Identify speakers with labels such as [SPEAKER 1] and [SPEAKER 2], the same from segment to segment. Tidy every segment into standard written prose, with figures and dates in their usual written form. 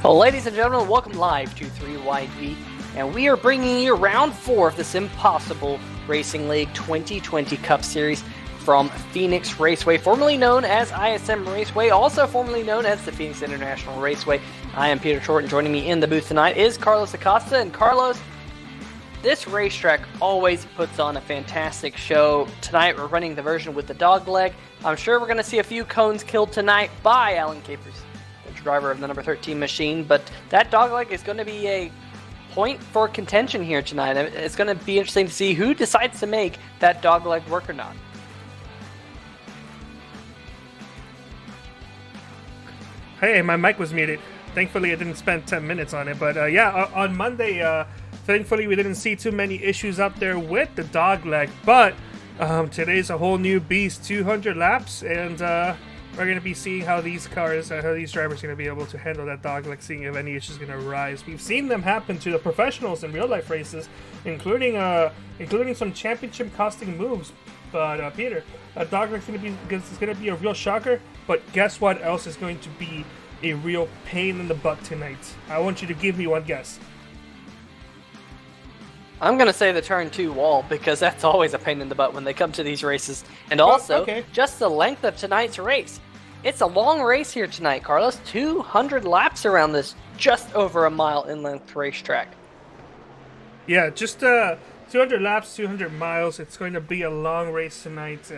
[SPEAKER 1] Ladies and gentlemen, welcome live to 3YV, and we are bringing you round 4 of the SimPossible Racing League 2020 Cup Series from Phoenix Raceway, formerly known as ISM Raceway, also formerly known as the Phoenix International Raceway. I am Peter Short, and joining me in the booth tonight is Carlos Acosta. And Carlos, this racetrack always puts on a fantastic show. Tonight we're running the version with the dog leg. I'm sure we're going to see a few cones killed tonight by Alan Capers, driver of the number 13 machine, but that dogleg is going to be a point for contention here tonight. It's going to be interesting to see who decides to make that dogleg work or not.
[SPEAKER 2] Hey, my mic was muted. Thankfully, I didn't spend 10 minutes on it, but on Monday, thankfully we didn't see too many issues out there with the dogleg, but today's a whole new beast, 200 laps, and we're going to be seeing how these drivers are going to be able to handle that dogleg, seeing if any issues are going to arise. We've seen them happen to the professionals in real-life races, including some championship-costing moves. But, Peter, a dogleg is going to be a real shocker, but guess what else is going to be a real pain in the butt tonight? I want you to give me one guess.
[SPEAKER 1] I'm going to say the turn 2 wall, because that's always a pain in the butt when they come to these races. And also, just the length of tonight's race. It's a long race here tonight, Carlos. 200 laps around this just over a mile in length racetrack.
[SPEAKER 2] Yeah, just 200 laps, 200 miles. It's going to be a long race tonight.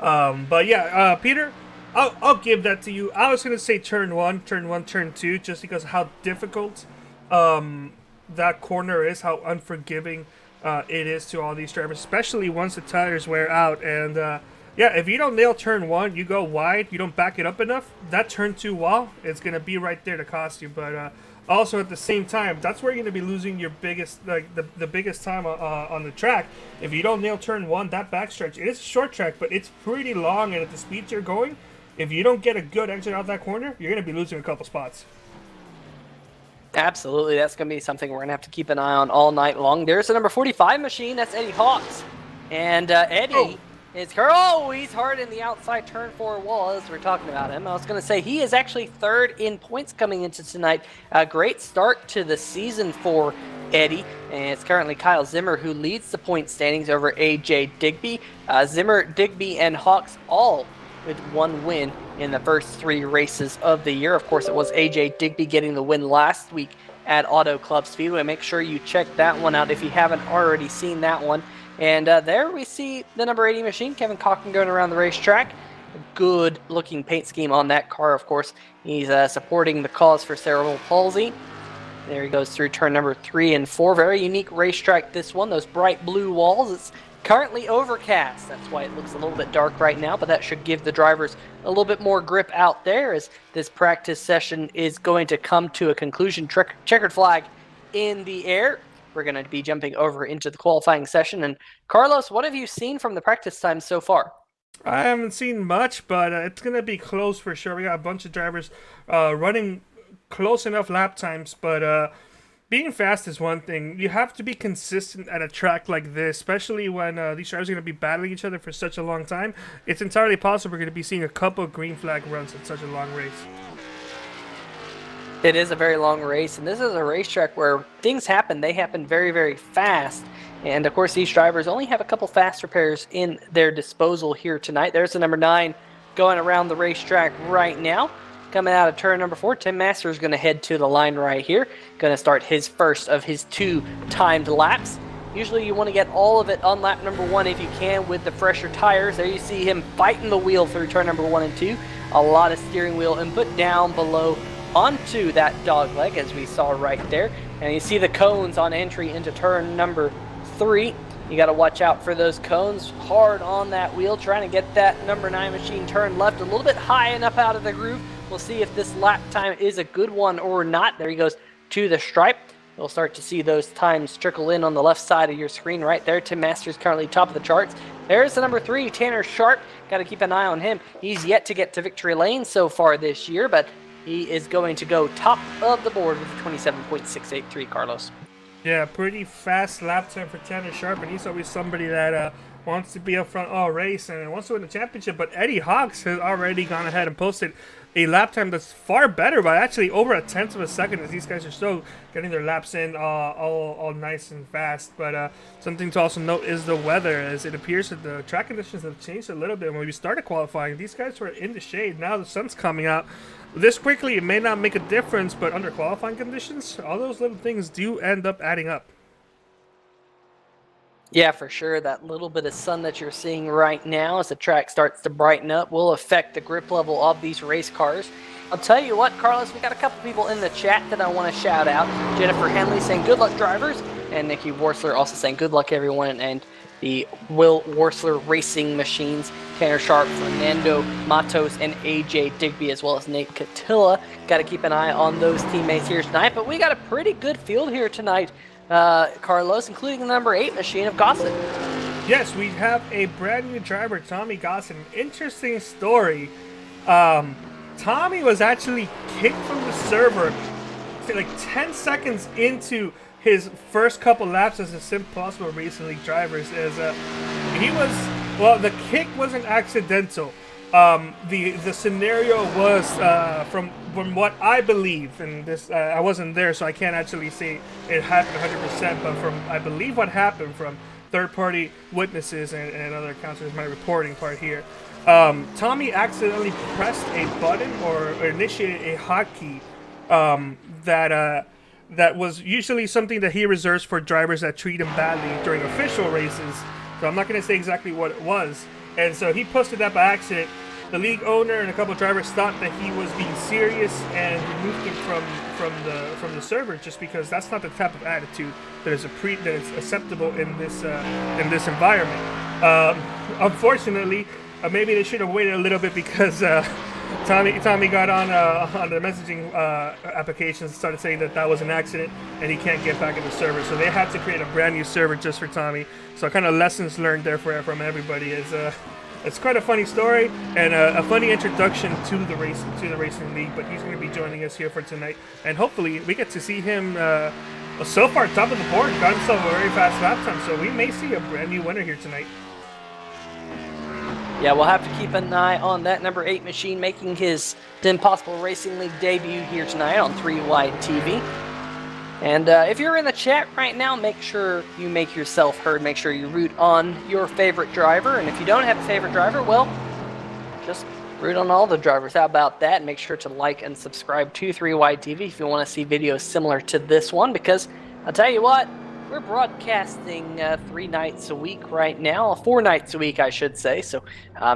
[SPEAKER 2] But yeah, Peter, I'll give that to you. I was going to say turn 1, turn 2, just because of how difficult that corner is, how unforgiving it is to all these drivers, especially once the tires wear out. And yeah, if you don't nail turn 1, you go wide, you don't back it up enough, that turn 2 wall is going to be right there to cost you. But also at the same time, that's where you're going to be losing your biggest, the biggest time on the track. If you don't nail turn 1, that backstretch, it is a short track, but it's pretty long, and at the speeds you're going, if you don't get a good exit out that corner, you're going to be losing a couple spots.
[SPEAKER 1] Absolutely, that's going to be something we're going to have to keep an eye on all night long. There's the number 45 machine, that's Eddie Hawks. And Eddie is, he's hard in the outside turn 4 wall as we're talking about him. I was going to say he is actually third in points coming into tonight. A great start to the season for Eddie. And it's currently Kyle Zimmer who leads the point standings over AJ Digby. Zimmer, Digby, and Hawks all with one win in the first 3 races of the year. Of course, it was AJ Digby getting the win last week at Auto Club Speedway. Make sure you check that one out if you haven't already seen that one. And there we see the number 80 machine, Kevin Cochran, going around the racetrack. Good looking paint scheme on that car, of course. He's supporting the cause for cerebral palsy. There he goes through turn number 3 and 4. Very unique racetrack, this one. Those bright blue walls. It's currently overcast. That's why it looks a little bit dark right now, but that should give the drivers a little bit more grip out there as this practice session is going to come to a conclusion. Checkered flag in the air. We're going to be jumping over into the qualifying session. And Carlos, what have you seen from the practice time so far?
[SPEAKER 2] I haven't seen much, but it's going to be close for sure. We got a bunch of drivers running close enough lap times, but being fast is one thing. You have to be consistent at a track like this, especially when these drivers are going to be battling each other for such a long time. It's entirely possible we're going to be seeing a couple green flag runs in such a long race.
[SPEAKER 1] It is a very long race, and this is a racetrack where things happen. They happen very, very fast. And, of course, these drivers only have a couple fast repairs in their disposal here tonight. There's the number 9 going around the racetrack right now. Coming out of turn number 4, Tim Masters is going to head to the line right here. Going to start his first of his 2 timed laps. Usually you want to get all of it on lap number 1 if you can with the fresher tires. There you see him fighting the wheel through turn number 1 and 2. A lot of steering wheel input down below onto that dog leg, as we saw right there. And you see the cones on entry into turn number 3. You got to watch out for those cones. Hard on that wheel, trying to get that number 9 machine turned left a little bit high enough out of the groove. We'll see if this lap time is a good one or not. There he goes to the stripe. You'll start to see those times trickle in on the left side of your screen right there. Tim Masters currently top of the charts. There's the number 3, Tanner Sharp. Got to keep an eye on him. He's yet to get to victory lane so far this year, but he is going to go top of the board with 27.683, Carlos.
[SPEAKER 2] Yeah, pretty fast lap time for Tanner Sharp, and he's always somebody that wants to be up front all race and wants to win the championship. But Eddie Hawks has already gone ahead and posted a lap time that's far better by actually over a tenth of a second, as these guys are still getting their laps in all nice and fast. But something to also note is the weather, as it appears that the track conditions have changed a little bit. When we started qualifying, these guys were in the shade. Now the sun's coming out. This quickly, it may not make a difference, but under qualifying conditions, all those little things do end up adding up.
[SPEAKER 1] Yeah, for sure. That little bit of sun that you're seeing right now as the track starts to brighten up will affect the grip level of these race cars. I'll tell you what, Carlos, we got a couple people in the chat that I want to shout out. Jennifer Henley saying good luck, drivers, and Nikki Worsler also saying good luck, everyone, and the Will Worsler Racing Machines, Tanner Sharp, Fernando Matos, and AJ Digby, as well as Nate Catilla. Got to keep an eye on those teammates here tonight, but we got a pretty good field here tonight, Carlos, including the number 8 machine of Gossett.
[SPEAKER 2] Yes, we have a brand new driver, Tommy Gossett. Interesting story. Tommy was actually kicked from the server like 10 seconds into his first couple laps as a SimPossible Racing League drivers. As the kick wasn't accidental. The scenario was from what I believe, and this I wasn't there, so I can't actually say it happened 100%. But from I believe what happened from third-party witnesses and other accounts, is my reporting part here. Tommy accidentally pressed a button or initiated a hotkey that was usually something that he reserves for drivers that treat him badly during official races. So I'm not going to say exactly what it was. And so he posted that by accident. The league owner and a couple of drivers thought that he was being serious and removed him from the server, just because that's not the type of attitude that is acceptable in this environment. Unfortunately, maybe they should have waited a little bit, because Tommy got on the messaging applications and started saying that was an accident and he can't get back in the server. So they had to create a brand new server just for Tommy. So kind of lessons learned there from everybody. It's quite a funny story and a funny introduction to the racing league. But he's going to be joining us here for tonight, and hopefully we get to see him. So far, top of the board, got himself a very fast lap time. So we may see a brand new winner here tonight.
[SPEAKER 1] Yeah, we'll have to keep an eye on that number 8 machine making his SimPossible Racing League debut here tonight on 3 Wide TV. And if you're in the chat right now, make sure you make yourself heard. Make sure you root on your favorite driver. And if you don't have a favorite driver, well, just root on all the drivers. How about that? And make sure to like and subscribe to 3 Wide TV if you want to see videos similar to this one, because I'll tell you what, we're broadcasting 3 nights a week right now, 4 nights a week, I should say. So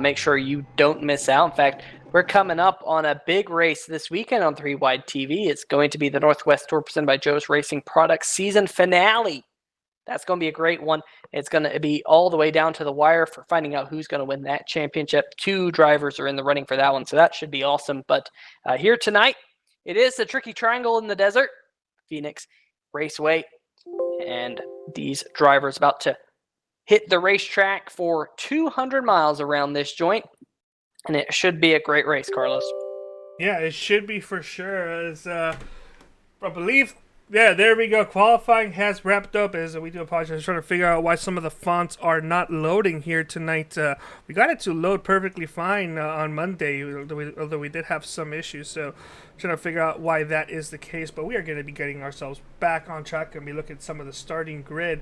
[SPEAKER 1] make sure you don't miss out. In fact, we're coming up on a big race this weekend on 3 Wide TV. It's going to be the Northwest Tour presented by Joe's Racing Products season finale. That's going to be a great one. It's going to be all the way down to the wire for finding out who's going to win that championship. 2 drivers are in the running for that one, so that should be awesome. But here tonight, it is the tricky triangle in the desert, Phoenix Raceway. And these drivers about to hit the racetrack for 200 miles around this joint. And it should be a great race, Carlos.
[SPEAKER 2] Yeah, it should be for sure. As I believe, yeah, there we go. Qualifying has wrapped up. As we do apologize, trying to figure out why some of the fonts are not loading here tonight. We got it to load perfectly fine on Monday, although we did have some issues. So trying to figure out why that is the case. But we are going to be getting ourselves back on track and be looking at some of the starting grid.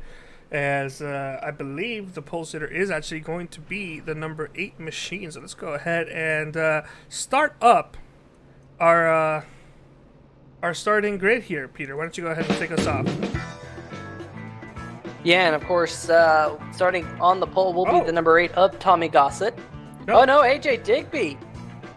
[SPEAKER 2] As I believe the pole sitter is actually going to be the number 8 machine. So let's go ahead and start up our starting grid here. Peter, why don't you go ahead and take us off?
[SPEAKER 1] Yeah, and of course, starting on the pole will be the number 8 of Tommy Gossett.
[SPEAKER 2] No.
[SPEAKER 1] Oh no, AJ Digby.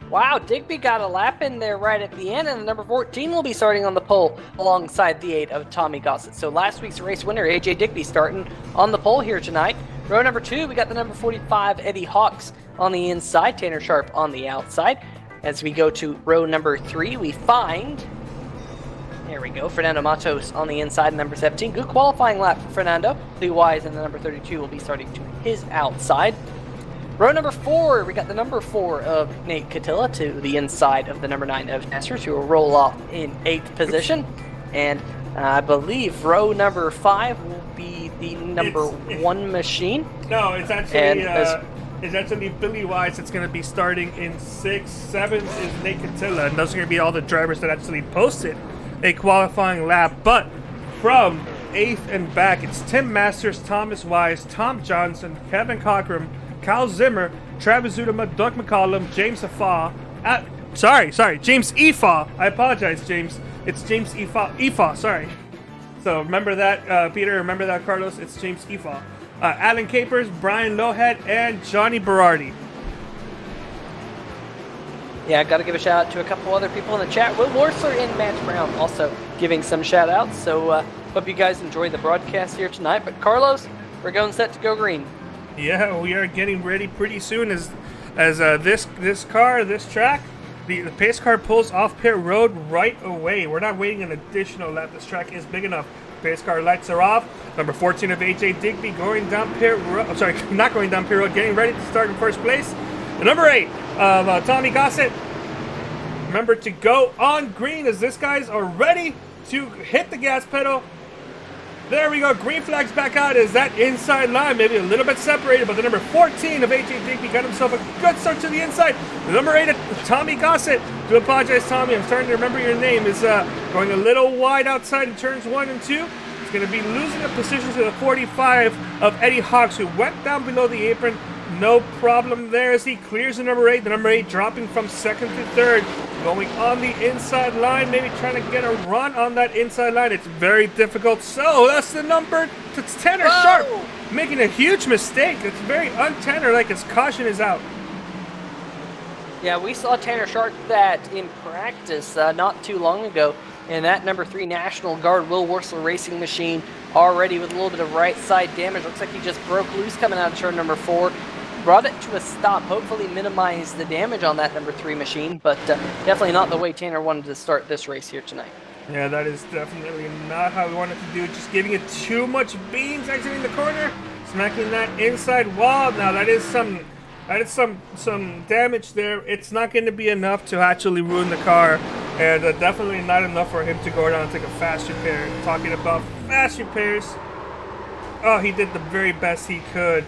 [SPEAKER 1] Wow, Digby got a lap in there right at the end, and the number 14 will be starting on the pole alongside the 8 of Tommy Gossett. So last week's race winner, AJ Digby, starting on the pole here tonight. Row number 2, we got the number 45, Eddie Hawks, on the inside, Tanner Sharp on the outside. As we go to row number 3, we find, there we go, Fernando Matos on the inside, number 17. Good qualifying lap for Fernando. Lee Wise and the number 32 will be starting to his outside. Row number 4, we got the number 4 of Nate Catilla to the inside of the number 9 of Nesters, who will roll off in 8th position. And I believe row number 5 will be the number 1 machine.
[SPEAKER 2] No, it's actually is actually Billy Wise. It's going to be starting in 6th. 7th is Nate Catilla, and those are going to be all the drivers that actually posted a qualifying lap. But from 8th and back, it's Tim Masters, Thomas Wise, Tom Johnson, Kevin Cochran, Kyle Zimmer, Travis Zudema, Doug McCollum, James Afa. James Efa. I apologize, James. It's James Efa, sorry. So remember that, Peter. Remember that, Carlos. It's James Efa. Alan Capers, Brian Lohead, and Johnny Berardi.
[SPEAKER 1] Yeah, got to give a shout out to a couple other people in the chat. Will Worsler and Matt Brown also giving some shout outs. So hope you guys enjoy the broadcast here tonight. But Carlos, we're going set to go green.
[SPEAKER 2] Yeah, we are getting ready pretty soon as this track, the pace car pulls off pit road right away. We're not waiting an additional lap. This track is big enough. Pace car lights are off. Number 14 of AJ Digby going down pit road. Sorry, not going down pit road, getting ready to start in first place. The number 8 of Tommy Gossett. Remember to go on green as this guys are ready to hit the gas pedal. There we go. Green flag's back out as that inside line, maybe a little bit separated, but the number 14 of AJ Digby got himself a good start to the inside. The number 8 of Tommy Gossett. Do apologize, Tommy. I'm starting to remember your name. Is going a little wide outside in turns 1 and 2. He's going to be losing a position to the 45 of Eddie Hawks, who went down below the apron. No problem there as he clears the number 8. The number 8 dropping from 2nd to 3rd. Going on the inside line, maybe trying to get a run on that inside line. It's very difficult. So that's the number. It's Tanner Sharp making a huge mistake. It's very un-Tanner, like his caution is out.
[SPEAKER 1] Yeah, we saw Tanner Sharp that in practice not too long ago. And that number 3 National Guard Will Worsler Racing Machine already with a little bit of right side damage. Looks like he just broke loose coming out of turn number 4. Brought it to a stop, hopefully minimize the damage on that number 3 machine, but definitely not the way Tanner wanted to start this race here tonight.
[SPEAKER 2] Yeah, that is definitely not how we wanted to do it. Just giving it too much beans exiting the corner, smacking that inside wall. Now that is some damage there. It's not going to be enough to actually ruin the car, and definitely not enough for him to go down and take a fast repair. Talking about fast repairs, oh, he did the very best he could.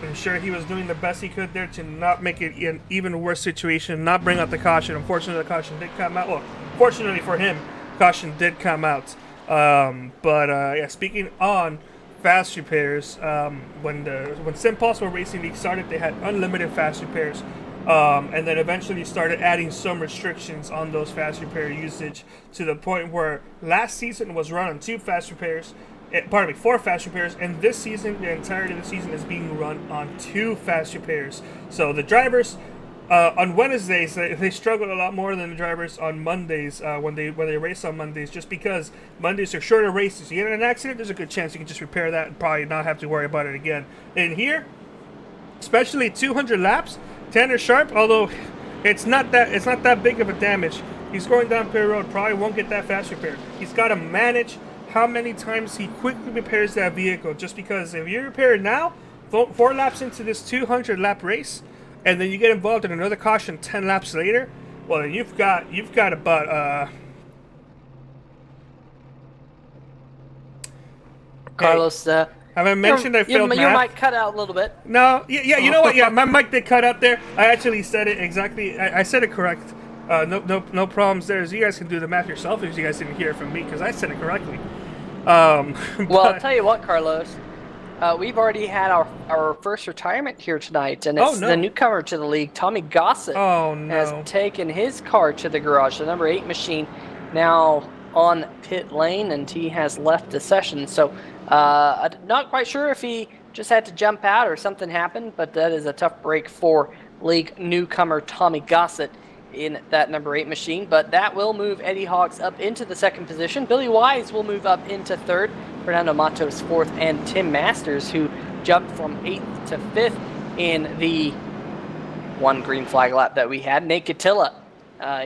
[SPEAKER 2] I'm sure he was doing the best he could there to not make it an even worse situation, not bring out the caution. Unfortunately, the caution did come out. Well, fortunately for him, caution did come out. Yeah, speaking on fast repairs, when SimPossible Racing League started, they had unlimited fast repairs, and then eventually started adding some restrictions on those fast repair usage to the point where last season was run on 4 fast repairs, and this season, the entirety of the season is being run on 2 fast repairs. So the drivers on Wednesdays, they struggle a lot more than the drivers on Mondays when they race on Mondays, just because Mondays are shorter races. You get in an accident, there's a good chance you can just repair that and probably not have to worry about it again. And here, especially 200 laps, Tanner Sharp, although it's not that big of a damage, he's going down pit road, probably won't get that fast repair. He's got to manage how many times he quickly repairs that vehicle, just because if you repair it now, 4 laps into this 200 lap race, and then you get involved in another caution 10 laps later, well, then you've got about
[SPEAKER 1] Carlos,
[SPEAKER 2] have I mentioned I failed math?
[SPEAKER 1] Your mic cut out a little bit.
[SPEAKER 2] No, yeah, you know what? Yeah, my mic did cut out there. I actually said it exactly. I said it correct. No problems there. You guys can do the math yourself if you guys didn't hear it from me, because I said it correctly.
[SPEAKER 1] Well, I'll tell you what, Carlos. We've already had our first retirement here tonight, and it's the newcomer to the league, Tommy Gossett, has taken his car to the garage. The number 8 machine now on pit lane, and he has left the session. So I'm not quite sure if he just had to jump out or something happened, but that is a tough break for league newcomer Tommy Gossett in that number 8 machine. But that will move Eddie Hawks up into the 2nd position. Billy Wise will move up into 3rd. Fernando Matos 4th, and Tim Masters, who jumped from 8th to 5th in the 1 green flag lap that we had. Nate Catilla,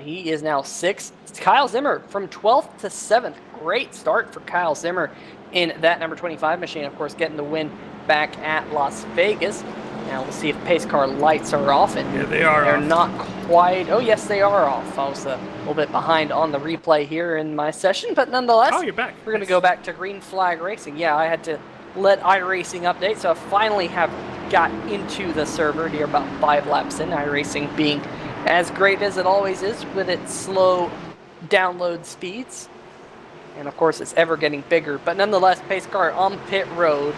[SPEAKER 1] he is now 6th. Kyle Zimmer from 12th to 7th. Great start for Kyle Zimmer in that number 25 machine, of course, getting the win back at Las Vegas. Now we'll see if pace car lights are off. And
[SPEAKER 2] yeah, they're
[SPEAKER 1] off. Not quite. Oh, yes, they are off. I was a little bit behind on the replay here in my session, but nonetheless,
[SPEAKER 2] you're back.
[SPEAKER 1] We're going to go back to green flag racing. Yeah, I had to let iRacing update, so I finally have got into the server near about 5 laps in. iRacing being as great as it always is with its slow download speeds. And of course, it's ever getting bigger. But nonetheless, pace car on pit road.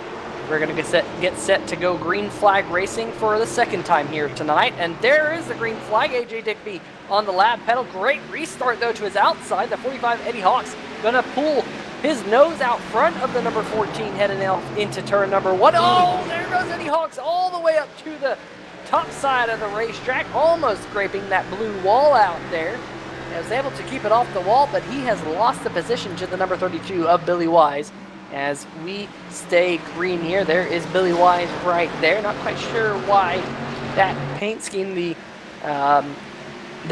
[SPEAKER 1] We're going to get set to go green flag racing for the second time here tonight. And there is the green flag. AJ Digby on the lab pedal. Great restart, though, to his outside. The 45 Eddie Hawks going to pull his nose out front of the number 14 heading out into turn number 1. Oh, there goes Eddie Hawks all the way up to the top side of the racetrack, almost scraping that blue wall out there. He was able to keep it off the wall, but he has lost the position to the number 32 of Billy Wise. As we stay green here, there is Billy Wise right there. Not quite sure why that paint scheme, the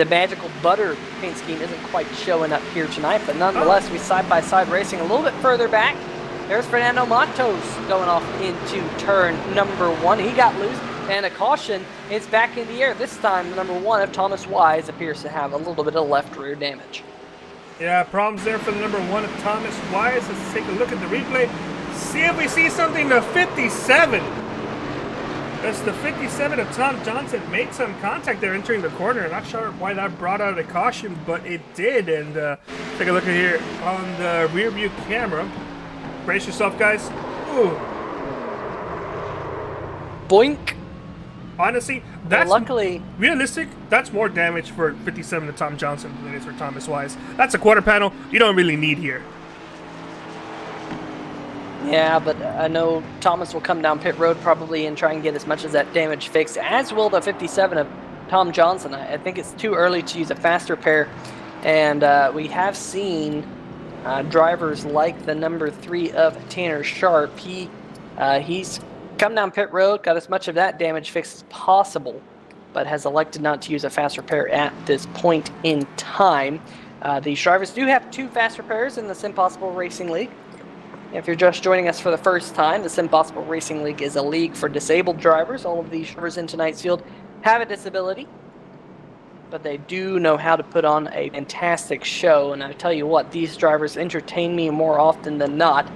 [SPEAKER 1] magical butter paint scheme, isn't quite showing up here tonight. But nonetheless, we side-by-side racing a little bit further back. There's Fernando Matos going off into turn number 1. He got loose, and a caution is back in the air. This time, the number 1 of Thomas Wise appears to have a little bit of left rear damage.
[SPEAKER 2] Yeah, problems there for the number 1 of Thomas Wise. Let's take a look at the replay. See if we see something. The 57. That's the 57 of Tom Johnson. Made some contact there entering the corner. Not sure why that brought out a caution, but it did. And take a look at here on the rear view camera. Brace yourself, guys. Ooh.
[SPEAKER 1] Boink.
[SPEAKER 2] Honestly, that's
[SPEAKER 1] luckily
[SPEAKER 2] realistic. That's more damage for 57 to Tom Johnson than it is for Thomas Wise. That's a quarter panel you don't really need here.
[SPEAKER 1] Yeah, but I know Thomas will come down pit road probably and try and get as much of that damage fixed, as will the 57 of Tom Johnson. I think it's too early to use a faster pair, and we have seen drivers like the number 3 of Tanner Sharp. He's come down pit road, got as much of that damage fixed as possible, but has elected not to use a fast repair at this point in time. These drivers do have 2 fast repairs in the SimPossible Racing League. If you're just joining us for the first time, the SimPossible Racing League is a league for disabled drivers. All of these drivers in tonight's field have a disability, but they do know how to put on a fantastic show. And I tell you what, these drivers entertain me more often than not,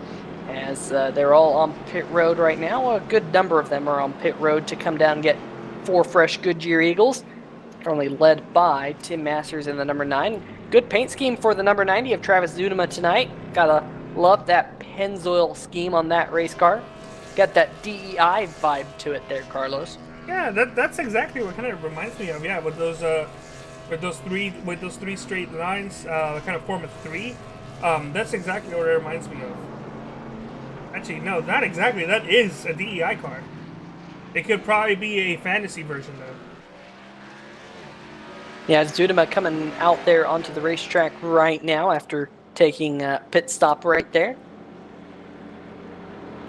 [SPEAKER 1] as they're all on pit road right now. A good number of them are on pit road to come down and get 4 fresh Goodyear Eagles, currently led by Tim Masters in the number 9. Good paint scheme for the number 90 of Travis Zunema tonight. Gotta love that Pennzoil scheme on that race car. Got that DEI vibe to it there, Carlos.
[SPEAKER 2] Yeah, that's exactly what kind of reminds me of. Yeah, with those three straight lines, kind of form of 3. That's exactly what it reminds me of. Actually, no, not exactly. That is a DEI car. It could probably be a fantasy version, though.
[SPEAKER 1] Yeah, Zudema coming out there onto the racetrack right now after taking a pit stop right there.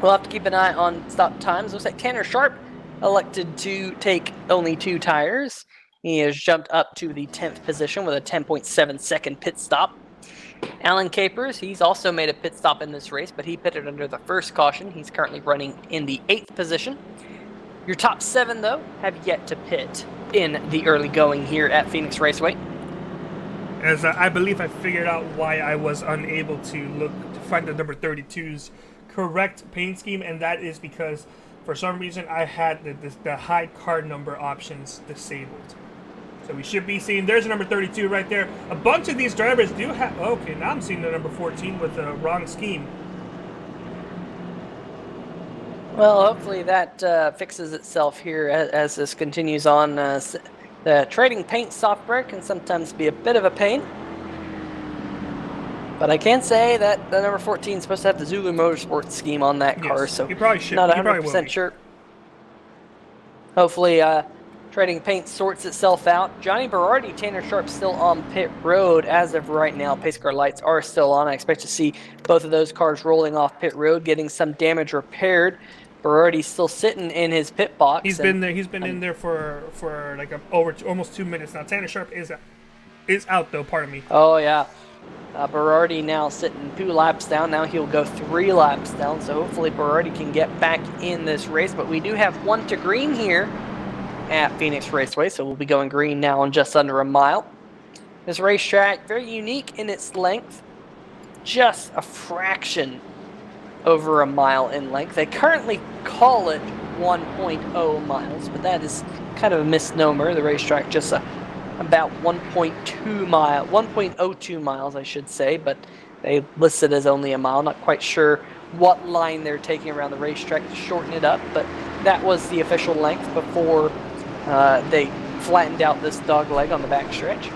[SPEAKER 1] We'll have to keep an eye on stop times. Looks like Tanner Sharp elected to take only 2 tires. He has jumped up to the 10th position with a 10.7 second pit stop. Alan Capers, he's also made a pit stop in this race, but he pitted under the first caution. He's currently running in the 8th position. Your top 7, though, have yet to pit in the early going here at Phoenix Raceway.
[SPEAKER 2] As I believe I figured out why I was unable to find the number 32's correct paint scheme, and that is because for some reason I had the hide card number options disabled. So we should be seeing, there's a number 32 right there. A bunch of these drivers do have, okay, now I'm seeing the number 14 with the wrong scheme.
[SPEAKER 1] Well, hopefully that fixes itself here as this continues on. The trading paint software can sometimes be a bit of a pain. But I can say that the number 14 is supposed to have the Zulu Motorsports scheme on that car, so
[SPEAKER 2] you probably should.
[SPEAKER 1] Not 100% sure. Hopefully, trading paint sorts itself out. Johnny Berardi, Tanner Sharp still on pit road as of right now. Pace car lights are still on. I expect to see both of those cars rolling off pit road, getting some damage repaired. Berardi's still sitting in his pit box.
[SPEAKER 2] He's been there. He's been in there for like over almost 2 minutes now. Tanner Sharp is out though. Pardon me.
[SPEAKER 1] Oh yeah. Berardi now sitting 2 laps down. Now he'll go 3 laps down. So hopefully Berardi can get back in this race. But we do have 1 to green here at Phoenix Raceway. So we'll be going green now in just under a mile. This racetrack, very unique in its length. Just a fraction over a mile in length. They currently call it 1.0 miles, but that is kind of a misnomer. The racetrack just about 1.02 miles, I should say, but they listed as only a mile. Not quite sure what line they're taking around the racetrack to shorten it up, but that was the official length before they flattened out this dog leg on the backstretch.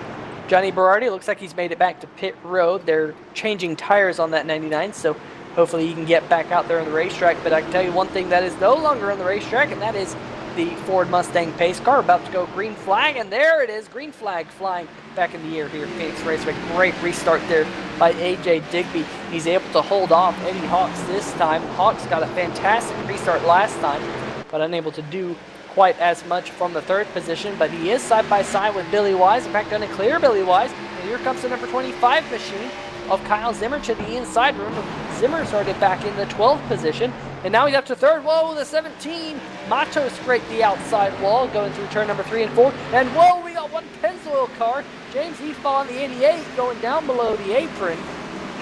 [SPEAKER 1] Johnny Berardi looks like he's made it back to pit road. They're changing tires on that 99, so hopefully he can get back out there on the racetrack. But I can tell you one thing that is no longer on the racetrack, and that is the Ford Mustang pace car about to go green flag, and there it is, green flag flying back in the air here at Phoenix Raceway. Great restart there by AJ Digby. He's able to hold off Eddie Hawks this time. Hawks got a fantastic restart last time, but unable to do quite as much from the third position, but he is side by side with Billy Wise. In fact, going to clear Billy Wise, and here comes the number 25 machine of Kyle Zimmer to the inside room. Zimmer started back in the 12th position, and now he's up to third. Whoa, the 17. Mato scraped the outside wall, going through turn number 3 and 4, and whoa, we got one Pennzoil car. James Eastball on the 88 going down below the apron,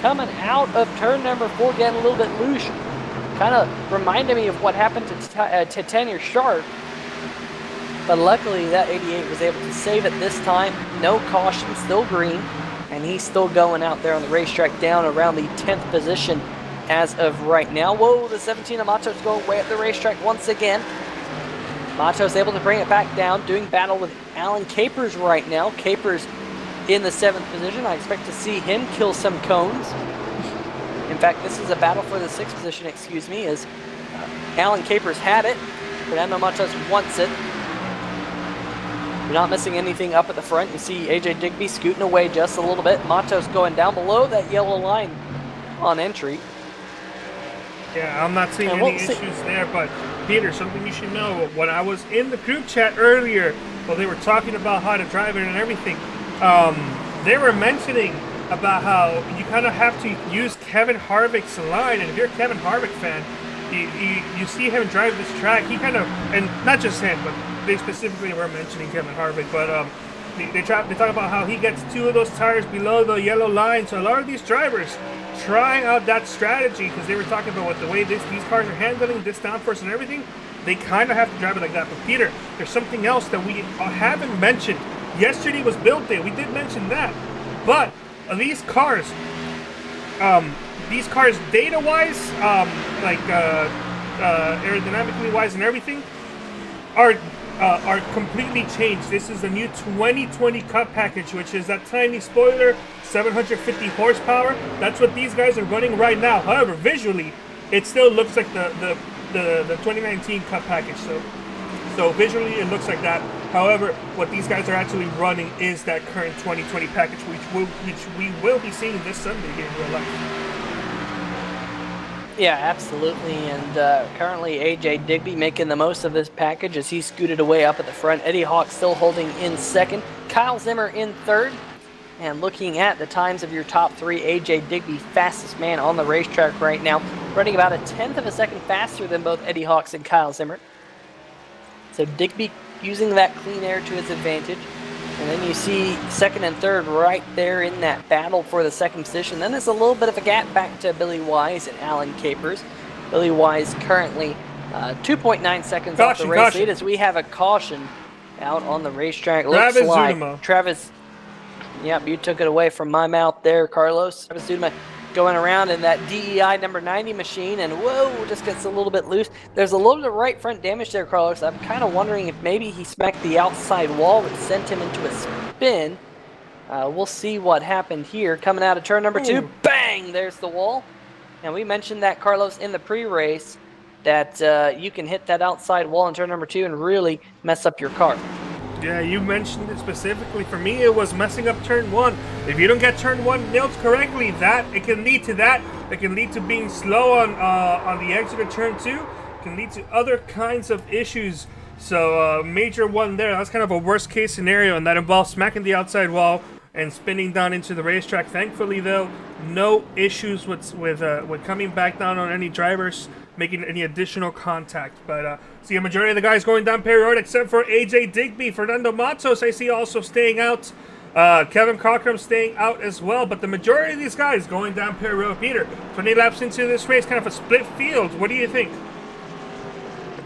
[SPEAKER 1] coming out of turn number 4, getting a little bit loose. Kind of reminded me of what happened to Tanner Sharp. But luckily that 88 was able to save it this time. No caution, still green. And he's still going out there on the racetrack down around the 10th position as of right now. Whoa, the 17 of Matos going way up the racetrack once again. Matos able to bring it back down, doing battle with Alan Capers right now. Capers in the 7th position. I expect to see him kill some cones. In fact, this is a battle for the 6th position, excuse me, as Alan Capers had it. Fernando Matos wants it. You're not missing anything up at the front. You see AJ Digby scooting away just a little bit. Matos going down below that yellow line on entry.
[SPEAKER 2] Yeah, I'm not seeing any issues there, but Peter, something you should know. When I was in the group chat earlier, while they were talking about how to drive it and everything, they were mentioning about how you kind of have to use Kevin Harvick's line, and if you're a Kevin Harvick fan, you see him drive this track, he kind of, and not just him, but they specifically were mentioning Kevin Harvick, but they talk about how he gets 2 of those tires below the yellow line. So a lot of these drivers trying out that strategy, because they were talking about what the way these cars are handling this downforce and everything, they kind of have to drive it like that. But Peter, there's something else that we haven't mentioned. Yesterday was build day. We did mention that, but these cars data-wise, aerodynamically wise and everything, are completely changed. This is the new 2020 Cup package, which is that tiny spoiler, 750 horsepower. That's what these guys are running right now. However, visually, it still looks like the 2019 Cup package. So visually, it looks like that. However, what these guys are actually running is that current 2020 package, which we will be seeing this Sunday here in real life.
[SPEAKER 1] Yeah, absolutely, and currently AJ Digby making the most of this package as he scooted away up at the front. Eddie Hawk still holding in second. Kyle Zimmer in third. And looking at the times of your top 3, AJ Digby, fastest man on the racetrack right now, running about a 1/10 of a second faster than both Eddie Hawks and Kyle Zimmer. So Digby using that clean air to his advantage. And then you see second and third right there in that battle for the second position. Then there's a little bit of a gap back to Billy Wise and Alan Capers. Billy Wise currently 2.9 seconds off the race lead as we have a caution out on the racetrack. Looks like Travis, yep, you took it away from my mouth there, Carlos. Travis Zudema going around in that DEI number 90 machine, and whoa, just gets a little bit loose. There's a little bit of right front damage there, Carlos. I'm kind of wondering if maybe he smacked the outside wall, which sent him into a spin. We'll see what happened here. Coming out of turn number 2, bang, there's the wall. And we mentioned that, Carlos, in the pre-race, that you can hit that outside wall in turn number 2 and really mess up your car.
[SPEAKER 2] Yeah, you mentioned it specifically. For me, it was messing up turn 1. If you don't get turn 1 nailed correctly, it can lead to that. It can lead to being slow on the exit of turn 2. It can lead to other kinds of issues. So major one there. That's kind of a worst case scenario, and that involves smacking the outside wall and spinning down into the racetrack. Thankfully, though, no issues with coming back down on any drivers making any additional contact. But see a majority of the guys going down Perry Road except for AJ Digby. Fernando Matos I see also staying out. Kevin Cochran staying out as well. But the majority of these guys going down Perry Road. Peter, 20 laps into this race, kind of a split field. What do you think?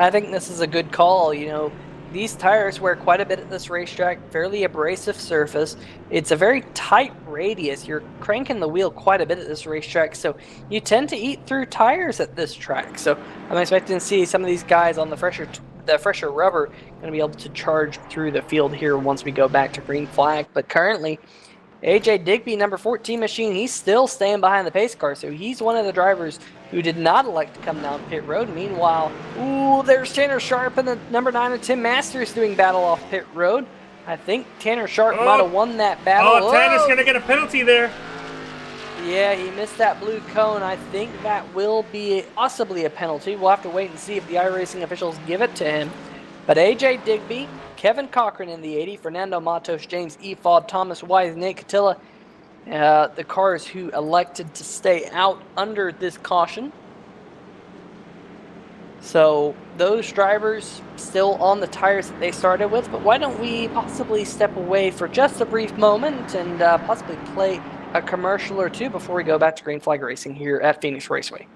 [SPEAKER 1] I think this is a good call. You know, these tires wear quite a bit at this racetrack, fairly abrasive surface. It's a very tight radius. You're cranking the wheel quite a bit at this racetrack, so you tend to eat through tires at this track. So I'm expecting to see some of these guys on the fresher rubber going to be able to charge through the field here once we go back to green flag. But currently, AJ Digby, number 14 machine, he's still staying behind the pace car, so he's one of the drivers who did not elect to come down pit road. Meanwhile, ooh, there's Tanner Sharp and the number 9 of Tim Masters doing battle off pit road. I think Tanner Sharp might have won that battle.
[SPEAKER 2] Oh, Tanner's going to get a penalty there.
[SPEAKER 1] Yeah, he missed that blue cone. I think that will be possibly a penalty. We'll have to wait and see if the iRacing officials give it to him. But AJ Digby, Kevin Cochran in the 80, Fernando Matos, James Efod, Thomas Wise, Nate Catilla, the cars who elected to stay out under this caution. So those drivers still on the tires that they started with, but why don't we possibly step away for just a brief moment and possibly play a commercial or two before we go back to green flag racing here at Phoenix Raceway.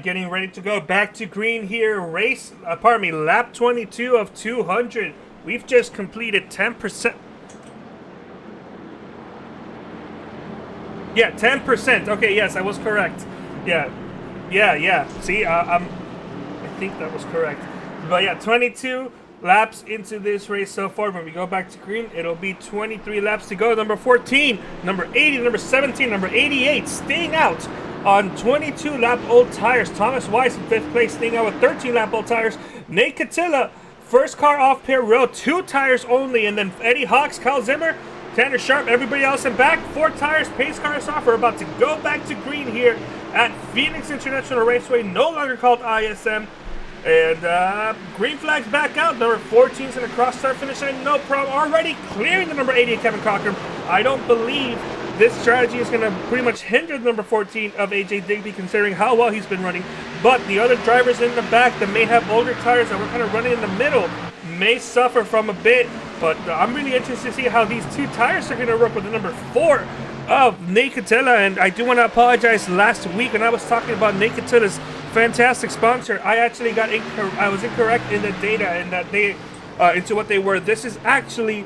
[SPEAKER 2] Getting ready to go back to green here. Lap 22 of 200. We've just completed 10%. Yeah, 10%. Okay, yes, I was correct. Yeah. See, I think that was correct. But yeah, 22 laps into this race so far. When we go back to green, it'll be 23 laps to go. Number 14, number 80, number 17, number 88 staying out on 22-lap old tires. Thomas Weiss in 5th place, staying out with 13-lap old tires. Nate Catilla, first car off pit road, 2 tires only. And then Eddie Hawks, Kyle Zimmer, Tanner Sharp, everybody else in back. 4 tires, pace cars off. We're about to go back to green here at Phoenix International Raceway, no longer called ISM. And green flag's back out. Number 14's in a cross-start finish line, no problem. Already clearing the number 80 Kevin Cochran. I don't believe this strategy is going to pretty much hinder the number 14 of AJ Digby, considering how well he's been running. But the other drivers in the back that may have older tires that were kind of running in the middle may suffer from a bit. But I'm really interested to see how these 2 tires are going to work with the number 4 of Nate Catilla. And I do want to apologize. Last week when I was talking about Nate Catilla's fantastic sponsor, I actually I was incorrect in the data and that they into what they were. This is actually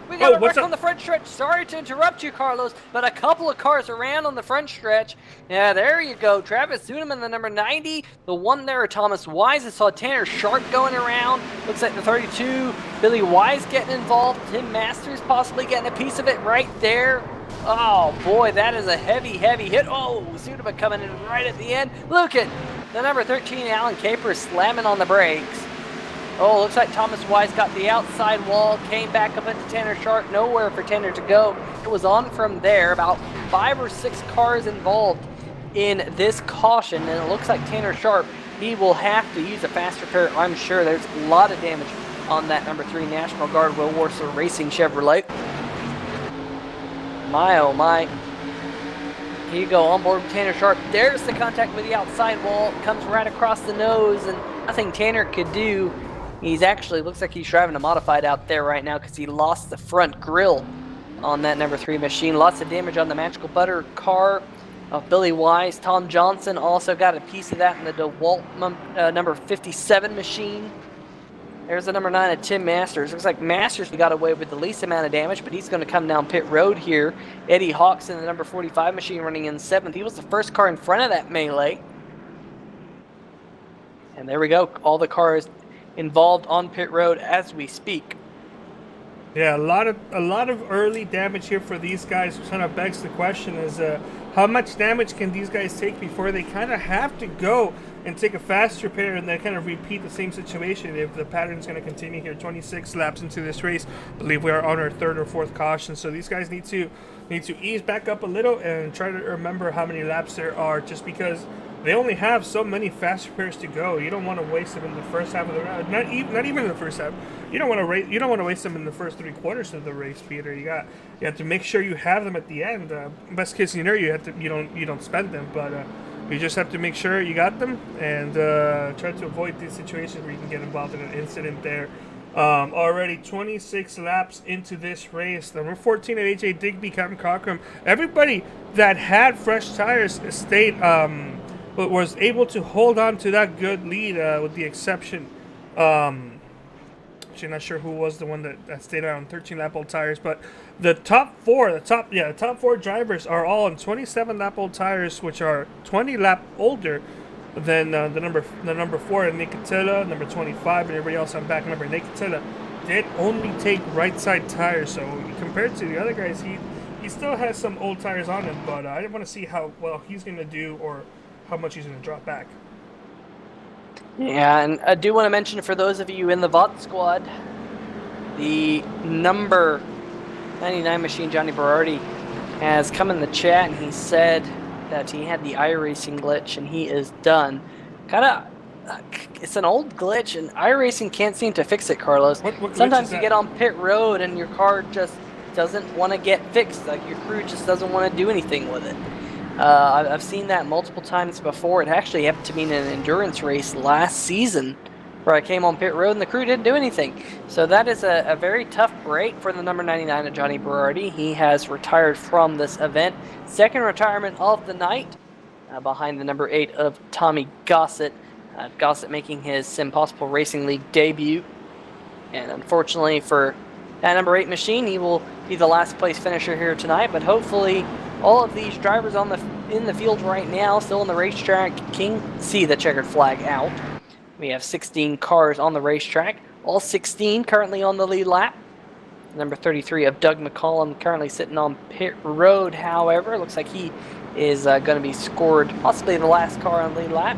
[SPEAKER 1] we got a wreck on the front stretch. Sorry to interrupt you, Carlos, but a couple of cars around on the front stretch. Yeah, there you go. Travis Zuneman, the number 90. The one there, Thomas Wise. I saw Tanner Sharp going around. Looks like the 32, Billy Wise getting involved. Tim Masters possibly getting a piece of it right there. Oh, boy, that is a heavy, heavy hit. Oh, Zuneman coming in right at the end. Look at the number 13, Alan Caper, slamming on the brakes. Oh, looks like Thomas Wise got the outside wall, came back up into Tanner Sharp, nowhere for Tanner to go. It was on from there, about 5 or 6 cars involved in this caution, and it looks like Tanner Sharp, he will have to use a faster pair. I'm sure there's a lot of damage on that number 3 National Guard Will Warsaw Racing Chevrolet. My, oh my. Here you go, on board with Tanner Sharp. There's the contact with the outside wall. Comes right across the nose, and nothing Tanner could do. He's actually, looks like he's driving a modified out there right now because he lost the front grille on that number 3 machine. Lots of damage on the Magical Butter car of Billy Wise. Tom Johnson also got a piece of that in the DeWalt number 57 machine. There's the number 9 of Tim Masters. Looks like Masters got away with the least amount of damage, but he's going to come down pit road here. Eddie Hawks in the number 45 machine running in 7th. He was the first car in front of that melee. And there we go. All the cars involved on pit road as we speak.
[SPEAKER 2] Yeah, a lot of early damage here for these guys. Which kind of begs the question: is how much damage can these guys take before they kind of have to go and take a fast repair and then kind of repeat the same situation if the pattern is going to continue here? 26 laps into this race, I believe we are on our 3rd or 4th caution. So these guys need to ease back up a little and try to remember how many laps there are, just because they only have so many fast repairs to go. You don't want to waste them in the first half of the round. Not even in the first half. You don't want to waste them in the first 3/4 of the race, Peter. You have to make sure you have them at the end. Best case scenario, you don't spend them, but you just have to make sure you got them and try to avoid these situations where you can get involved in an incident there. Already 26 laps into this race. Number 14 of AJ Digby, Kevin Cochran. Everybody that had fresh tires stayed. But was able to hold on to that good lead, with the exception. Actually, not sure who was the one that stayed on 13 lap old tires, but the top four drivers are all on 27 lap old tires, which are 20 lap older than the number 4 and Nicotilla, number 25, and everybody else on back. Remember, Nicotilla did only take right side tires, so compared to the other guys, he still has some old tires on him. But I want to see how well he's going to do, or how much he's going to drop back.
[SPEAKER 1] Yeah, and I do want to mention, for those of you in the VOD squad, the number 99 machine, Johnny Berardi, has come in the chat and he said that he had the iRacing glitch and he is done. It's an old glitch, and iRacing can't seem to fix it, Carlos.
[SPEAKER 2] What
[SPEAKER 1] Sometimes you get on pit road and your car just doesn't want to get fixed. Like, your crew just doesn't want to do anything with it. I've seen that multiple times before. It actually happened to me in an endurance race last season where I came on pit road and the crew didn't do anything. So that is a very tough break for the number 99 of Johnny Berardi. He has retired from this event. Second retirement of the night, behind the number 8 of Tommy Gossett. Gossett making his SimPossible Racing League debut. And unfortunately for that number 8 machine, he will be the last place finisher here tonight. But hopefully all of these drivers in the field right now, still on the racetrack, can see the checkered flag out. We have 16 cars on the racetrack, all 16 currently on the lead lap. Number 33 of Doug McCollum currently sitting on pit road, however. Looks like he is going to be scored, possibly the last car on lead lap.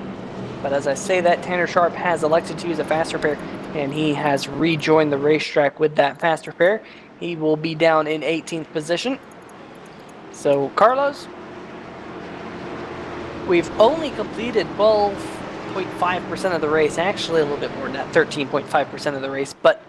[SPEAKER 1] But as I say that, Tanner Sharp has elected to use a fast repair, and he has rejoined the racetrack with that fast repair. He will be down in 18th position. So, Carlos, we've only completed 12.5% of the race, actually a little bit more than that, 13.5% of the race, but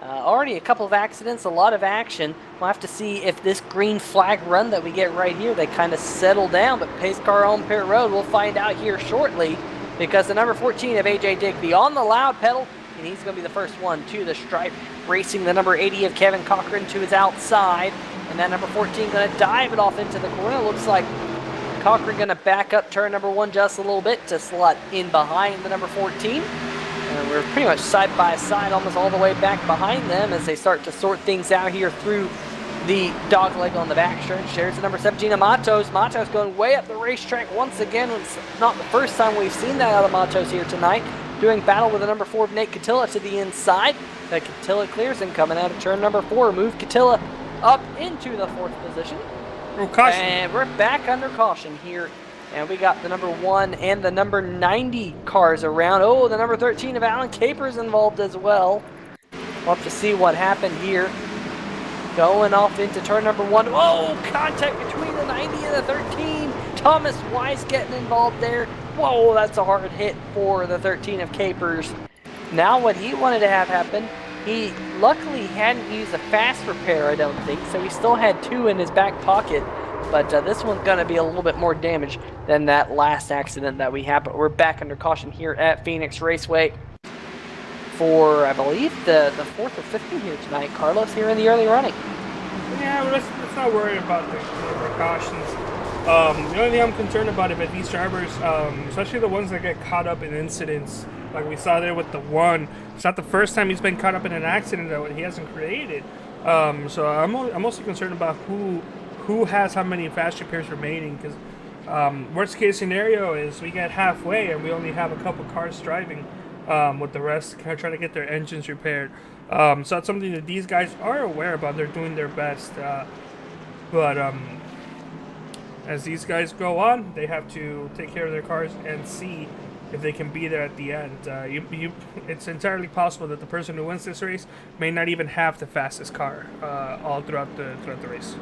[SPEAKER 1] already a couple of accidents, a lot of action. We'll have to see if this green flag run that we get right here, they kind of settle down, but pace car on pit road, we'll find out here shortly, because the number 14 of AJ Digby on the loud pedal, and he's going to be the first one to the stripe, racing the number 80 of Kevin Cochran to his outside. And that number 14 going to dive it off into the corner. Looks like Cochran going to back up turn number 1 just a little bit to slot in behind the number 14. And we're pretty much side by side, almost all the way back behind them as they start to sort things out here through the dog leg on the back stretch. There's the number 17 of Matos. Matos going way up the racetrack once again. It's not the first time we've seen that out of Matos here tonight. Doing battle with the number 4 of Nate Catilla to the inside. That Catilla clears and coming out of turn number 4. Move Catilla up into the 4th position.
[SPEAKER 2] Oh, caution.
[SPEAKER 1] And we're back under caution here. And we got the number 1 and the number 90 cars around. Oh, the number 13 of Alan Capers involved as well. We'll have to see what happened here. Going off into turn number 1. Oh, contact between the 90 and the 13. Thomas Weiss getting involved there. Whoa, that's a hard hit for the 13 of Capers. Now what he wanted to have happen, he luckily hadn't used a fast repair, I don't think, so he still had 2 in his back pocket. But this one's going to be a little bit more damage than that last accident that we had. But we're back under caution here at Phoenix Raceway for, I believe, the 4th or 5th here tonight. Carlos here in the early running.
[SPEAKER 2] Yeah, well, let's not worry about the precautions. The only thing I'm concerned about is that these drivers, especially the ones that get caught up in incidents, like we saw there with the one. It's not the first time he's been caught up in an accident that he hasn't created. So I'm mostly concerned about who has how many fast repairs remaining, because worst case scenario is we get halfway and we only have a couple cars driving, with the rest trying to get their engines repaired. So that's something that these guys are aware about. They're doing their best, but as these guys go on, they have to take care of their cars and see if they can be there at the end. It's entirely possible that the person who wins this race may not even have the fastest car all throughout the race.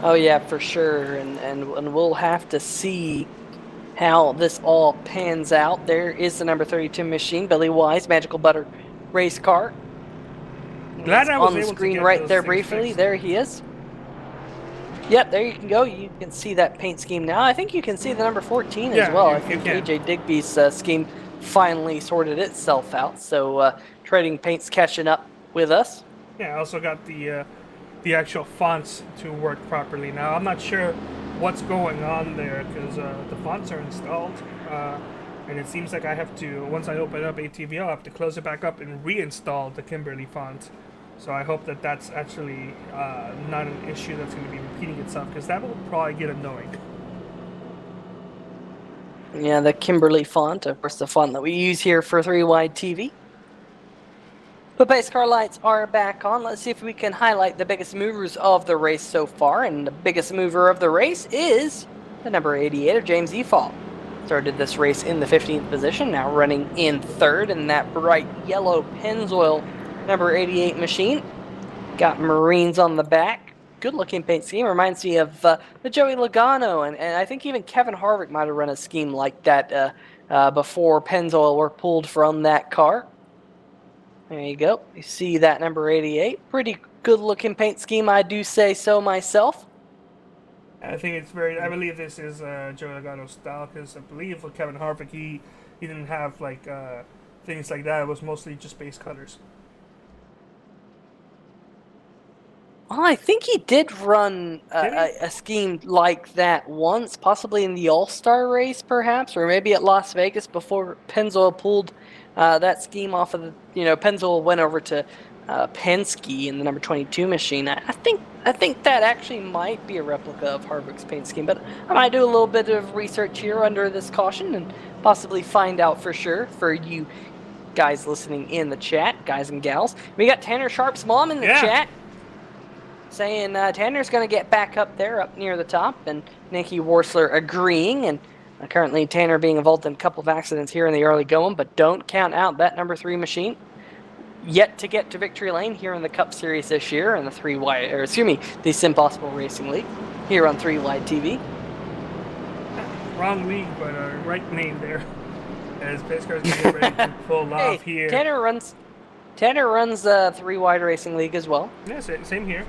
[SPEAKER 1] Oh yeah, for sure, and we'll have to see how this all pans out. There is the number 32 machine, Billy Wise, Magical Butter race car.
[SPEAKER 2] Glad I was
[SPEAKER 1] on the
[SPEAKER 2] able
[SPEAKER 1] screen
[SPEAKER 2] to get
[SPEAKER 1] right
[SPEAKER 2] those
[SPEAKER 1] there
[SPEAKER 2] things
[SPEAKER 1] briefly.
[SPEAKER 2] fixed.
[SPEAKER 1] There he is. Yep, there you can go. You can see that paint scheme now. I think you can see the number 14 as well. I think AJ Digby's scheme finally sorted itself out. So Trading Paint's catching up with us.
[SPEAKER 2] Yeah, I also got the actual fonts to work properly now. I'm not sure what's going on there because the fonts are installed, and it seems like I have to, once I open up ATV, I'll have to close it back up and reinstall the Kimberly font. So I hope that that's actually not an issue that's going to be repeating itself, because that will probably get annoying.
[SPEAKER 1] Yeah, the Kimberly font, of course, the font that we use here for 3-Wide TV. But base car lights are back on. Let's see if we can highlight the biggest movers of the race so far. And the biggest mover of the race is the number 88 of James Efall. Started this race in the 15th position, now running in 3rd in that bright yellow Pennzoil number 88 machine. Got Marines on the back. Good looking paint scheme. Reminds me of the Joey Logano, and I think even Kevin Harvick might have run a scheme like that before Pennzoil were pulled from that car. There you go. You see that number 88. Pretty good looking paint scheme, I do say so myself.
[SPEAKER 2] I think it's I believe this is Joey Logano's style, because I believe with Kevin Harvick, he didn't have like things like that. It was mostly just base colors.
[SPEAKER 1] Well, I think he did run a scheme like that once, possibly in the All-Star race, perhaps, or maybe at Las Vegas before Pennzoil pulled that scheme off of the. Pennzoil went over to Penske in the number 22 machine. I think that actually might be a replica of Harvick's paint scheme, but I might do a little bit of research here under this caution and possibly find out for sure for you guys listening in the chat, guys and gals. We got Tanner Sharp's mom in the chat, saying Tanner's going to get back up there, up near the top, and Nikki Worsler agreeing, and currently Tanner being involved in a couple of accidents here in the early going, but don't count out that number 3 machine. Yet to get to victory lane here in the Cup Series this year in the the SimPossible Racing League here on 3-Wide TV.
[SPEAKER 2] Wrong league, but right name there. As pace cars get ready to pull off here.
[SPEAKER 1] Tanner runs the 3-Wide Racing League as well.
[SPEAKER 2] Yeah, same here.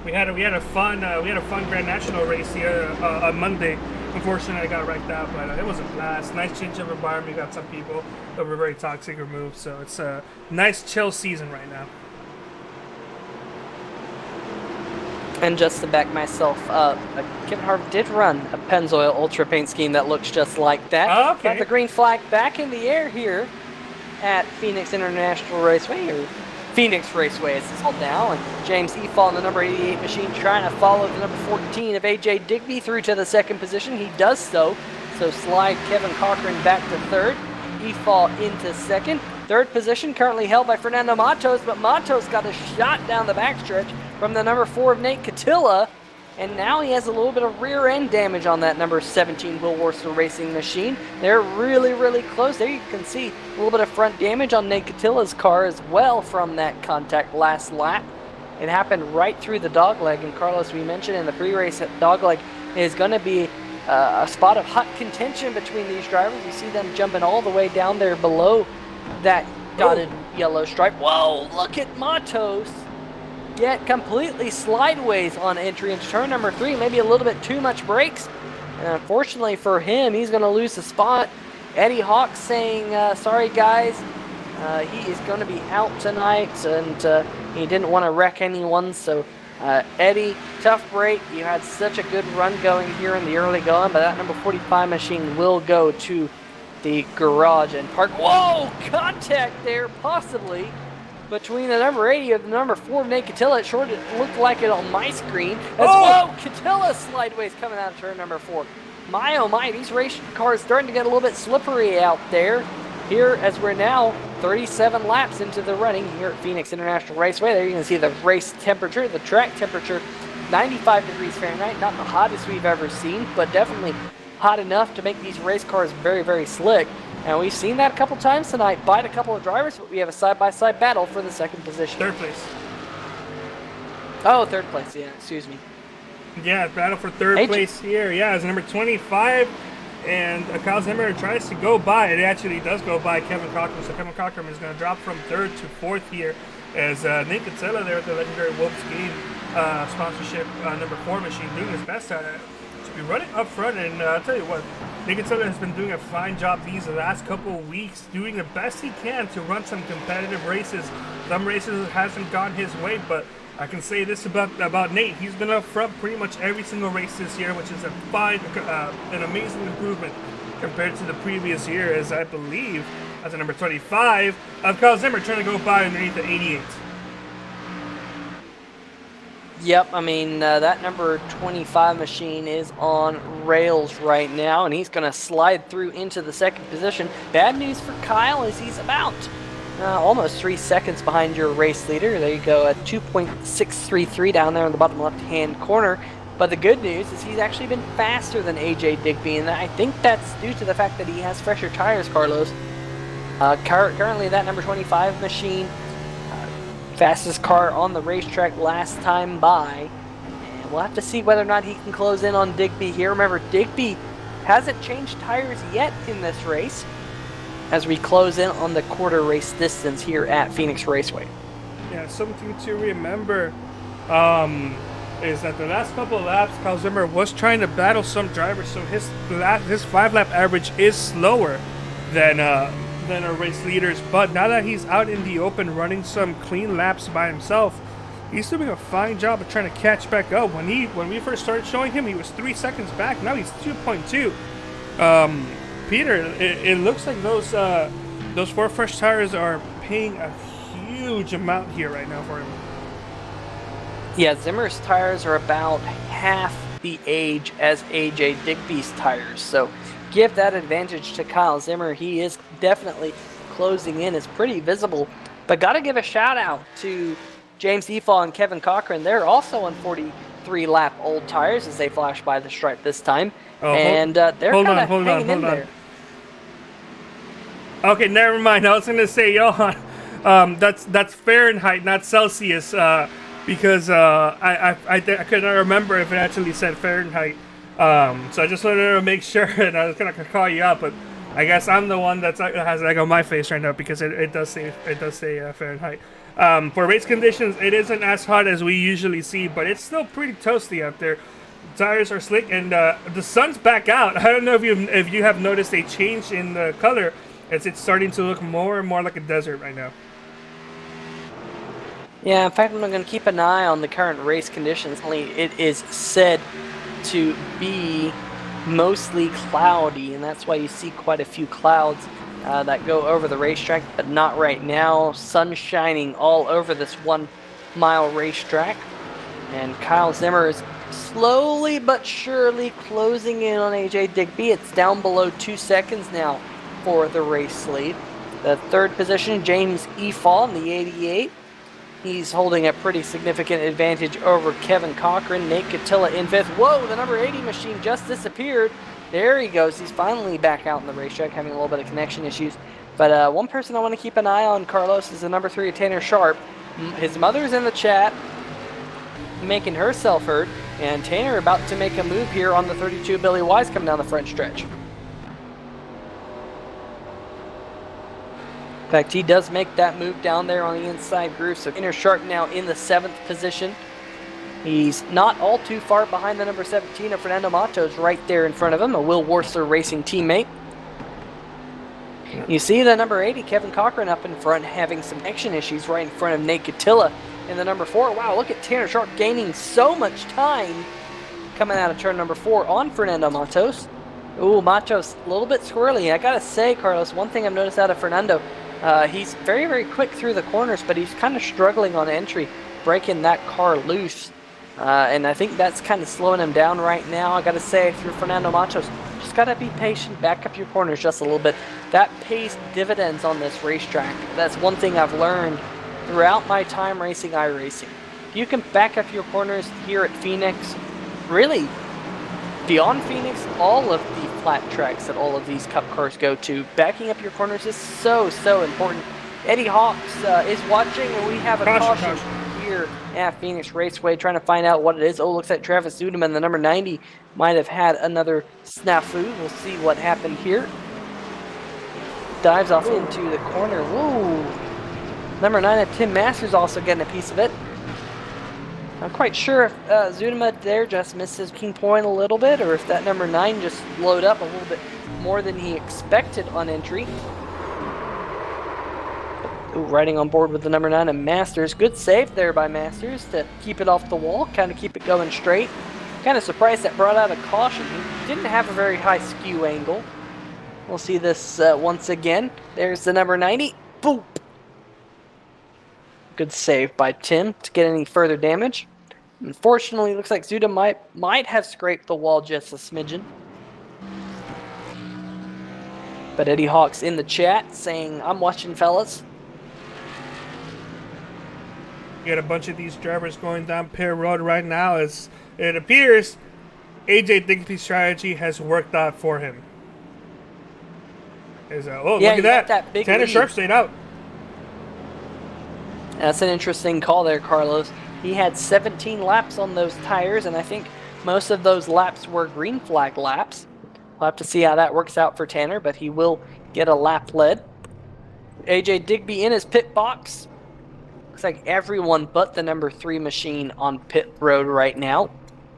[SPEAKER 2] We had a fun Grand National race here on Monday. Unfortunately, I got wrecked out, but it was a blast. Nice change of environment. We got some people that were very toxic removed, so it's a nice chill season right now.
[SPEAKER 1] And just to back myself up, Kevin Harvick did run a Pennzoil Ultra paint scheme that looks just like that.
[SPEAKER 2] Oh, okay.
[SPEAKER 1] Got the green flag back in the air here at Phoenix International Raceway, or Phoenix Raceway as it's called now, and James Efall in the number 88 machine trying to follow the number 14 of AJ Digby through to the 2nd position. He does so slide Kevin Cochran back to 3rd, Efall into 2nd. 3rd position currently held by Fernando Matos, but Matos got a shot down the backstretch from the number 4 of Nate Catilla, and now he has a little bit of rear end damage on that number 17 Will Worsler Racing machine. They're really, really close. There you can see a little bit of front damage on Nate Catilla's car as well from that contact last lap. It happened right through the dogleg, and Carlos, we mentioned in the pre-race that dogleg is going to be a spot of hot contention between these drivers. You see them jumping all the way down there below that dotted yellow stripe. Whoa, look at Matos. Get completely slideways on entry into turn number 3. Maybe a little bit too much brakes. And unfortunately for him, he's going to lose the spot. Eddie Hawks saying, sorry guys, he is going to be out tonight, and he didn't want to wreck anyone. So Eddie, tough break. You had such a good run going here in the early going, but that number 45 machine will go to the garage and park. Whoa! Contact there, possibly, between the number 80 and the number 4 of Nate Catilla. It looked like it on my screen. Whoa! Catilla slideways coming out of turn number 4. My oh my, these race cars starting to get a little bit slippery out there. Here, as we're now 37 laps into the running here at Phoenix International Raceway. There you can see the race temperature, the track temperature, 95 degrees Fahrenheit. Not the hottest we've ever seen, but definitely hot enough to make these race cars very, very slick. And we've seen that a couple times tonight by a couple of drivers, but we have a side-by-side battle for the second position.
[SPEAKER 2] Third place.
[SPEAKER 1] Oh, third place, yeah, excuse me.
[SPEAKER 2] Yeah, battle for third place here. Yeah, it's number 25. And Kyle Zimmer tries to go by. It actually does go by Kevin Cochran. So Kevin Cochran is going to drop from third to fourth here as Nate Catilla there with the legendary Wolves Game sponsorship number 4 machine doing his best at it. To be running up front. And I'll tell you what, Nate Catilla has been doing a fine job these last couple of weeks, doing the best he can to run some competitive races. Some races hasn't gone his way, but I can say this about Nate. He's been up front pretty much every single race this year, which is a fine, an amazing improvement compared to the previous year, as I believe, as a number 25 of Kyle Zimmer trying to go by underneath the 88.
[SPEAKER 1] Yep, I mean, that number 25 machine is on rails right now, and he's going to slide through into the second position. Bad news for Kyle is he's about almost 3 seconds behind your race leader. There you go, at 2.633 down there in the bottom left-hand corner. But the good news is he's actually been faster than AJ Digby, and I think that's due to the fact that he has fresher tires, Carlos. Currently, that number 25 machine, fastest car on the racetrack last time by. And we'll have to see whether or not he can close in on Digby here. Remember, Digby hasn't changed tires yet in this race, as we close in on the quarter race distance here at Phoenix Raceway.
[SPEAKER 2] Yeah, something to remember is that the last couple of laps, Kyle Zimmer was trying to battle some drivers, so his 5-lap average is slower than our race leaders. But now that he's out in the open running some clean laps by himself, he's doing a fine job of trying to catch back up. When we first started showing him, he was 3 seconds back. Now he's 2.2. Peter, it looks like those 4 fresh tires are paying a huge amount here right now for him.
[SPEAKER 1] Yeah, Zimmer's tires are about half the age as AJ Digby's tires, so give that advantage to Kyle Zimmer. He is definitely closing in. It's pretty visible, but got to give a shout out to James Efall and Kevin Cochran. They're also on 43-lap old tires as they flash by the stripe this time. They're kind of hanging in there.
[SPEAKER 2] Okay, never mind. I was going to say, Johan, that's Fahrenheit, not Celsius, because I couldn't remember if it actually said Fahrenheit. So I just wanted to make sure, and I was going to call you up, but I guess I'm the one that has egg on my face right now because it does say Fahrenheit. For race conditions, it isn't as hot as we usually see, but it's still pretty toasty out there. Tires are slick, and the sun's back out. I don't know if you have noticed a change in the color, as it's starting to look more and more like a desert right now.
[SPEAKER 1] Yeah, in fact, I'm going to keep an eye on the current race conditions. It is said to be mostly cloudy, and that's why you see quite a few clouds that go over the racetrack, but not right now. Sun shining all over this 1-mile racetrack, and Kyle Zimmer is slowly but surely closing in on AJ Digby. It's down below 2 seconds now for the race lead. The third position, James Efall in the 88. He's holding a pretty significant advantage over Kevin Cochran. Nate Catilla in fifth. Whoa, the number 80 machine just disappeared. There he goes. He's finally back out in the racetrack, having a little bit of connection issues. But one person I want to keep an eye on, Carlos, is the number 3, Tanner Sharp. His mother's in the chat, making herself heard. And Tanner about to make a move here on the 32 Billy Wise coming down the front stretch. In fact, he does make that move down there on the inside groove. So Tanner Sharp now in the 7th position. He's not all too far behind the number 17 of Fernando Matos right there in front of him, a Will Worsler Racing teammate. You see the number 80, Kevin Cochran, up in front, having some action issues right in front of Nate Catilla in the number 4. Wow, look at Tanner Sharp gaining so much time coming out of turn number 4 on Fernando Matos. Ooh, Macho's a little bit squirrely. I gotta say, Carlos, one thing I've noticed out of Fernando, he's very, very quick through the corners, but he's kind of struggling on entry, breaking that car loose. And I think that's kind of slowing him down right now. I gotta say, if you're Fernando Machos, just gotta be patient, back up your corners just a little bit. That pays dividends on this racetrack. That's one thing I've learned throughout my time racing iRacing. If you can back up your corners here at Phoenix, really, beyond Phoenix, all of the flat tracks that all of these cup cars go to, backing up your corners is so, so important. Eddie Hawks is watching, and we have a caution here at Phoenix Raceway, trying to find out what it is. Oh, looks like Travis Zudeman, the number 90, might have had another snafu. We'll see what happened here. Dives off into the corner. Woo! Number 9 of Tim Masters also getting a piece of it. I'm quite sure if Zudema there just missed his king point a little bit, or if that number 9 just slowed up a little bit more than he expected on entry. Ooh, riding on board with the number 9 of Masters. Good save there by Masters to keep it off the wall, kind of keep it going straight. Kind of surprised that brought out a caution. He didn't have a very high skew angle. We'll see this once again. There's the number 90. Boop! Good save by Tim to get any further damage. Unfortunately, it looks like Zuda might have scraped the wall just a smidgen. But Eddie Hawks in the chat saying, I'm watching, fellas.
[SPEAKER 2] You got a bunch of these drivers going down pit road right now as it appears AJ Digby's strategy has worked out for him. Oh,
[SPEAKER 1] yeah,
[SPEAKER 2] look at that. Tanner
[SPEAKER 1] lead.
[SPEAKER 2] Sharp stayed out.
[SPEAKER 1] That's an interesting call there, Carlos. He had 17 laps on those tires, and I think most of those laps were green flag laps. We'll have to see how that works out for Tanner, but he will get a lap lead. AJ Digby in his pit box. Looks like everyone but the number 3 machine on pit road right now.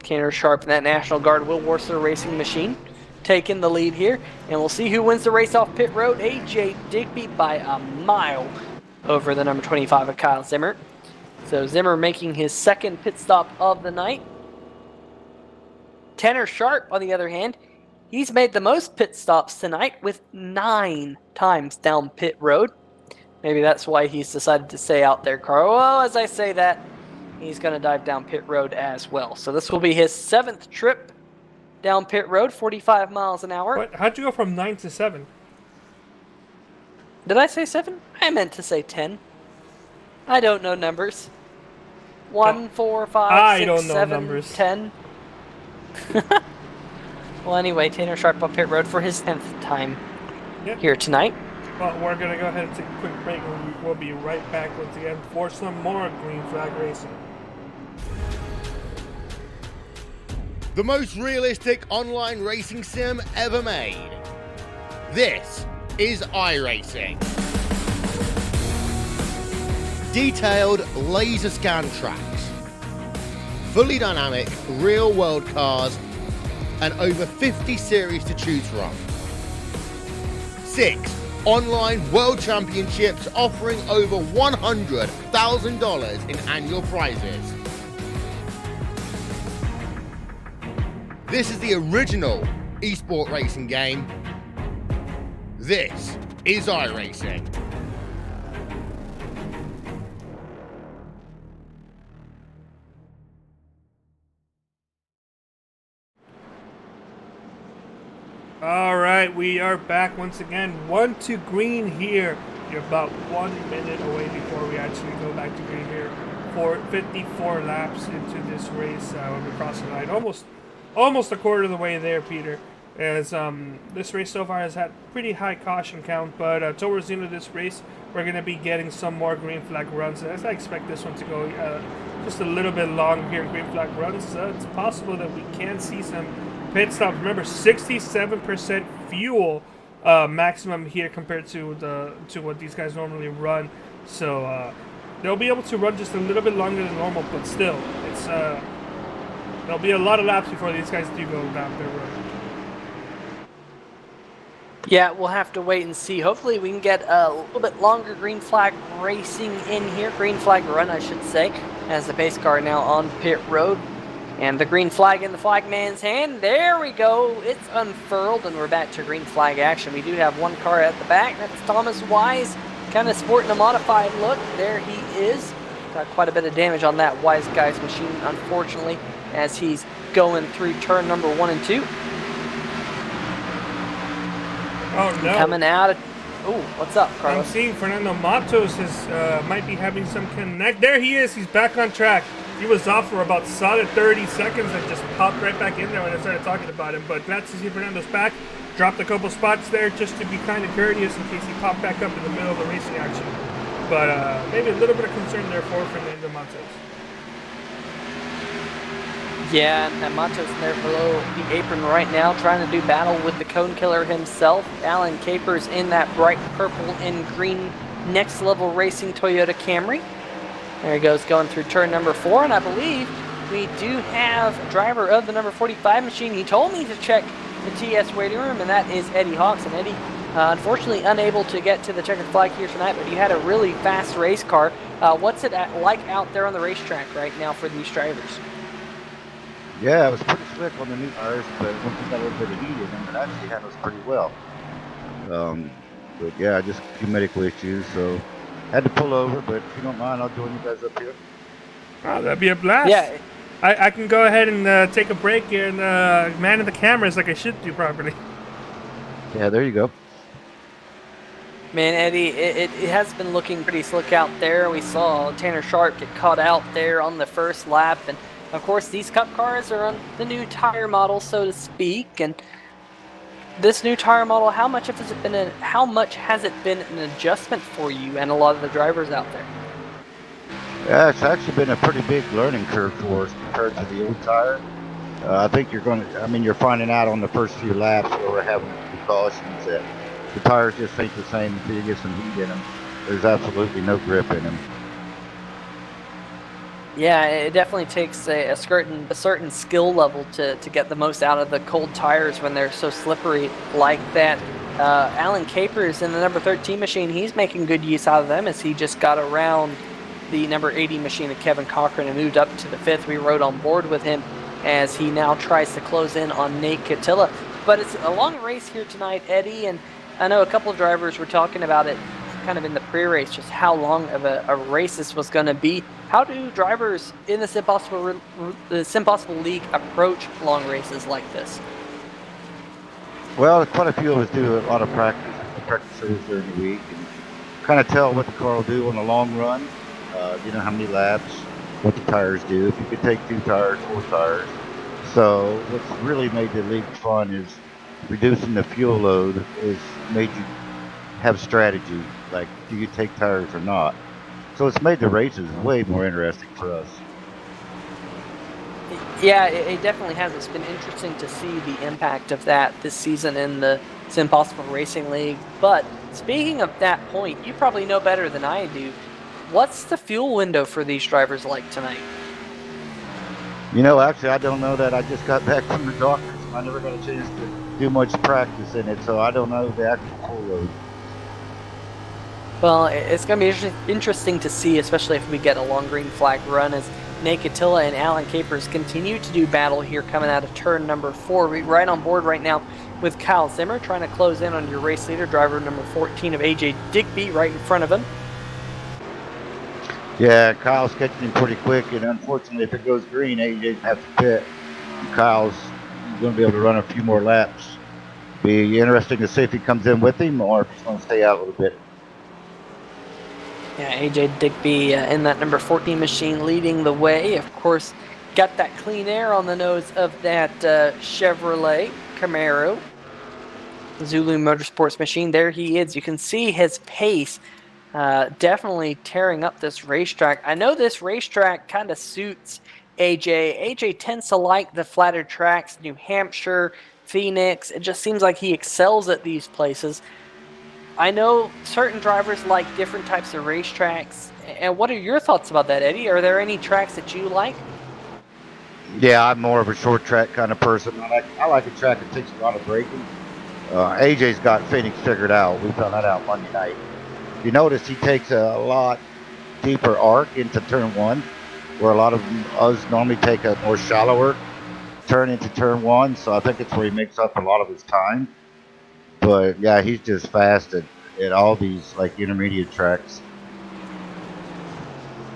[SPEAKER 1] Tanner Sharp and that National Guard Will Worcester Racing machine taking the lead here, and we'll see who wins the race off pit road. AJ Digby by a mile over the number 25 of Kyle Zimmer. So Zimmer making his second pit stop of the night. Tanner Sharp, on the other hand, he's made the most pit stops tonight with 9 times down pit road. Maybe that's why he's decided to stay out there, Carl. Well, as I say that, he's going to dive down pit road as well. So this will be his 7th trip down pit road, 45 miles an hour.
[SPEAKER 2] What? How'd you go from 9 to 7?
[SPEAKER 1] Did I say 7? I meant to say 10. I don't know numbers. 1, 4, 5, 6, 7,
[SPEAKER 2] numbers.
[SPEAKER 1] 10. Well, anyway, Tanner Sharp on pit road for his 10th time here tonight.
[SPEAKER 2] Well, we're going to go ahead and take a quick break, and we'll be right back once again for some more green flag racing.
[SPEAKER 3] The most realistic online racing sim ever made. This is iRacing. Detailed laser scan tracks, fully dynamic real world cars, and over 50 series to choose from. 6 online world championships offering over $100,000 in annual prizes. This is the original esport racing game. This is iRacing.
[SPEAKER 2] All right, we are back once again. 1 to green here. You're about 1 minute away before we actually go back to green here. For 54 laps into this race, when we cross the line, almost a quarter of the way there, Peter. As this race so far has had pretty high caution count, but towards the end of this race, we're going to be getting some more green flag runs. As I expect this one to go just a little bit long here in green flag runs. It's possible that we can see some pit stops. Remember, 67% fuel maximum here compared to what these guys normally run. So they'll be able to run just a little bit longer than normal, but still, it's there'll be a lot of laps before these guys do go down their road.
[SPEAKER 1] Yeah, we'll have to wait and see. Hopefully we can get a little bit longer green flag racing in here. Green flag run, I should say, as the pace car now on pit road. And the green flag in the flagman's hand. There we go. It's unfurled, and we're back to green flag action. We do have one car at the back. That's Thomas Wise, kind of sporting a modified look. There he is. Got quite a bit of damage on that Wise Guy's machine, unfortunately, as he's going through turn number 1 and 2.
[SPEAKER 2] Oh, no.
[SPEAKER 1] Coming out of... Oh, what's up, Carlos?
[SPEAKER 2] I'm seeing Fernando Matos might be having some connect. There he is. He's back on track. He was off for about solid 30 seconds and just popped right back in there when I started talking about him. But glad to see Fernando's back. Dropped a couple spots there just to be kind of courteous in case he popped back up in the middle of the racing action. But maybe a little bit of concern there for Fernando Matos.
[SPEAKER 1] Yeah, and Matos there below the apron right now, trying to do battle with the Cone Killer himself. Alan Capers in that bright purple and green Next Level Racing Toyota Camry. There he goes, going through turn number 4, and I believe we do have driver of the number 45 machine. He told me to check the TS waiting room, and that is Eddie Hawks. And Eddie, unfortunately unable to get to the checkered flag here tonight, but he had a really fast race car. What's it like out there on the racetrack right now for these drivers?
[SPEAKER 4] Yeah, it was pretty slick on the new tires, but once you got a little bit of heat in them, it actually handles pretty well. But yeah, just a few medical issues, so had to pull over, but if you don't mind, I'll join you guys up here.
[SPEAKER 2] Oh, that'd be a blast.
[SPEAKER 1] Yeah.
[SPEAKER 2] I can go ahead and take a break and man the cameras like I should do properly.
[SPEAKER 4] Yeah, there you go.
[SPEAKER 1] Man, Eddie, it has been looking pretty slick out there. We saw Tanner Sharp get caught out there on the first lap, and of course these Cup cars are on the new tire model, so to speak. And this new tire model, how much has it been an adjustment for you and a lot of the drivers out there?
[SPEAKER 4] Yeah, it's actually been a pretty big learning curve for us compared to the old tire. I think you're finding out on the first few laps where we're having precautions that the tires just ain't the same until you get some heat in them. There's absolutely no grip in them.
[SPEAKER 1] Yeah, it definitely takes a certain skill level to get the most out of the cold tires when they're so slippery like that. Alan Capers in the number 13 machine, he's making good use out of them as he just got around the number 80 machine of Kevin Cochran and moved up to the 5th. We rode on board with him as he now tries to close in on Nate Catilla. But it's a long race here tonight, Eddie, and I know a couple of drivers were talking about it kind of in the pre-race, just how long of a race this was going to be. How do drivers in the SimPossible League approach long races like this?
[SPEAKER 4] Well, quite a few of us do a lot of practices during the week and kind of tell what the car will do on the long run. You know how many laps, what the tires do. If you could take 2 tires, 4 tires. So what's really made the league fun is reducing the fuel load is made you have strategy, like do you take tires or not. So it's made the races way more interesting for us.
[SPEAKER 1] Yeah, it definitely has. It's been interesting to see the impact of that this season in the SimPossible Racing League. But speaking of that point, you probably know better than I do. What's the fuel window for these drivers like tonight?
[SPEAKER 4] You know, actually, I don't know that. I just got back from the doctor, so I never got a chance to do much practice in it, so I don't know the actual fuel load.
[SPEAKER 1] Well, it's going to be interesting to see, especially if we get a long green flag run, as Nate Catilla and Alan Capers continue to do battle here coming out of turn number 4. We're right on board right now with Kyle Zimmer trying to close in on your race leader, driver number 14 of AJ Digby right in front of him.
[SPEAKER 4] Yeah, Kyle's catching him pretty quick, and unfortunately, if it goes green, AJ has to pit. And Kyle's going to be able to run a few more laps. Be interesting to see if he comes in with him or if he's going to stay out a little bit.
[SPEAKER 1] Yeah, AJ Digby in that number 14 machine leading the way. Of course, got that clean air on the nose of that Chevrolet Camaro. Zulu Motorsports machine. There he is. You can see his pace definitely tearing up this racetrack. I know this racetrack kind of suits AJ. AJ tends to like the flatter tracks, New Hampshire, Phoenix. It just seems like he excels at these places. I know certain drivers like different types of racetracks. And what are your thoughts about that, Eddie? Are there any tracks that you like?
[SPEAKER 4] Yeah, I'm more of a short track kind of person. I like a track that takes a lot of braking. AJ's got Phoenix figured out. We found that out Monday night. You notice he takes a lot deeper arc into turn 1. where a lot of us normally take a more shallower turn into turn one. So I think it's where he makes up a lot of his time. But yeah, he's just fast at all these like intermediate tracks.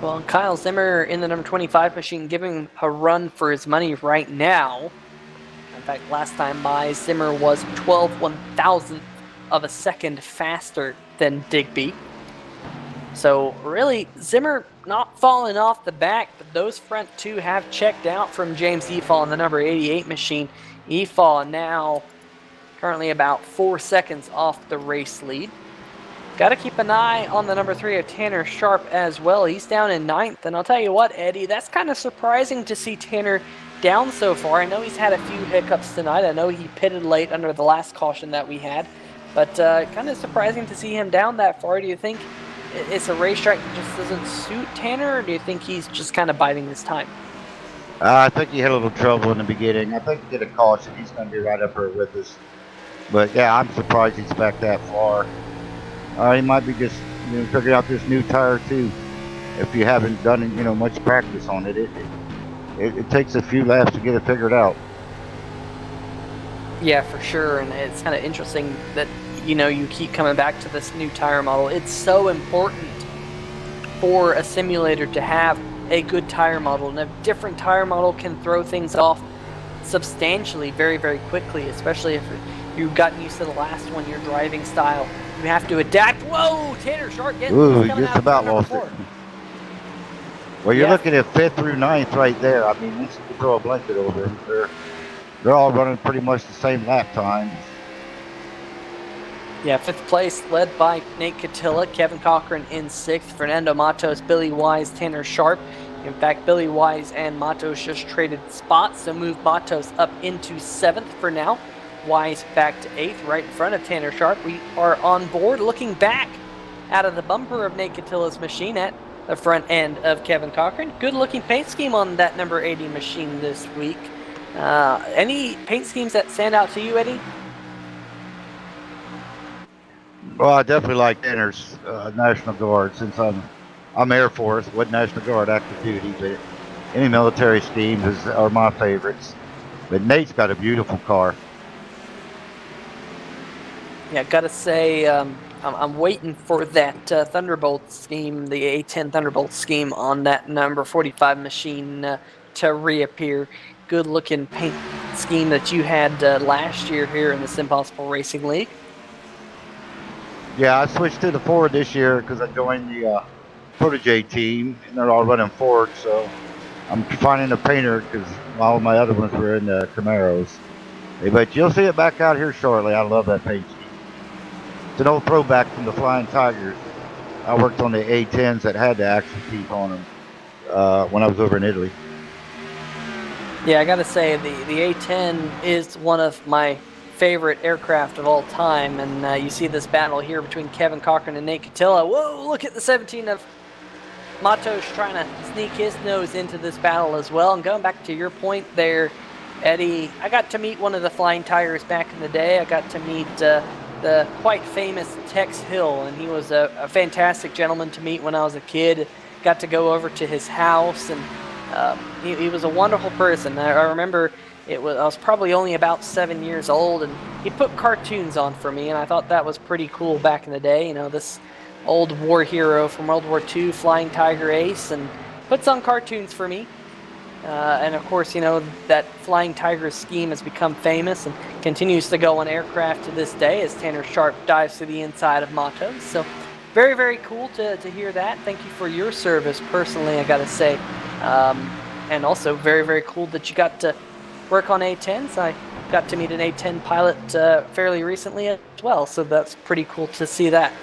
[SPEAKER 1] Well, Kyle Zimmer in the number 25 machine giving a run for his money right now. In fact, last time by, Zimmer was 12/1000th of a second faster than Digby. So really, Zimmer not falling off the back, but those front two have checked out from James Efall in the number 88 machine. Efall now currently about 4 seconds off the race lead. Got to keep an eye on the number 3 of Tanner Sharp as well. He's down in 9th, and I'll tell you what, Eddie, that's kind of surprising to see Tanner down so far. I know he's had a few hiccups tonight. I know he pitted late under the last caution that we had, but kind of surprising to see him down that far. Do you think it's a racetrack that just doesn't suit Tanner, or do you think he's just kind of biding his time?
[SPEAKER 4] I think he had a little trouble in the beginning. I think he did a caution. He's going to be right up here with us. But yeah, I'm surprised he's back that far. He might be just figuring out this new tire too. If you haven't done much practice on it, it takes a few laps to get it figured out.
[SPEAKER 1] Yeah, for sure, and it's kind of interesting that you keep coming back to this new tire model. It's so important for a simulator to have a good tire model, and a different tire model can throw things off substantially very, very quickly, especially if you've gotten used to the last one, your driving style. You have to adapt. Whoa, Tanner Sharp getting
[SPEAKER 4] Ooh, just about lost it. Well, you're looking at 5th through 9th right there. I mean, once you throw a blanket over them, they're all running pretty much the same lap times.
[SPEAKER 1] Yeah, 5th place led by Nate Catilla, Kevin Cochran in 6th, Fernando Matos, Billy Wise, Tanner Sharp. In fact, Billy Wise and Matos just traded spots, so move Matos up into 7th for now. Wise back to 8th, right in front of Tanner Sharp. We are on board, looking back out of the bumper of Nate Catilla's machine at the front end of Kevin Cochran. Good looking paint scheme on that number 80 machine this week. Any paint schemes that stand out to you, Eddie?
[SPEAKER 4] Well, I definitely like Tanner's National Guard, since I'm Air Force, wasn't National Guard active duty, but any military schemes are my favorites. But Nate's got a beautiful car.
[SPEAKER 1] Yeah, gotta say, I'm waiting for that Thunderbolt scheme, the A10 Thunderbolt scheme on that number 45 machine to reappear. Good looking paint scheme that you had last year here in the SimPossible Racing League.
[SPEAKER 4] Yeah, I switched to the Ford this year because I joined the Protege team, and they're all running Ford, so I'm finding a painter because all of my other ones were in the Camaros. But you'll see it back out here shortly. I love that paint scheme. It's an old throwback from the Flying Tigers. I worked on the A10s that had the action teeth on them when I was over in Italy.
[SPEAKER 1] Yeah, I gotta say, the A10 is one of my favorite aircraft of all time, and you see this battle here between Kevin Cochran and Nate Catilla. Whoa, look at the 17 of Matos trying to sneak his nose into this battle as well. And going back to your point there, Eddie, I got to meet one of the Flying Tigers back in the day. I got to meet the quite famous Tex Hill, and he was a fantastic gentleman to meet when I was a kid. Got to go over to his house, and he was a wonderful person. I remember I was probably only about 7 years old, and he put cartoons on for me, and I thought that was pretty cool back in the day. This old war hero from World War II, Flying Tiger ace, and puts on cartoons for me. And of course, that Flying Tiger scheme has become famous and continues to go on aircraft to this day as Tanner Sharp dives to the inside of Matos. So very, very cool to hear that. Thank you for your service personally, I gotta say. And also very, very cool that you got to work on A10s. I got to meet an A10 pilot fairly recently as well, so that's pretty cool to see that.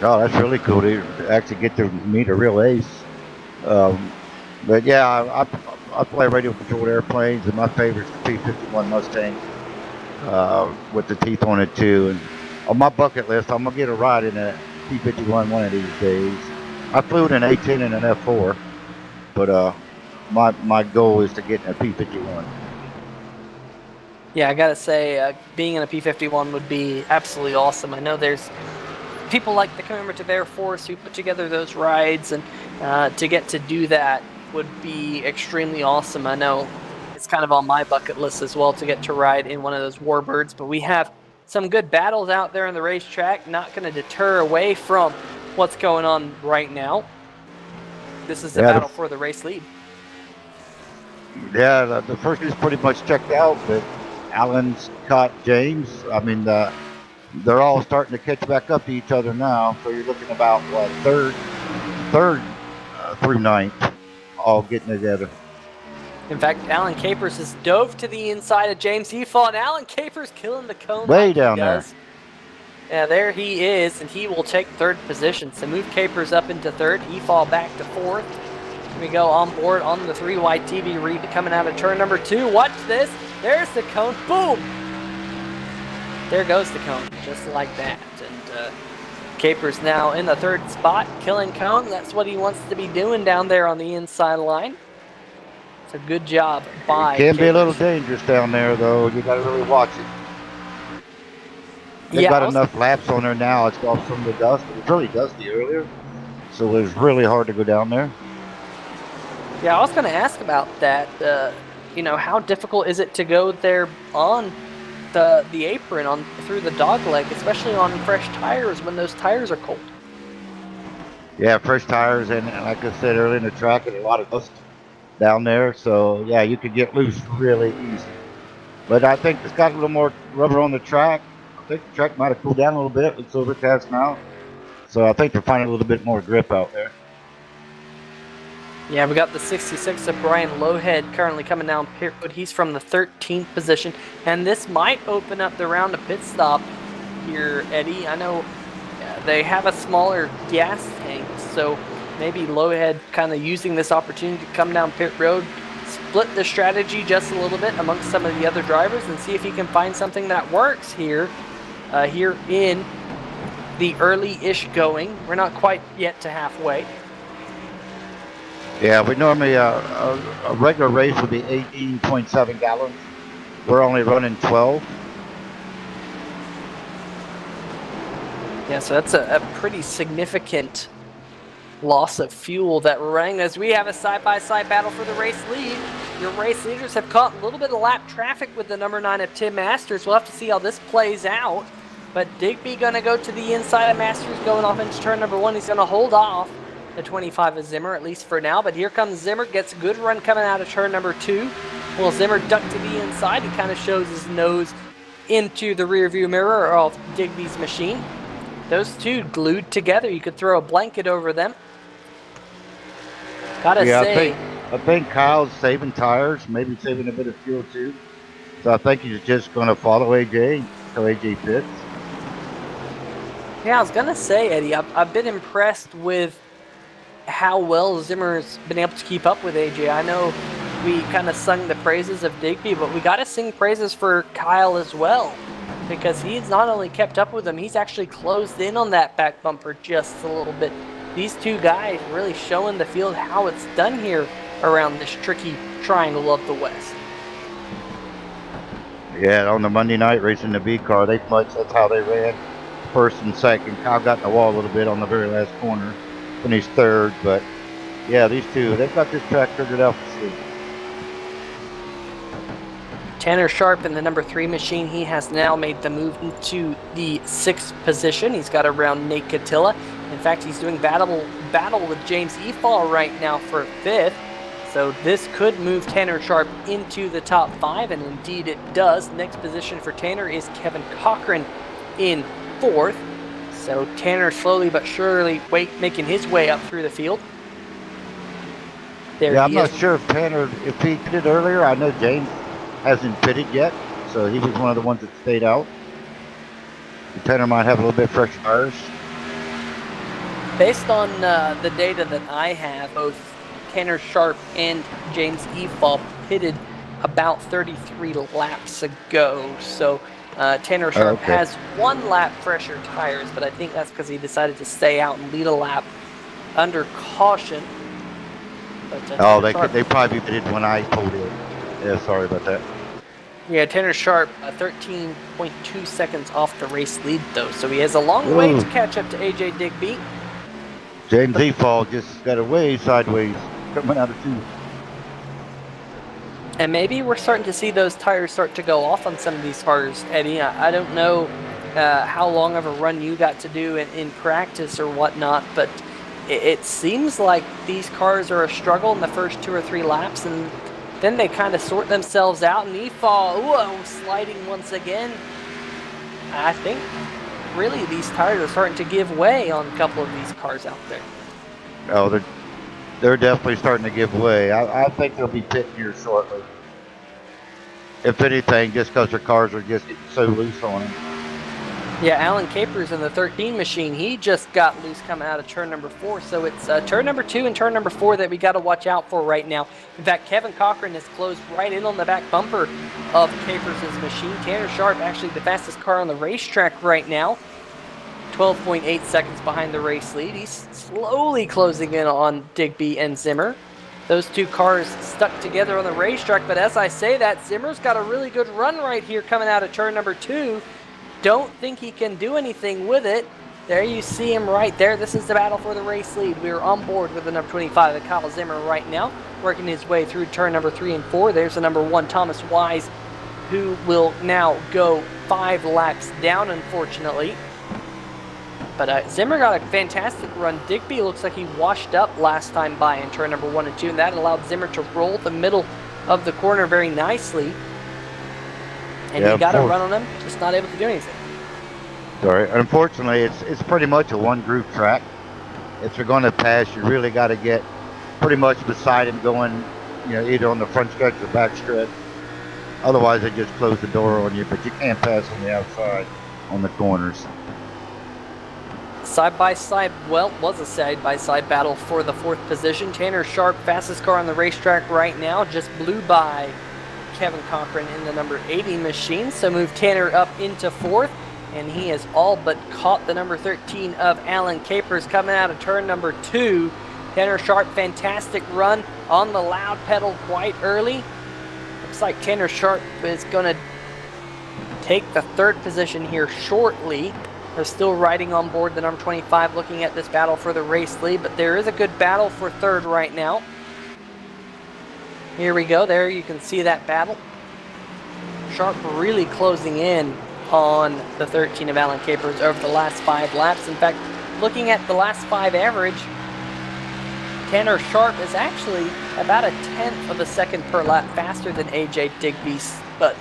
[SPEAKER 4] Oh, that's really cool to actually get to meet a real ace. But yeah, I play radio controlled airplanes, and my favorite is the P-51 Mustang with the teeth on it too. And on my bucket list, I'm gonna get a ride in a P-51 one of these days. I flew in an A10 and an F4, but my goal is to get in a P-51.
[SPEAKER 1] Yeah, I gotta say, being in a P-51 would be absolutely awesome. I know there's people like the Commemorative Air Force who put together those rides, and To get to do that would be extremely awesome. I know it's kind of on my bucket list as well to get to ride in one of those Warbirds, but we have some good battles out there on the racetrack, not going to deter away from what's going on right now. This is the battle for the race lead.
[SPEAKER 4] Yeah, the first is pretty much checked out, but Allen's caught James. I mean, they're all starting to catch back up to each other now. So you're looking about what third through ninth, all getting together.
[SPEAKER 1] In fact, Alan Capers has dove to the inside of James Efall, and Alan Capers killing the cone
[SPEAKER 4] way
[SPEAKER 1] like
[SPEAKER 4] down
[SPEAKER 1] he does. Yeah, there he is, and he will take third position. So move Capers up into third, Efall back to fourth. We go on board on the 3-wide TV read coming out of turn number 2. Watch this. There's the cone. Boom! There goes the cone, just like that. And Capers now in the third spot, killing cone. That's what he wants to be doing down there on the inside line. It's a good job by
[SPEAKER 4] It can
[SPEAKER 1] Capers.
[SPEAKER 4] be a little dangerous down there, though. You got to really watch it. They've got enough laps on there now. It's off some of the dust. It was really dusty earlier, so it was really hard to go down there.
[SPEAKER 1] Yeah, I was going to ask about that. You know, how difficult is it to go there on the apron through the dog leg, especially on fresh tires when those tires are cold?
[SPEAKER 4] Yeah, fresh tires, and like I said earlier in the track, and a lot of dust down there. So yeah, you could get loose really easy. But I think it's got a little more rubber on the track. I think the track might have cooled down a little bit. It's overcast now, so I think they're finding a little bit more grip out there.
[SPEAKER 1] Yeah, we got the 66 of Brian Lowhead currently coming down pit road. He's from the 13th position, and this might open up the round of pit stop here, Eddie. I know they have a smaller gas tank, so maybe Lowhead kind of using this opportunity to come down pit road, split the strategy just a little bit amongst some of the other drivers, and see if he can find something that works here, here in the early-ish going. We're not quite yet to halfway.
[SPEAKER 4] Yeah, we normally, a regular race would be 18.7 gallons. We're only running 12.
[SPEAKER 1] Yeah, so that's a pretty significant loss of fuel that we're running as we have a side-by-side battle for the race lead. Your race leaders have caught a little bit of lap traffic with the number 9 of Tim Masters. We'll have to see how this plays out. But Digby going to go to the inside of Masters going off into turn number 1. He's going to hold off the 25 of Zimmer, at least for now. But here comes Zimmer, gets a good run coming out of turn number 2. Will Zimmer duck to the inside? He kind of shows his nose into the rearview mirror of Digby's machine. Those two glued together. You could throw a blanket over them. Gotta say,
[SPEAKER 4] I think Kyle's saving tires, maybe saving a bit of fuel too. So I think he's just going to follow AJ until AJ pits.
[SPEAKER 1] Yeah, I was gonna say, Eddie, I've been impressed with how well Zimmer's been able to keep up with AJ. I know we kind of sung the praises of Digby, but we got to sing praises for Kyle as well, because he's not only kept up with him, he's actually closed in on that back bumper just a little bit. These two guys really showing the field how it's done here around this tricky triangle of the West.
[SPEAKER 4] Yeah, on the Monday night racing the B car, that's how they ran first and second. Kyle got in the wall a little bit on the very last corner, finished third, but yeah, these two, they've got this track figured out for sure.
[SPEAKER 1] Tanner Sharp in the number 3 machine, he has now made the move into the 6th position. He's got around Nate Catilla. In fact, he's doing battle with James Efall right now for 5th. So this could move Tanner Sharp into the top 5, and indeed it does. Next position for Tanner is Kevin Cochran in 4th. So Tanner slowly but surely making his way up through the field. There
[SPEAKER 4] yeah, I'm not sure if Tanner, if he pitted earlier. I know James hasn't pitted yet, so he was one of the ones that stayed out. Tanner might have a little bit fresh tires.
[SPEAKER 1] Based on the data that I have, both Tanner Sharp and James Efall pitted about 33 laps ago. So Tanner Sharp has 1 lap fresher tires, but I think that's because he decided to stay out and lead a lap under caution. But,
[SPEAKER 4] they probably pitted when I pulled in. Yeah, sorry about that.
[SPEAKER 1] Yeah, Tanner Sharp, 13.2 seconds off the race lead, though. So he has a long way to catch up to AJ Digby.
[SPEAKER 4] James Efall just got away sideways coming out of 2.
[SPEAKER 1] And maybe we're starting to see those tires start to go off on some of these cars, Eddie. I don't know how long of a run you got to do in practice or whatnot, but it seems like these cars are a struggle in the first 2 or 3 laps, and then they kind of sort themselves out, and Efall, whoa, sliding once again. I think really these tires are starting to give way on a couple of these cars out there.
[SPEAKER 4] Oh, they're definitely starting to give way. I think they'll be pitting here shortly. If anything, just because their cars are just getting so loose on them.
[SPEAKER 1] Yeah, Alan Capers in the 13 machine, he just got loose coming out of turn number 4. So it's turn number 2 and turn number 4 that we got to watch out for right now. In fact, Kevin Cochran has closed right in on the back bumper of Capers' machine. Tanner Sharp, actually the fastest car on the racetrack right now. 12.8 seconds behind the race lead. He's slowly closing in on Digby and Zimmer. Those 2 cars stuck together on the racetrack, but as I say that, Zimmer's got a really good run right here coming out of turn number 2. Don't think he can do anything with it. There you see him right there. This is the battle for the race lead. We are on board with the number 25, the Kyle Zimmer right now, working his way through turn number 3 and 4. There's the number 1, Thomas Wise, who will now go 5 laps down, unfortunately. But Zimmer got a fantastic run. Digby looks like he washed up last time by in turn number 1 and 2, and that allowed Zimmer to roll the middle of the corner very nicely. And he got a run on him, just not able to do anything.
[SPEAKER 4] Sorry. Unfortunately, it's pretty much a one-group track. If you're going to pass, you really got to get pretty much beside him going, either on the front stretch or back stretch. Otherwise, they just close the door on you, but you can't pass on the outside on the corners.
[SPEAKER 1] Side-by-side, well, was a side-by-side battle for the 4th position. Tanner Sharp, fastest car on the racetrack right now, just blew by Kevin Cochran in the number 80 machine, so moved Tanner up into 4th, and he has all but caught the number 13 of Alan Capers coming out of turn number 2. Tanner Sharp, fantastic run on the loud pedal quite early. Looks like Tanner Sharp is going to take the 3rd position here shortly. They're still riding on board the number 25, looking at this battle for the race lead, but there is a good battle for 3rd right now. Here we go. There you can see that battle. Sharp really closing in on the 13 of Alan Capers over the last 5 laps. In fact, looking at the last 5 average, Tanner Sharp is actually about a 1/10 of a second per lap faster than AJ Digby's, but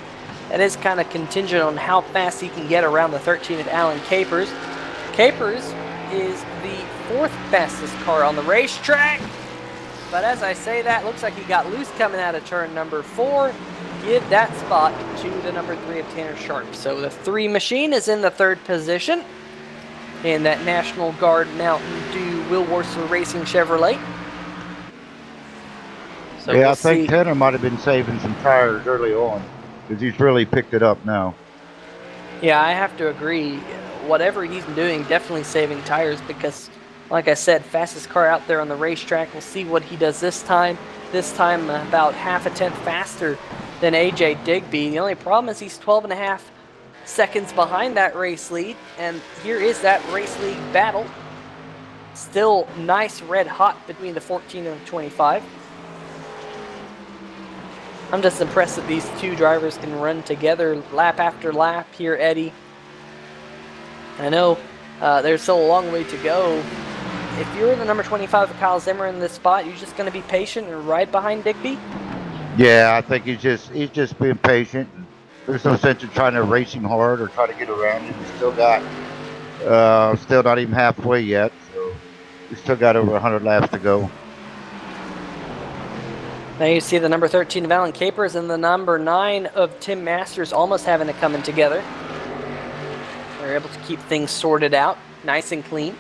[SPEAKER 1] that is kind of contingent on how fast he can get around the 13 of Alan Capers. Capers is the 4th fastest car on the racetrack. But as I say that, looks like he got loose coming out of turn number 4. Give that spot to the number 3 of Tanner Sharp. So the 3 machine is in the 3rd position in that National Guard Mountain Dew Will Worcester Racing Chevrolet. So
[SPEAKER 4] yeah, I think Tanner might have been saving some tires early on, because he's really picked it up now.
[SPEAKER 1] Yeah, I have to agree. Whatever he's doing, definitely saving tires, because like I said, fastest car out there on the racetrack. We'll see what he does this time. This time about 1/2 faster than AJ Digby. The only problem is he's 12.5 seconds behind that race lead. And here is that race lead battle. Still nice red hot between the 14 and the 25. I'm just impressed that these 2 drivers can run together lap after lap here, Eddie. I know there's still a long way to go. If you're the number 25 of Kyle Zimmer in this spot, you're just going to be patient and ride behind Digby?
[SPEAKER 4] Yeah, I think he's just being patient. There's no sense in trying to race him hard or try to get around him. He's still not even halfway yet, so we still got over 100 laps to go.
[SPEAKER 1] Now you see the number 13 of Alan Capers and the number 9 of Tim Masters almost having it coming together. They're able to keep things sorted out, nice and clean.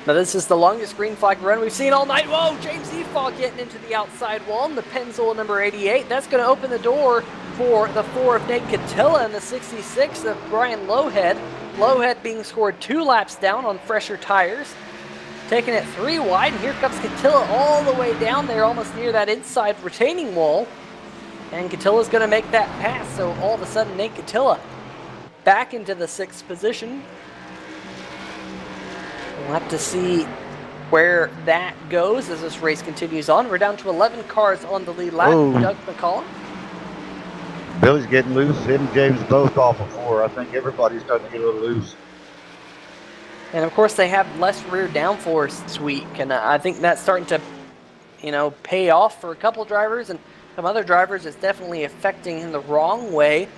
[SPEAKER 1] Now this is the longest green flag run we've seen all night. Whoa, James Efall getting into the outside wall in the Pennzoil number 88. That's going to open the door for the 4 of Nate Catilla and the 66 of Brian Lowhead. Lowhead being scored 2 laps down on fresher tires. Taking it 3 wide, and here comes Catilla all the way down there, almost near that inside retaining wall. And Catilla's going to make that pass, so all of a sudden Nate Catilla back into the 6th position. We'll have to see where that goes as this race continues on. We're down to 11 cars on the lead lap.
[SPEAKER 4] Oh.
[SPEAKER 1] Doug McCollum.
[SPEAKER 4] Billy's getting loose. Him and James both off of 4. I think everybody's starting to get a little loose.
[SPEAKER 1] And of course, they have less rear downforce this week, and I think that's starting to, pay off for a couple drivers, and some other drivers it's definitely affecting in the wrong way.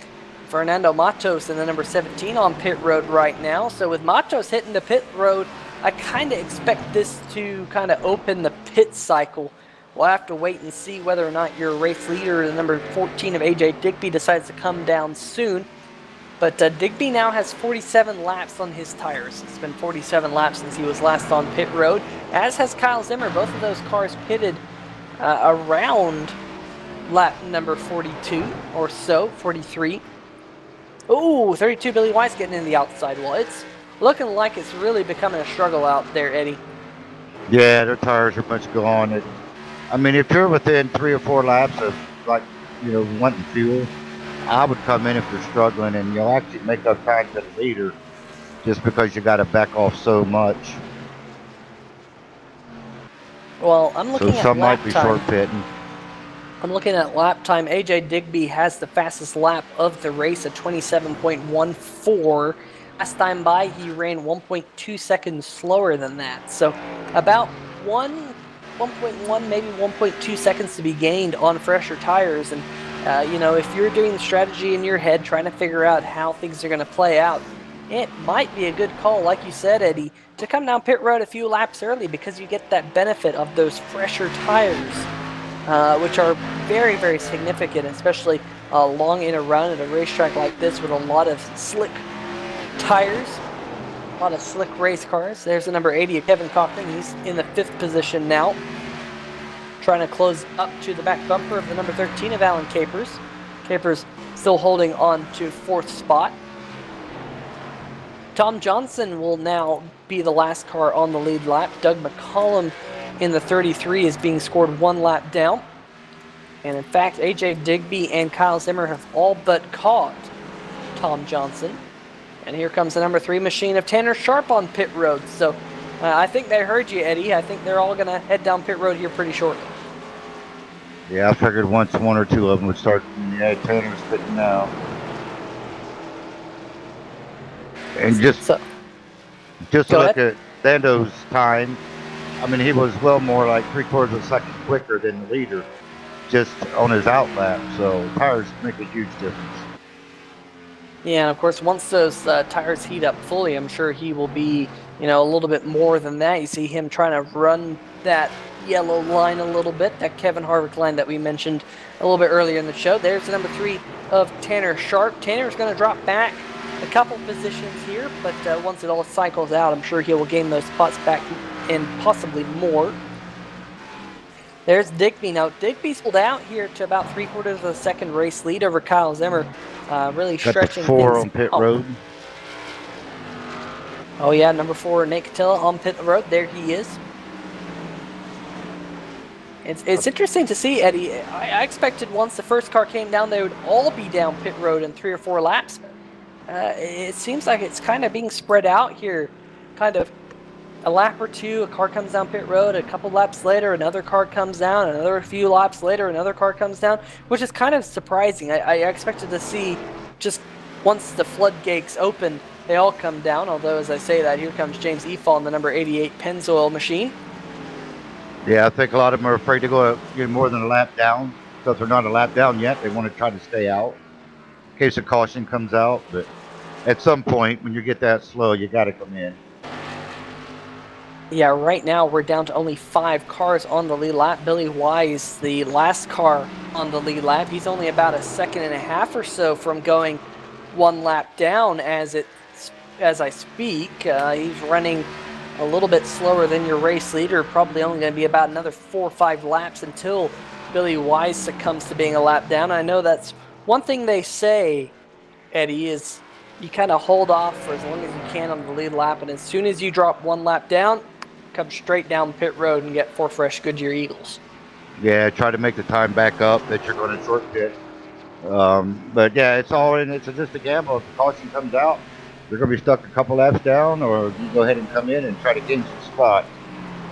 [SPEAKER 1] Fernando Matos in the number 17 on pit road right now. So with Matos hitting the pit road, I kind of expect this to kind of open the pit cycle. We'll have to wait and see whether or not your race leader, the number 14 of AJ Digby, decides to come down soon. But Digby now has 47 laps on his tires. It's been 47 laps since he was last on pit road, as has Kyle Zimmer. Both of those cars pitted around lap number 42 or so, 43. Ooh, 32, Billy Wise getting in the outside wall. It's looking like it's really becoming a struggle out there, Eddie.
[SPEAKER 4] Yeah, their tires are much gone. If you're within 3 or 4 laps of, wanting fuel, I would come in if you're struggling, and you'll actually make up time to the leader just because you got to back off so much.
[SPEAKER 1] Well, I'm looking at
[SPEAKER 4] some
[SPEAKER 1] lap
[SPEAKER 4] might be
[SPEAKER 1] time.
[SPEAKER 4] short pitting.
[SPEAKER 1] I'm looking at lap time. AJ Digby has the fastest lap of the race at 27.14. Last time by, he ran 1.2 seconds slower than that. So about 1.1, maybe 1.2 seconds to be gained on fresher tires. And, if you're doing the strategy in your head, trying to figure out how things are going to play out, it might be a good call, like you said, Eddie, to come down pit road a few laps early, because you get that benefit of those fresher tires, which are very, very significant, especially long in a run at a racetrack like this with a lot of slick tires, a lot of slick race cars. There's the number 80 of Kevin Cochran. He's in the 5th position now, trying to close up to the back bumper of the number 13 of Alan Capers. Capers still holding on to 4th spot. Tom Johnson will now be the last car on the lead lap. Doug McCollum in the 33 is being scored 1 lap down. And in fact, AJ Digby and Kyle Zimmer have all but caught Tom Johnson. And here comes the number 3 machine of Tanner Sharp on pit road. So I think they heard you, Eddie. I think they're all going to head down pit road here pretty shortly.
[SPEAKER 4] Yeah, I figured once 1 or 2 of them would start. Yeah, Tanner's pitting now. And just to look at Lando's time, he was well more like 3/4 of a second quicker than the leader just on his out lap. So tires make a huge difference.
[SPEAKER 1] Yeah, and of course, once those tires heat up fully, I'm sure he will be, a little bit more than that. You see him trying to run that yellow line a little bit, that Kevin Harvick line that we mentioned a little bit earlier in the show. There's the number 3 of Tanner Sharp. Tanner's going to drop back a couple positions here, but once it all cycles out, I'm sure he will gain those spots back and possibly more. There's Digby. Now, Digby's pulled out here to about 3/4 of a second race lead over Kyle Zimmer, really
[SPEAKER 4] got
[SPEAKER 1] stretching
[SPEAKER 4] the 4
[SPEAKER 1] things
[SPEAKER 4] on pit
[SPEAKER 1] out.
[SPEAKER 4] road.
[SPEAKER 1] Oh yeah, number 4, Nate Catilla on pit road. There he is. It's interesting to see, Eddie. I expected once the first car came down, they would all be down pit road in 3 or 4 laps. It seems like it's kind of being spread out here. Kind of a lap or 2, a car comes down pit road, a couple laps later, another car comes down, another few laps later, another car comes down, which is kind of surprising. I expected to see just once the floodgates open, they all come down, although as I say that, here comes James Efall in the number 88 Pennzoil machine.
[SPEAKER 4] Yeah, I think a lot of them are afraid to go more than a lap down. So if they're not a lap down yet, they want to try to stay out in case a caution comes out. But at some point, when you get that slow, you got to come in.
[SPEAKER 1] Yeah, right now we're down to only 5 cars on the lead lap. Billy Wise, the last car on the lead lap. He's only about 1.5 seconds or so from going 1 lap down as I speak. He's running a little bit slower than your race leader. Probably only going to be about another 4 or 5 laps until Billy Wise succumbs to being a lap down. I know that's one thing they say, Eddie, is you kind of hold off for as long as you can on the lead lap, and as soon as you drop 1 lap down, come straight down pit road and get 4 fresh Goodyear Eagles.
[SPEAKER 4] Yeah, try to make the time back up that you're going to short pit. But yeah, it's just a gamble. If the caution comes out, they're going to be stuck a couple laps down, or you go ahead and come in and try to gain some spot.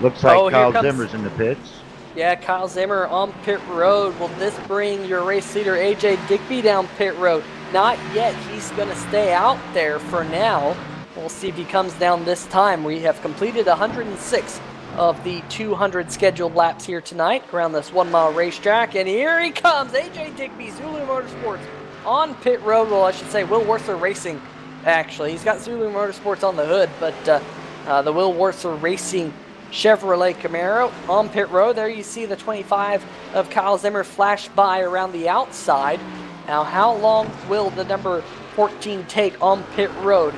[SPEAKER 4] Looks like
[SPEAKER 1] Here
[SPEAKER 4] Kyle
[SPEAKER 1] comes
[SPEAKER 4] Zimmer's in the pits.
[SPEAKER 1] Yeah, Kyle Zimmer on pit road. Will this bring your race leader AJ Digby down pit road? Not yet. He's going to stay out there for now. We'll see if he comes down this time. We have completed 106 of the 200 scheduled laps here tonight around this 1 mile racetrack. And here he comes, AJ Digby, Zulu Motorsports on pit road. Well, I should say Will Worcester Racing, actually. He's got Zulu Motorsports on the hood, but the Will Worcester Racing Chevrolet Camaro on pit road. There you see the 25 of Kyle Zimmer flash by around the outside. Now, how long will the number 14 take on pit road?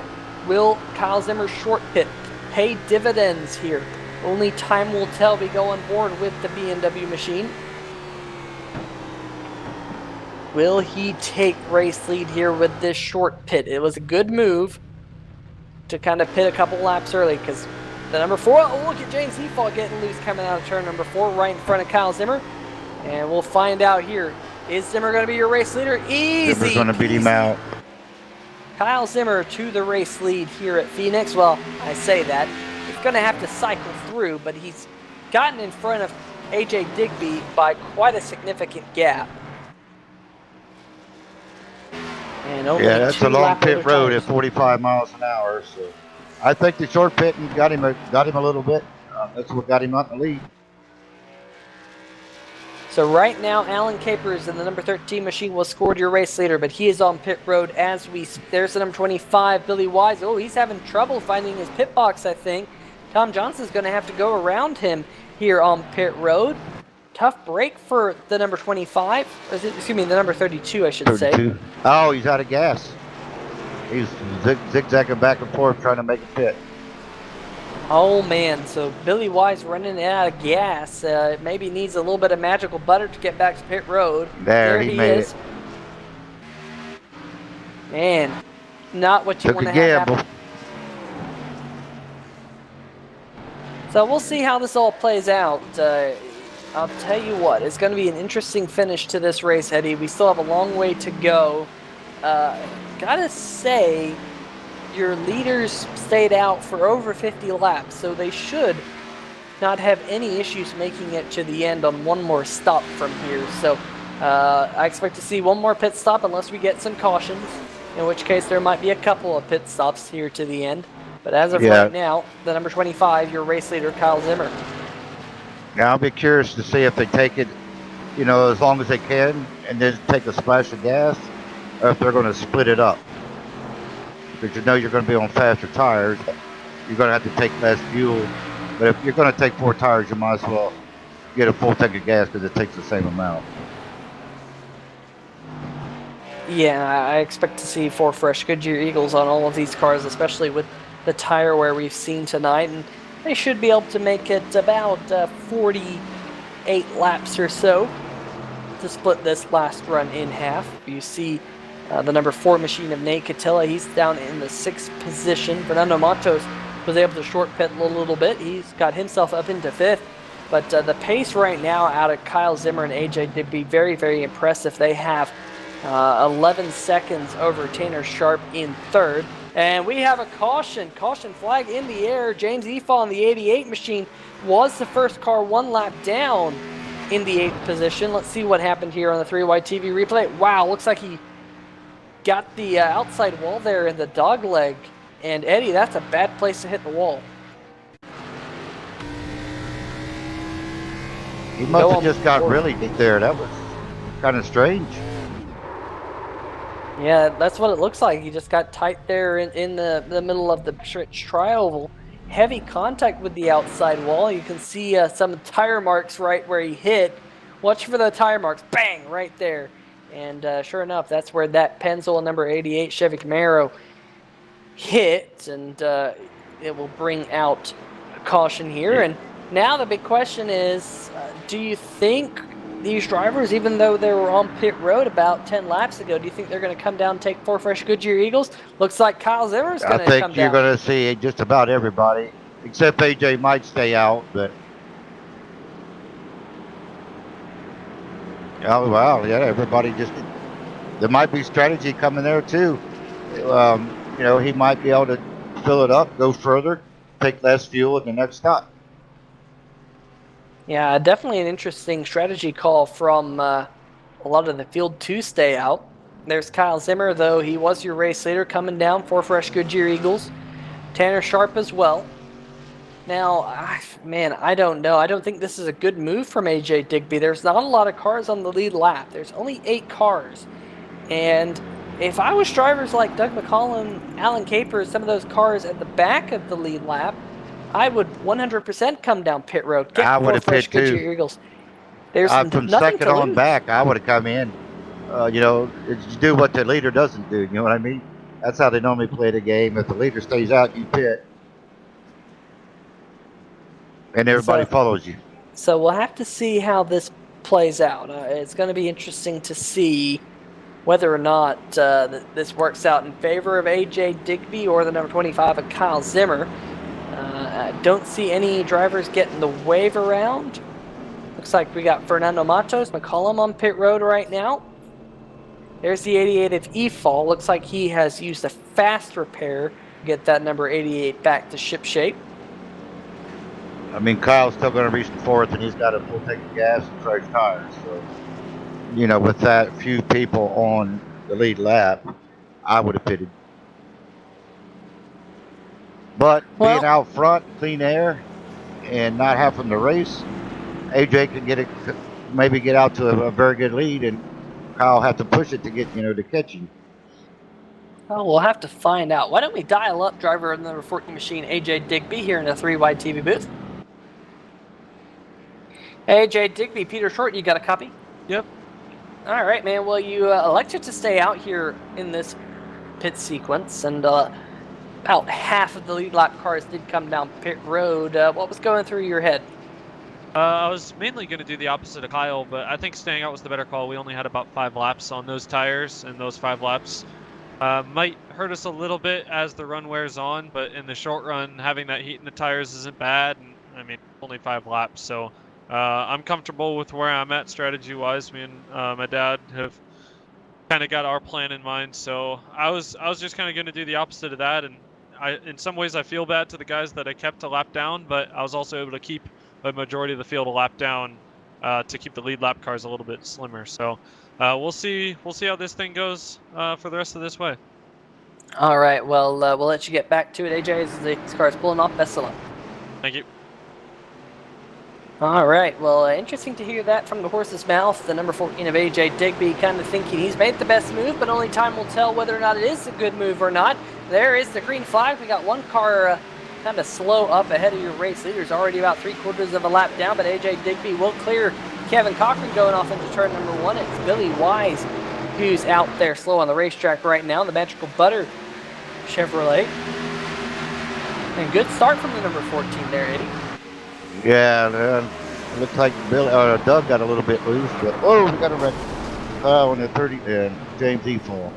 [SPEAKER 1] Will Kyle Zimmer's short pit pay dividends here? Only time will tell. We go on board with the BMW machine. Will he take race lead here with this short pit? It was a good move to kind of pit a couple laps early, because the number 4, oh, look at James Efall getting loose coming out of turn number 4 right in front of Kyle Zimmer. And we'll find out here. Is Zimmer going to be your race leader? Easy.
[SPEAKER 4] Zimmer's going to beat him out.
[SPEAKER 1] Kyle Zimmer to the race lead here at Phoenix. Well, I say that. He's going to have to cycle through, but he's gotten in front of AJ Digby by quite a significant gap. And only
[SPEAKER 4] That's a long pit road at 45 miles an hour, so I think the short pit got him a little bit. That's what got him out in the lead.
[SPEAKER 1] So right now, Alan Capers in the number 13 machine was scored your race leader, but he is on pit road as we. There's the number 25, Billy Wise. Oh, he's having trouble finding his pit box, I think. Tom Johnson's going to have to go around him here on pit road. Tough break for the number 25. Excuse me, the number 32, I should
[SPEAKER 4] 32.
[SPEAKER 1] say.
[SPEAKER 4] Oh, he's out of gas. He's zigzagging back and forth trying to make a pit.
[SPEAKER 1] Oh, man. So Billy Wise running out of gas. Maybe needs a little bit of magical butter to get back to pit road.
[SPEAKER 4] There he made
[SPEAKER 1] is.
[SPEAKER 4] it.
[SPEAKER 1] Man, not what you want to have happen. So we'll see how this all plays out. I'll tell you what, it's going to be an interesting finish to this race, Eddie. We still have a long way to go. Gotta say, your leaders stayed out for over 50 laps, so they should not have any issues making it to the end on one more stop from here. So I expect to see one more pit stop unless we get some cautions, in which case there might be a couple of pit stops here to the end. But as of right now, the number 25, your race leader, Kyle Zimmer.
[SPEAKER 4] Now I'll be curious to see if they take it, as long as they can, and then take a splash of gas, or if they're going to split it up. Because you're going to be on faster tires, you're going to have to take less fuel. But if you're going to take 4 tires, you might as well get a full tank of gas because it takes the same amount.
[SPEAKER 1] Yeah, I expect to see 4 fresh Goodyear Eagles on all of these cars, especially with the tire wear we've seen tonight. And they should be able to make it about 48 laps or so to split this last run in half. You see the number 4 machine of Nate Catilla. He's down in the 6th position. Fernando Matos was able to short pit a little bit. He's got himself up into 5th. But the pace right now out of Kyle Zimmer and AJ Digby, very, very impressive. They have 11 seconds over Tanner Sharp in 3rd. And we have a caution flag in the air. James Efall in the 88 machine was the first car 1 lap down in the 8th position. Let's see what happened here on the 3-wide TV replay. Wow, looks like he got the outside wall there in the dog leg. And Eddie, that's a bad place to hit the wall.
[SPEAKER 4] He must have just got really deep there. That was kind of strange.
[SPEAKER 1] Yeah, that's what it looks like. He just got tight there in the middle of the tri-oval. Heavy contact with the outside wall. You can see some tire marks right where he hit. Watch for the tire marks. Bang! Right there. And sure enough, that's where that Pennzoil number 88 Chevy Camaro hit. And it will bring out a caution here. And now the big question is, do you think these drivers, even though they were on pit road about 10 laps ago, do you think they're going to come down and take 4 fresh Goodyear Eagles? Looks like Kyle Zimmer's going to come down.
[SPEAKER 4] I think you're going to see just about everybody, except AJ might stay out, but... Oh, wow, yeah, everybody just... There might be strategy coming there, too. he might be able to fill it up, go further, take less fuel at the next stop.
[SPEAKER 1] Yeah, definitely an interesting strategy call from a lot of the field to stay out. There's Kyle Zimmer, though he was your race leader, coming down for fresh Goodyear Eagles. Tanner Sharp as well. Now, man, I don't know. I don't think this is a good move from AJ Digby. There's not a lot of cars on the lead lap. There's only 8 cars. And if I was drivers like Doug McCollum, Alan Capers, some of those cars at the back of the lead lap, I would 100% come down pit road,
[SPEAKER 4] I
[SPEAKER 1] get
[SPEAKER 4] would
[SPEAKER 1] more
[SPEAKER 4] have
[SPEAKER 1] fresh
[SPEAKER 4] pit too.
[SPEAKER 1] Goodyear Eagles. There's
[SPEAKER 4] From
[SPEAKER 1] nothing
[SPEAKER 4] second
[SPEAKER 1] to
[SPEAKER 4] on
[SPEAKER 1] lose.
[SPEAKER 4] back, I would have come in. You do what the leader doesn't do. You know what I mean? That's how they normally play the game. If the leader stays out, you pit, and everybody follows you.
[SPEAKER 1] So we'll have to see how this plays out. It's going to be interesting to see whether or not this works out in favor of AJ Digby or the number 25 of Kyle Zimmer. I don't see any drivers getting the wave around. Looks like we got Fernando Matos, McCollum on pit road right now. There's the 88 of EFAL. Looks like he has used a fast repair to get that number 88 back to ship shape.
[SPEAKER 4] I mean, Kyle's still going to reach the fourth, and he's got a full tank of gas and fresh tires. So, with that few people on the lead lap, I would have pitted. But being out front, clean air, and not having to race, AJ can maybe get out to a very good lead, and Kyle have to push it to get to catch you.
[SPEAKER 1] Oh, we'll have to find out. Why don't we dial up driver of the number 14 machine, AJ Digby, here in a 3-wide TV booth. AJ Digby, Peter Short, you got a copy?
[SPEAKER 5] Yep.
[SPEAKER 1] All right, man. Well, you elected to stay out here in this pit sequence, and about half of the lead lap cars did come down pit road. What was going through your head?
[SPEAKER 5] I was mainly going to do the opposite of Kyle, but I think staying out was the better call. We only had about 5 laps on those tires, and those 5 laps might hurt us a little bit as the run wears on, but in the short run, having that heat in the tires isn't bad. And I mean, only 5 laps, so I'm comfortable with where I'm at strategy-wise. Me and my dad have kind of got our plan in mind, so I was just kind of going to do the opposite of that. And in some ways, I feel bad to the guys that I kept a lap down, but I was also able to keep a majority of the field a lap down to keep the lead lap cars a little bit slimmer. So we'll see how this thing goes for the rest of this way.
[SPEAKER 1] All right, well, we'll let you get back to it, AJ, as this car is pulling off. Best of luck.
[SPEAKER 5] Thank you.
[SPEAKER 1] All right, well, interesting to hear that from the horse's mouth. The number 14 of AJ Digby kind of thinking he's made the best move, but only time will tell whether or not it is a good move or not. There is the green flag. We got one car kind of slow up ahead of your race leaders, already about 3/4 of a lap down, but AJ Digby will clear Kevin Cochran going off into turn number 1. It's Billy Wise who's out there slow on the racetrack right now, the Magical Butter Chevrolet. And good start from the number 14 there, Eddie.
[SPEAKER 4] Yeah, it looks like Doug got a little bit loose, but we got a wreck on the 30 and James EFAL.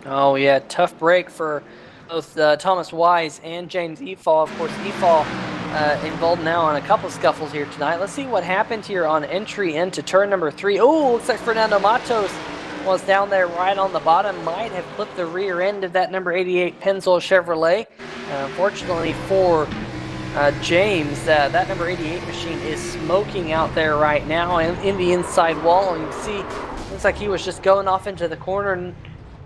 [SPEAKER 1] Oh yeah, tough break for both Thomas Wise and James EFAL. Of course, EFAL involved now in a couple scuffles here tonight. Let's see what happened here on entry into turn number 3. Oh, looks like Fernando Matos was down there right on the bottom. Might have clipped the rear end of that number 88 Pennzoil Chevrolet. Unfortunately for James, that number 88 machine is smoking out there right now in the inside wall. And you can see, looks like he was just going off into the corner and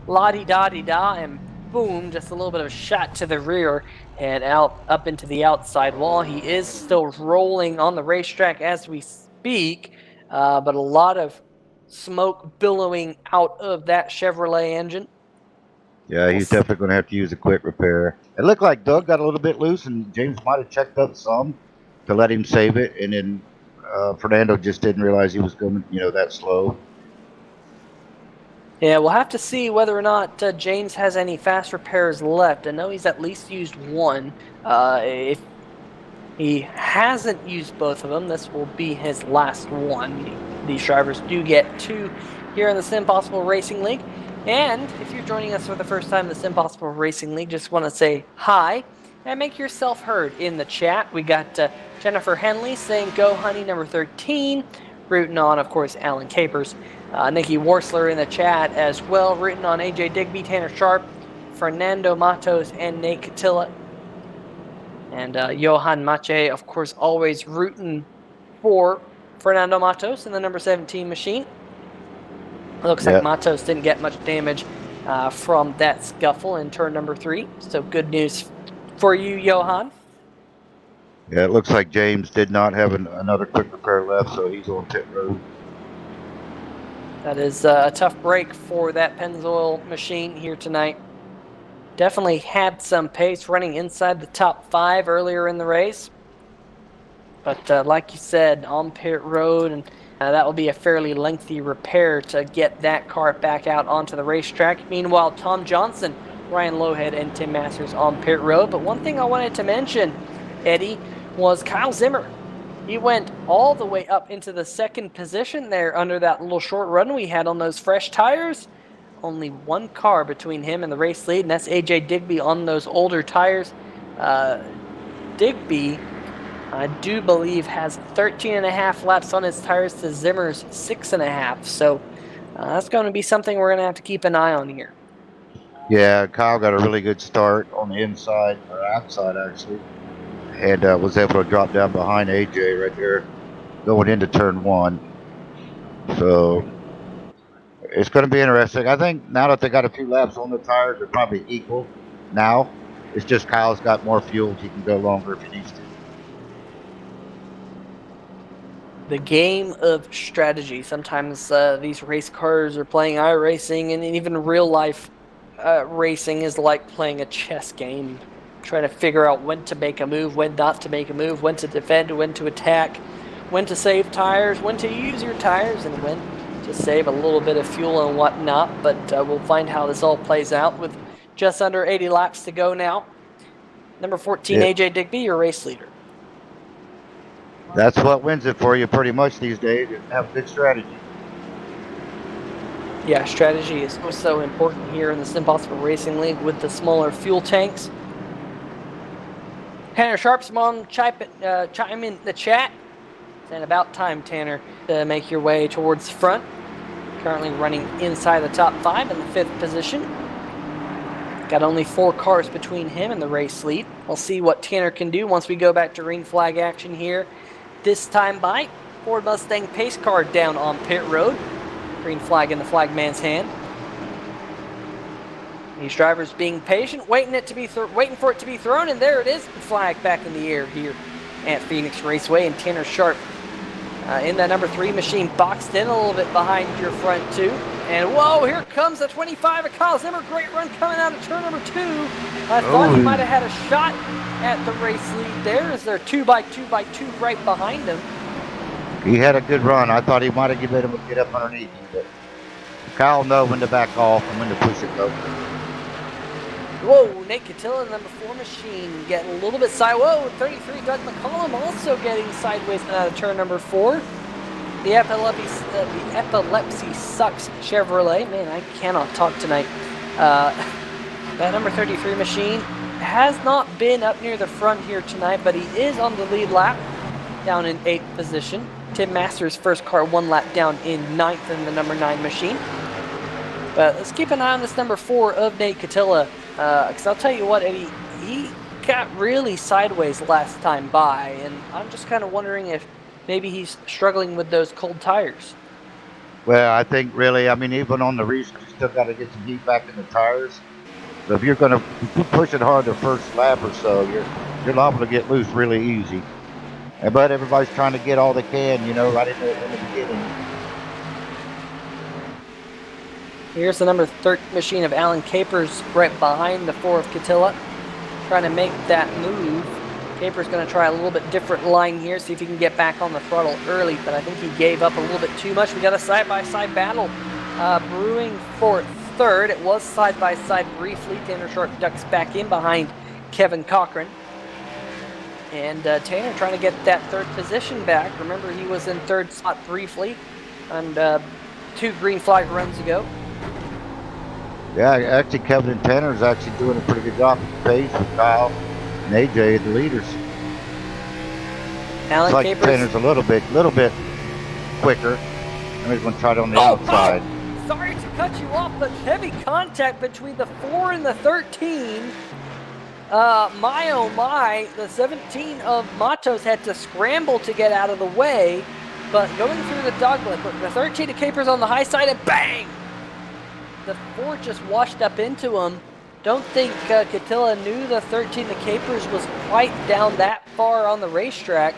[SPEAKER 1] la-di-da-di-da, and boom, just a little bit of a shot to the rear and up into the outside wall. He is still rolling on the racetrack as we speak, but a lot of smoke billowing out of that Chevrolet engine.
[SPEAKER 4] Yeah, he's definitely going to have to use a quick repair. It looked like Doug got a little bit loose, and James might have checked up some to let him save it, and then Fernando just didn't realize he was going, that slow.
[SPEAKER 1] Yeah, we'll have to see whether or not James has any fast repairs left. I know he's at least used one. If he hasn't used both of them, this will be his last one. These drivers do get 2 here in the SimPossible Racing League. And if you're joining us for the first time in the SimPossible Racing League, just want to say hi and make yourself heard in the chat. We got Jennifer Henley saying, "Go Honey," number 13. Rooting on, of course, Alan Capers. Nikki Warsler in the chat as well, rooting on AJ Digby, Tanner Sharp, Fernando Matos and Nate Catilla. And Johan Mache, of course, always rooting for Fernando Matos in the number 17 machine. It looks like Matos didn't get much damage from that scuffle in turn number 3. So good news for you, Johan.
[SPEAKER 4] Yeah, it looks like James did not have another quick repair left, so he's on pit road.
[SPEAKER 1] That is a tough break for that Pennzoil machine here tonight. Definitely had some pace running inside the top 5 earlier in the race. But like you said, on pit road, and that will be a fairly lengthy repair to get that car back out onto the racetrack. Meanwhile, Tom Johnson, Ryan Lowhead, and Tim Masters on pit road. But one thing I wanted to mention, Eddie, was Kyle Zimmer. He went all the way up into the 2nd position there under that little short run we had on those fresh tires. Only one car between him and the race lead, and that's AJ Digby on those older tires. Digby, I do believe, has 13.5 laps on his tires to Zimmer's 6.5. So that's going to be something we're going to have to keep an eye on here.
[SPEAKER 4] Yeah, Kyle got a really good start on the inside, or outside actually, and was able to drop down behind AJ right there going into turn 1. So it's going to be interesting. I think now that they got a few laps on the tires, they're probably equal now. It's just Kyle's got more fuel. He can go longer if he needs to.
[SPEAKER 1] The game of strategy. Sometimes these race cars are playing iRacing, and even real life racing is like playing a chess game. Trying to figure out when to make a move, when not to make a move, when to defend, when to attack, when to save tires, when to use your tires, and when to save a little bit of fuel and whatnot. But we'll find how this all plays out with just under 80 laps to go now. Number 14, AJ Digby, your race leader.
[SPEAKER 4] That's what wins it for you pretty much these days. You have a good strategy.
[SPEAKER 1] Yeah, strategy is so important here in the SimPossible Racing League with the smaller fuel tanks. Tanner Sharp's mom chime in the chat. It's about time, Tanner, to make your way towards the front. Currently running inside the top 5 in the 5th position. Got only 4 cars between him and the race lead. We'll see what Tanner can do once we go back to green flag action here. This time by Ford Mustang pace car down on pit road. Green flag in the flagman's hand. These drivers being patient, waiting for it to be thrown, and there it is. The flag back in the air here at Phoenix Raceway, and Tanner Sharp in that number 3 machine, boxed in a little bit behind your front 2. And whoa, here comes the 25 of Kyle Zimmer. Great run coming out of turn number 2. I thought he might have had a shot at the race lead there. Is there 2x2x2 right behind him?
[SPEAKER 4] He had a good run. I thought he might have given him a get up underneath him, but Kyle knows when to back off and when to push it though.
[SPEAKER 1] Whoa, Nate Catilla, number 4 machine, getting a little bit sideways. Whoa, 33, Doug McCollum also getting sideways out of turn number 4. The epilepsy sucks Chevrolet. Man, I cannot talk tonight. That number 33 machine has not been up near the front here tonight, but he is on the lead lap, down in 8th position. Tim Masters' first car 1 lap down in 9th in the number 9 machine. But let's keep an eye on this number 4 of Nate Catilla. Because I'll tell you what, Eddie, he got really sideways last time by, and I'm just kind of wondering if maybe he's struggling with those cold tires.
[SPEAKER 4] Well, I think really, I mean, even on the restart, you still got to get some heat back in the tires. So if you're pushing hard the first lap or so, you're liable to get loose really easy. But everybody's trying to get all they can, you know, right in the beginning.
[SPEAKER 1] Here's the number 13 machine of Alan Capers right behind the 4 of Catilla, trying to make that move. Capers going to try a little bit different line here, see if he can get back on the throttle early, but I think he gave up a little bit too much. We got a side-by-side battle brewing for 3rd. It was side-by-side briefly. Tanner Sharp ducks back in behind Kevin Cochran. And Tanner trying to get that 3rd position back. Remember, he was in 3rd spot briefly and 2 green flag runs ago.
[SPEAKER 4] Yeah, actually, Kevin and Tanner is actually doing a pretty good job at the pace with Kyle and AJ, the leaders.
[SPEAKER 1] Alan
[SPEAKER 4] it's like
[SPEAKER 1] Capers,
[SPEAKER 4] Tanner's a little bit quicker. I'm just going to try it on the outside.
[SPEAKER 1] sorry to cut you off, but heavy contact between the 4 and the 13. My oh my, the 17 of Matos had to scramble to get out of the way, but going through the dogleg, the 13 of Capers on the high side, and bang! The 4 just washed up into him. Don't think Catilla knew the 13 of Capers was quite down that far on the racetrack.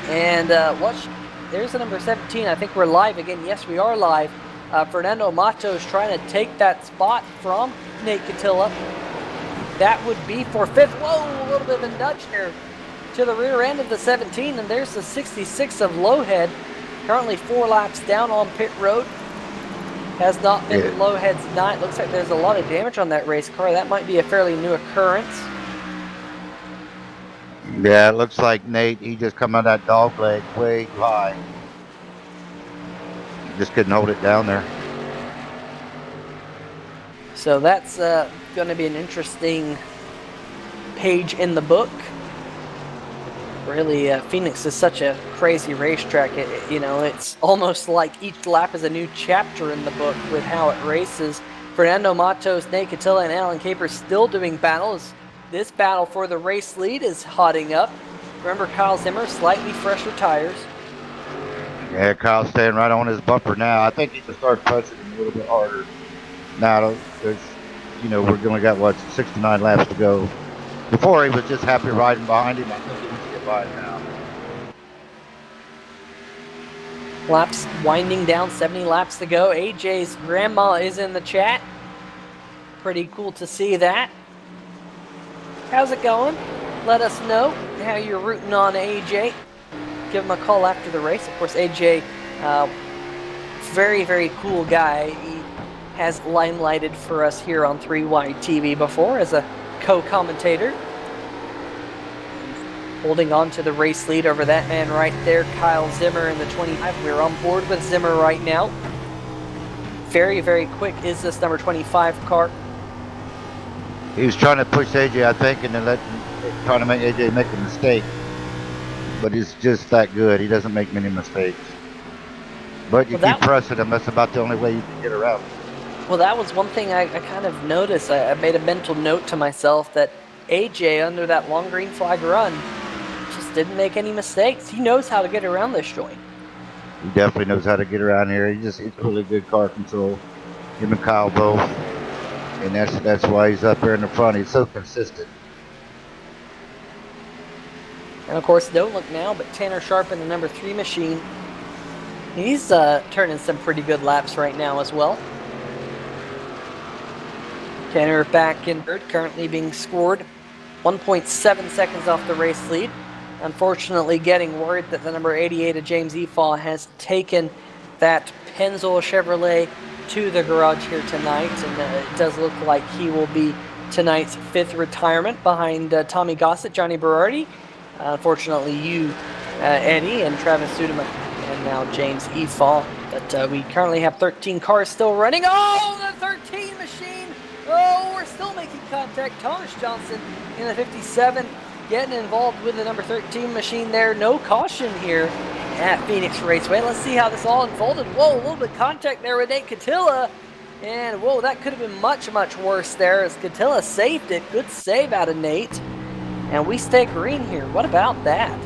[SPEAKER 1] And there's the number 17. I think we're live again. Yes, we are live. Fernando Matos trying to take that spot from Nate Catilla. That would be for 5th. Whoa, a little bit of a nudge here to the rear end of the 17. And there's the 66 of Lowhead. Currently 4 laps down on pit road. Has not been Lowhead's night. Looks like there's a lot of damage on that race car. That might be a fairly new occurrence.
[SPEAKER 4] Yeah, it looks like Nate, he just come on that dog leg way too high. Just couldn't hold it down there.
[SPEAKER 1] So that's going to be an interesting page in the book. Really, Phoenix is such a crazy racetrack. It's almost like each lap is a new chapter in the book with how it races. Fernando Matos, Nate Catilla, and Alan Capers still doing battles. This battle for the race lead is hotting up. Remember, Kyle Zimmer, slightly fresher tires.
[SPEAKER 4] Yeah, Kyle's staying right on his bumper now. I think he can start pushing a little bit harder. Now, there's, we're only got, 69 laps to go. Before, he was just happy riding behind him. I think he needs to get by now.
[SPEAKER 1] Laps winding down, 70 laps to go. AJ's grandma is in the chat. Pretty cool to see that. How's it going? Let us know how you're rooting on AJ. Give him a call after the race. Of course, AJ, very, very cool guy. He has limelighted for us here on 3Y TV before as a co-commentator. Holding on to the race lead over that man right there, Kyle Zimmer in the 25. We're on board with Zimmer right now. Very, very quick is this number 25 car.
[SPEAKER 4] He was trying to push AJ, I think, and then trying to make AJ make a mistake. But he's just that good. He doesn't make many mistakes. But you keep pressing him. That's about the only way you can get around him.
[SPEAKER 1] Well, that was one thing I kind of noticed. I made a mental note to myself that AJ, under that long green flag run, just didn't make any mistakes. He knows how to get around this joint.
[SPEAKER 4] He definitely knows how to get around here. He's really good car control. Him and Kyle both. And that's why he's up there in the front. He's so consistent.
[SPEAKER 1] And of course, don't look now, but Tanner Sharp in the number 3 machine. He's turning some pretty good laps right now as well. Tanner back in third, currently being scored 1.7 seconds off the race lead. Unfortunately, getting word that the number 88 of James Efall has taken that Pennzoil Chevrolet to the garage here tonight, and it does look like he will be tonight's 5th retirement behind Tommy Gossett, Johnny Berardi. Unfortunately, Eddie, and Travis Sudema, and now James Efall. But we currently have 13 cars still running. Oh, the 13 machine! Oh, we're still making contact. Thomas Johnson in the 57 getting involved with the number 13 machine there. No caution here at Phoenix Raceway. Let's see how this all unfolded. Whoa, a little bit of contact there with Nate Catilla. And whoa, that could have been much, much worse there as Catilla saved it. Good save out of Nate. And we stay green here. What about that?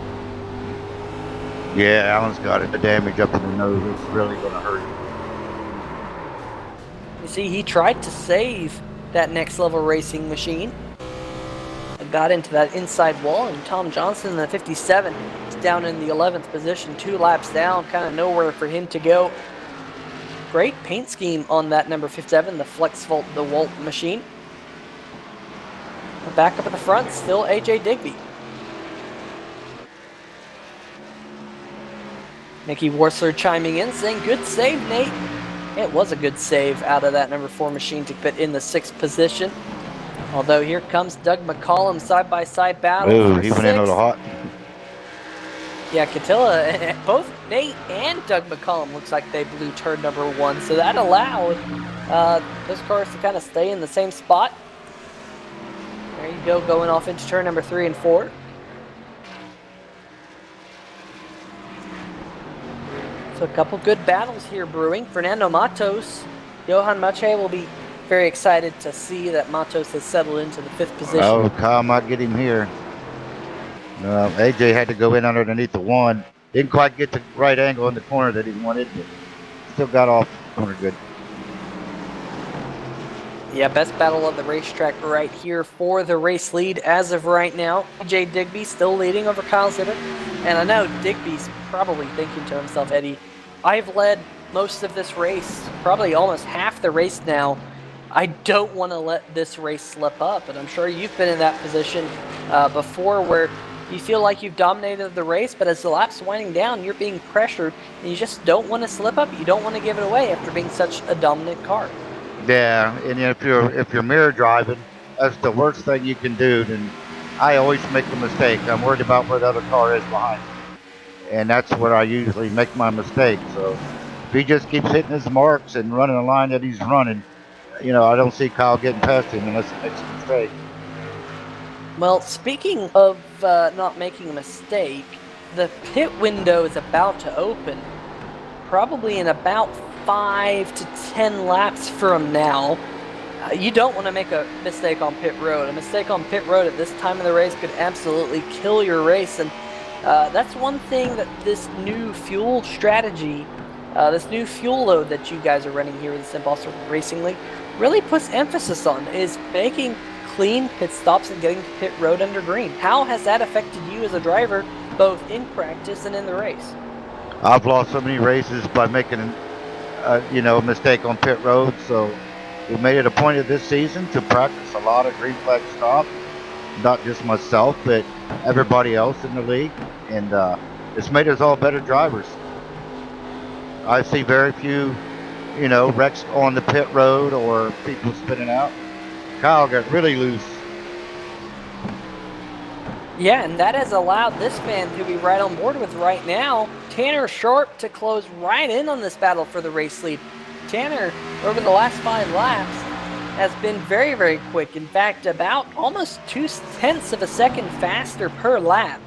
[SPEAKER 4] Yeah, Alan's got it. The damage up in the nose is really going to hurt.
[SPEAKER 1] You see, he tried to save that next level racing machine. Got into that inside wall, and Tom Johnson in the 57 is down in the 11th position, 2 laps down, kind of nowhere for him to go. Great paint scheme on that number 57, the Flex Volt DeWalt machine. Back up at the front, still AJ Digby. Mickey Worsler chiming in, saying, good save, Nate. It was a good save out of that number 4 machine to put in the 6th position. Although here comes Doug McCollum, side-by-side battle.
[SPEAKER 4] Ooh, he went in a little hot.
[SPEAKER 1] Yeah, Catilla, both Nate and Doug McCollum looks like they blew turn number 1. So that allowed those cars to kind of stay in the same spot. There you go, going off into turn number 3 and 4. So a couple good battles here brewing. Fernando Matos, Johan Mache will be very excited to see that Matos has settled into the 5th position.
[SPEAKER 4] Oh, Kyle might get him here. AJ had to go in underneath the one. Didn't quite get the right angle in the corner that he wanted, but still got off the corner good.
[SPEAKER 1] Yeah, best battle of the racetrack right here for the race lead as of right now. AJ Digby still leading over Kyle Zimmer. And I know Digby's probably thinking to himself, Eddie, I've led most of this race, probably almost half the race now. I don't want to let this race slip up. And I'm sure you've been in that position before where you feel like you've dominated the race, but as the lap's winding down, you're being pressured, and you just don't want to slip up. You don't want to give it away after being such a dominant car.
[SPEAKER 4] Yeah, and if you're mirror driving, that's the worst thing you can do. Then I always make a mistake. I'm worried about where the other car is behind me, and that's where I usually make my mistake. So if he just keeps hitting his marks and running the line that he's running, I don't see Kyle getting past him unless he makes a mistake.
[SPEAKER 1] Well, speaking of not making a mistake, the pit window is about to open, probably in about 5 to 10 laps from now. You don't want to make a mistake on pit road. A mistake on pit road at this time of the race could absolutely kill your race, and that's one thing that this new fuel strategy, this new fuel load that you guys are running here with the SimPossible Racing League really puts emphasis on, is making clean pit stops and getting to pit road under green. How has that affected you as a driver, both in practice and in the race?
[SPEAKER 4] I've lost so many races by making a mistake on pit road, so we made it a point of this season to practice a lot of green flag stops, not just myself, but everybody else in the league, and it's made us all better drivers. I see very few, wrecks on the pit road or people spinning out. Kyle got really loose.
[SPEAKER 1] Yeah, and that has allowed this man to be right on board with right now, Tanner Sharp, to close right in on this battle for the race lead. Tanner, over the last 5 laps, has been very, very quick. In fact, about almost 0.2 of a second faster per lap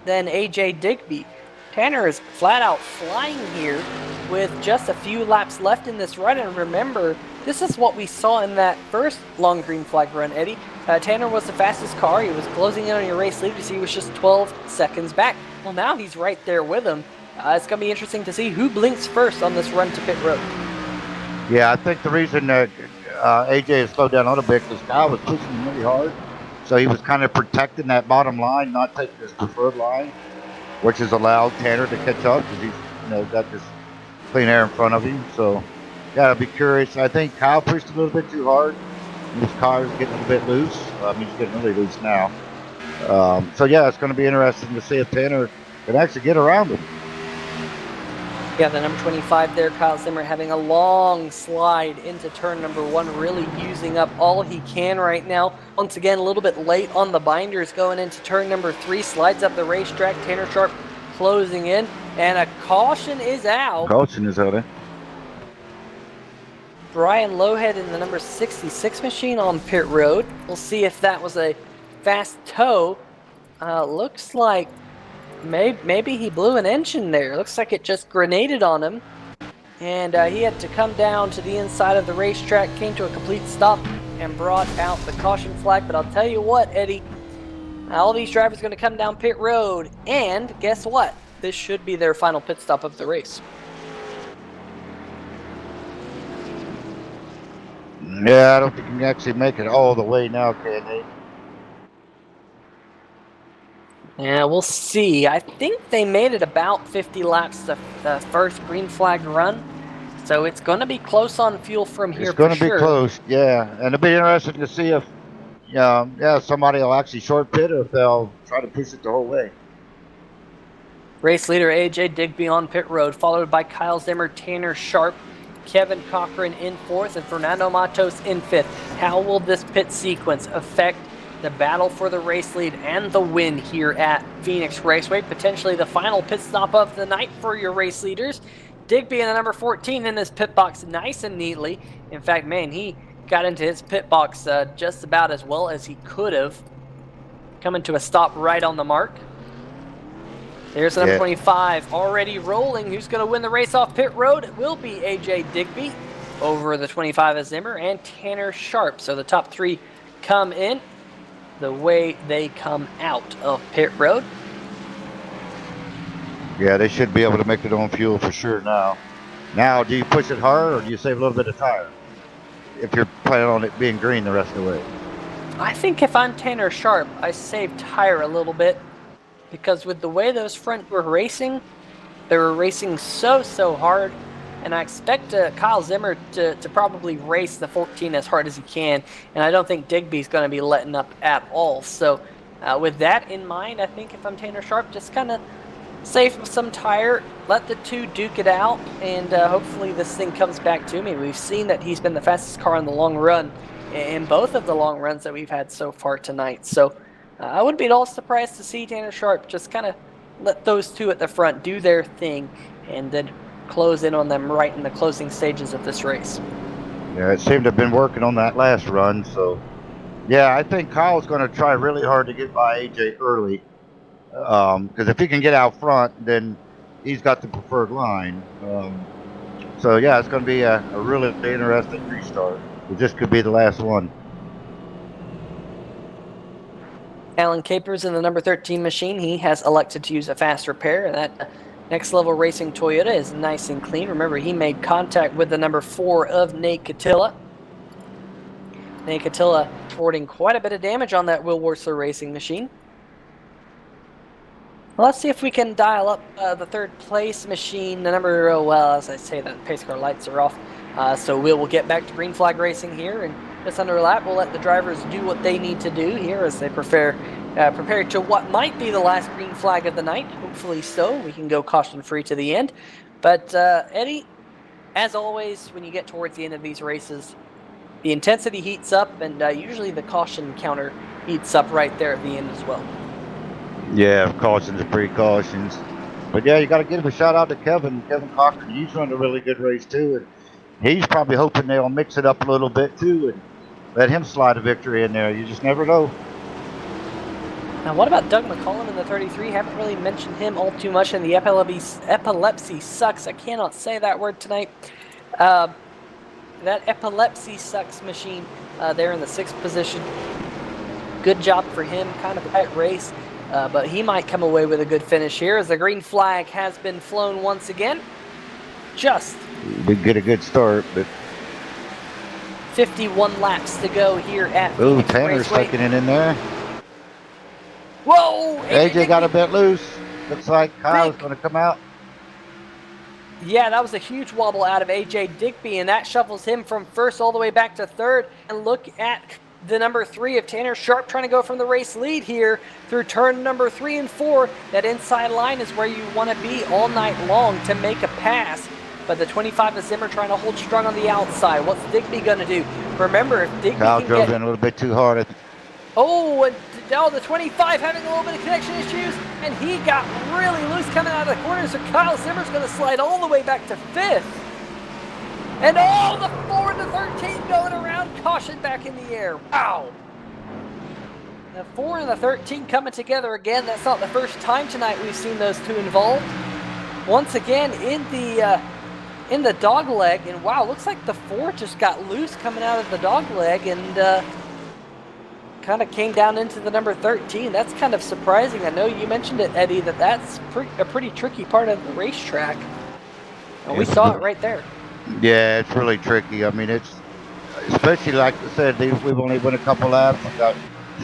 [SPEAKER 1] than AJ Digby. Tanner is flat out flying here with just a few laps left in this run, and remember, this is what we saw in that first long green flag run, Eddie. Tanner was the fastest car. He was closing in on your race lead. He was just 12 seconds back. Well, now he's right there with him. It's going to be interesting to see who blinks first on this run to pit road.
[SPEAKER 4] Yeah, I think the reason that AJ has slowed down a little bit because Kyle was pushing him really hard. So he was kind of protecting that bottom line, not taking his preferred line, which has allowed Tanner to catch up because he's got this clean air in front of him. So, yeah, I'll be curious. I think Kyle pushed a little bit too hard. His car is getting a little bit loose. He's getting really loose now. So, yeah, it's going to be interesting to see if Tanner can actually get around him.
[SPEAKER 1] Yeah, the number 25 there, Kyle Zimmer, having a long slide into turn number 1, really using up all he can right now. Once again, a little bit late on the binders going into turn number 3, slides up the racetrack. Tanner Sharp closing in, and a caution is out.
[SPEAKER 4] Caution is out, eh?
[SPEAKER 1] Brian Lowhead in the number 66 machine on pit road. We'll see if that was a fast tow. Looks like maybe he blew an engine there. Looks like it just grenaded on him. And he had to come down to the inside of the racetrack, came to a complete stop, and brought out the caution flag. But I'll tell you what, Eddie, all these drivers are going to come down pit road, and guess what? This should be their final pit stop of the race.
[SPEAKER 4] Yeah, I don't think you can actually make it all the way now, can they?
[SPEAKER 1] Yeah, we'll see. I think they made it about 50 laps the first green flag run. So it's going to be close on fuel from here.
[SPEAKER 4] It's going
[SPEAKER 1] to
[SPEAKER 4] be close, yeah. And it'll be interesting to see if somebody will actually short pit or if they'll try to push it the whole way.
[SPEAKER 1] Race leader AJ Digby on pit road, followed by Kyle Zimmer, Tanner Sharp, Kevin Cochran in 4th, and Fernando Matos in 5th. How will this pit sequence affect the battle for the race lead and the win here at Phoenix Raceway? Potentially the final pit stop of the night for your race leaders. Digby in the number 14 in this pit box nice and neatly. In fact, man, he got into his pit box just about as well as he could have. Coming to a stop right on the mark. There's the number
[SPEAKER 4] Yeah.
[SPEAKER 1] 25 already rolling. Who's going to win the race off pit road? It will be AJ Digby over the 25 of Zimmer and Tanner Sharp. So the top three come in the way they come out of pit road.
[SPEAKER 4] Yeah, they should be able to make their own fuel for sure now. Now, do you push it hard or do you save a little bit of tire? If you're planning on it being green the rest of the way.
[SPEAKER 1] I think if I'm Tanner Sharp, I save tire a little bit because with the way those front were racing, they were racing so hard, and I expect Kyle Zimmer to probably race the 14 as hard as he can, and I don't think Digby's going to be letting up at all. So with that in mind, I think if I'm Tanner Sharp, just kind of save some tire, let the two duke it out, and hopefully this thing comes back to me. We've seen that he's been the fastest car in the long run in both of the long runs that we've had so far tonight. So I wouldn't be at all surprised to see Tanner Sharp just kind of let those two at the front do their thing and then close in on them right in the closing stages of this race.
[SPEAKER 4] Yeah, it seemed to have been working on that last run. So, yeah, I think Kyle's going to try really hard to get by AJ early. Because if he can get out front, then he's got the preferred line. So, yeah, it's going to be a really interesting restart. This could be the last one.
[SPEAKER 1] Alan Capers in the number 13 machine. He has elected to use a fast repair. That Next Level Racing Toyota is nice and clean. Remember, he made contact with the number 4 of Nate Catilla. Nate Catilla reporting quite a bit of damage on that Will Wurzler Racing machine. Well, let's see if we can dial up the third place machine. The number, well, as I say, the pace car lights are off. So we'll get back to green flag racing here, and just under a lap, we'll let the drivers do what they need to do here as they prepare to what might be the last green flag of the night. Hopefully so. We can go caution-free to the end. But Eddie, as always, when you get towards the end of these races, the intensity heats up, and usually the caution counter heats up right there at the end as well.
[SPEAKER 4] Yeah, cautions and precautions. But yeah, you got to give a shout out to Kevin Cochran. He's run a really good race too, and he's probably hoping they'll mix it up a little bit too and let him slide a victory in there. You just never know.
[SPEAKER 1] Now, what about Doug McCollum in the 33? Haven't really mentioned him all too much in the epilepsy sucks. I cannot say that word tonight. That epilepsy sucks machine there in the 6th position. Good job for him. Kind of a tight race. But he might come away with a good finish here as the green flag has been flown once again. Just
[SPEAKER 4] Did get a good start, but
[SPEAKER 1] 51 laps to go here at
[SPEAKER 4] ooh,
[SPEAKER 1] Phoenix
[SPEAKER 4] Tanner's
[SPEAKER 1] Raceway.
[SPEAKER 4] sticking it in there.
[SPEAKER 1] Whoa!
[SPEAKER 4] AJ got a bit loose. Looks like Kyle's going to come out.
[SPEAKER 1] Yeah, that was a huge wobble out of AJ Digby, and that shuffles him from first all the way back to third. And look at the number 3 of Tanner Sharp trying to go from the race lead here through turn number 3 and 4. That inside line is where you want to be all night long to make a pass. But the 25 of Zimmer trying to hold strong on the outside. What's Digby going to do? Remember, if Digby
[SPEAKER 4] Kyle
[SPEAKER 1] can
[SPEAKER 4] drove
[SPEAKER 1] get...
[SPEAKER 4] in a little bit too hard.
[SPEAKER 1] Oh, and now the 25 having a little bit of connection issues, and he got really loose coming out of the corner, so Kyle Zimmer's going to slide all the way back to 5th. And oh, the 4 and the 13 going around, caution back in the air. Wow. The 4 and the 13 coming together again. That's not the first time tonight we've seen those two involved. Once again in the dog leg, and wow, looks like the 4 just got loose coming out of the dog leg and kind of came down into the number 13. That's kind of surprising. I know you mentioned it, Eddie, that's a pretty tricky part of the racetrack. And we saw it right there.
[SPEAKER 4] Yeah, it's really tricky. I mean, it's especially like I said, we've only won a couple laps. We've got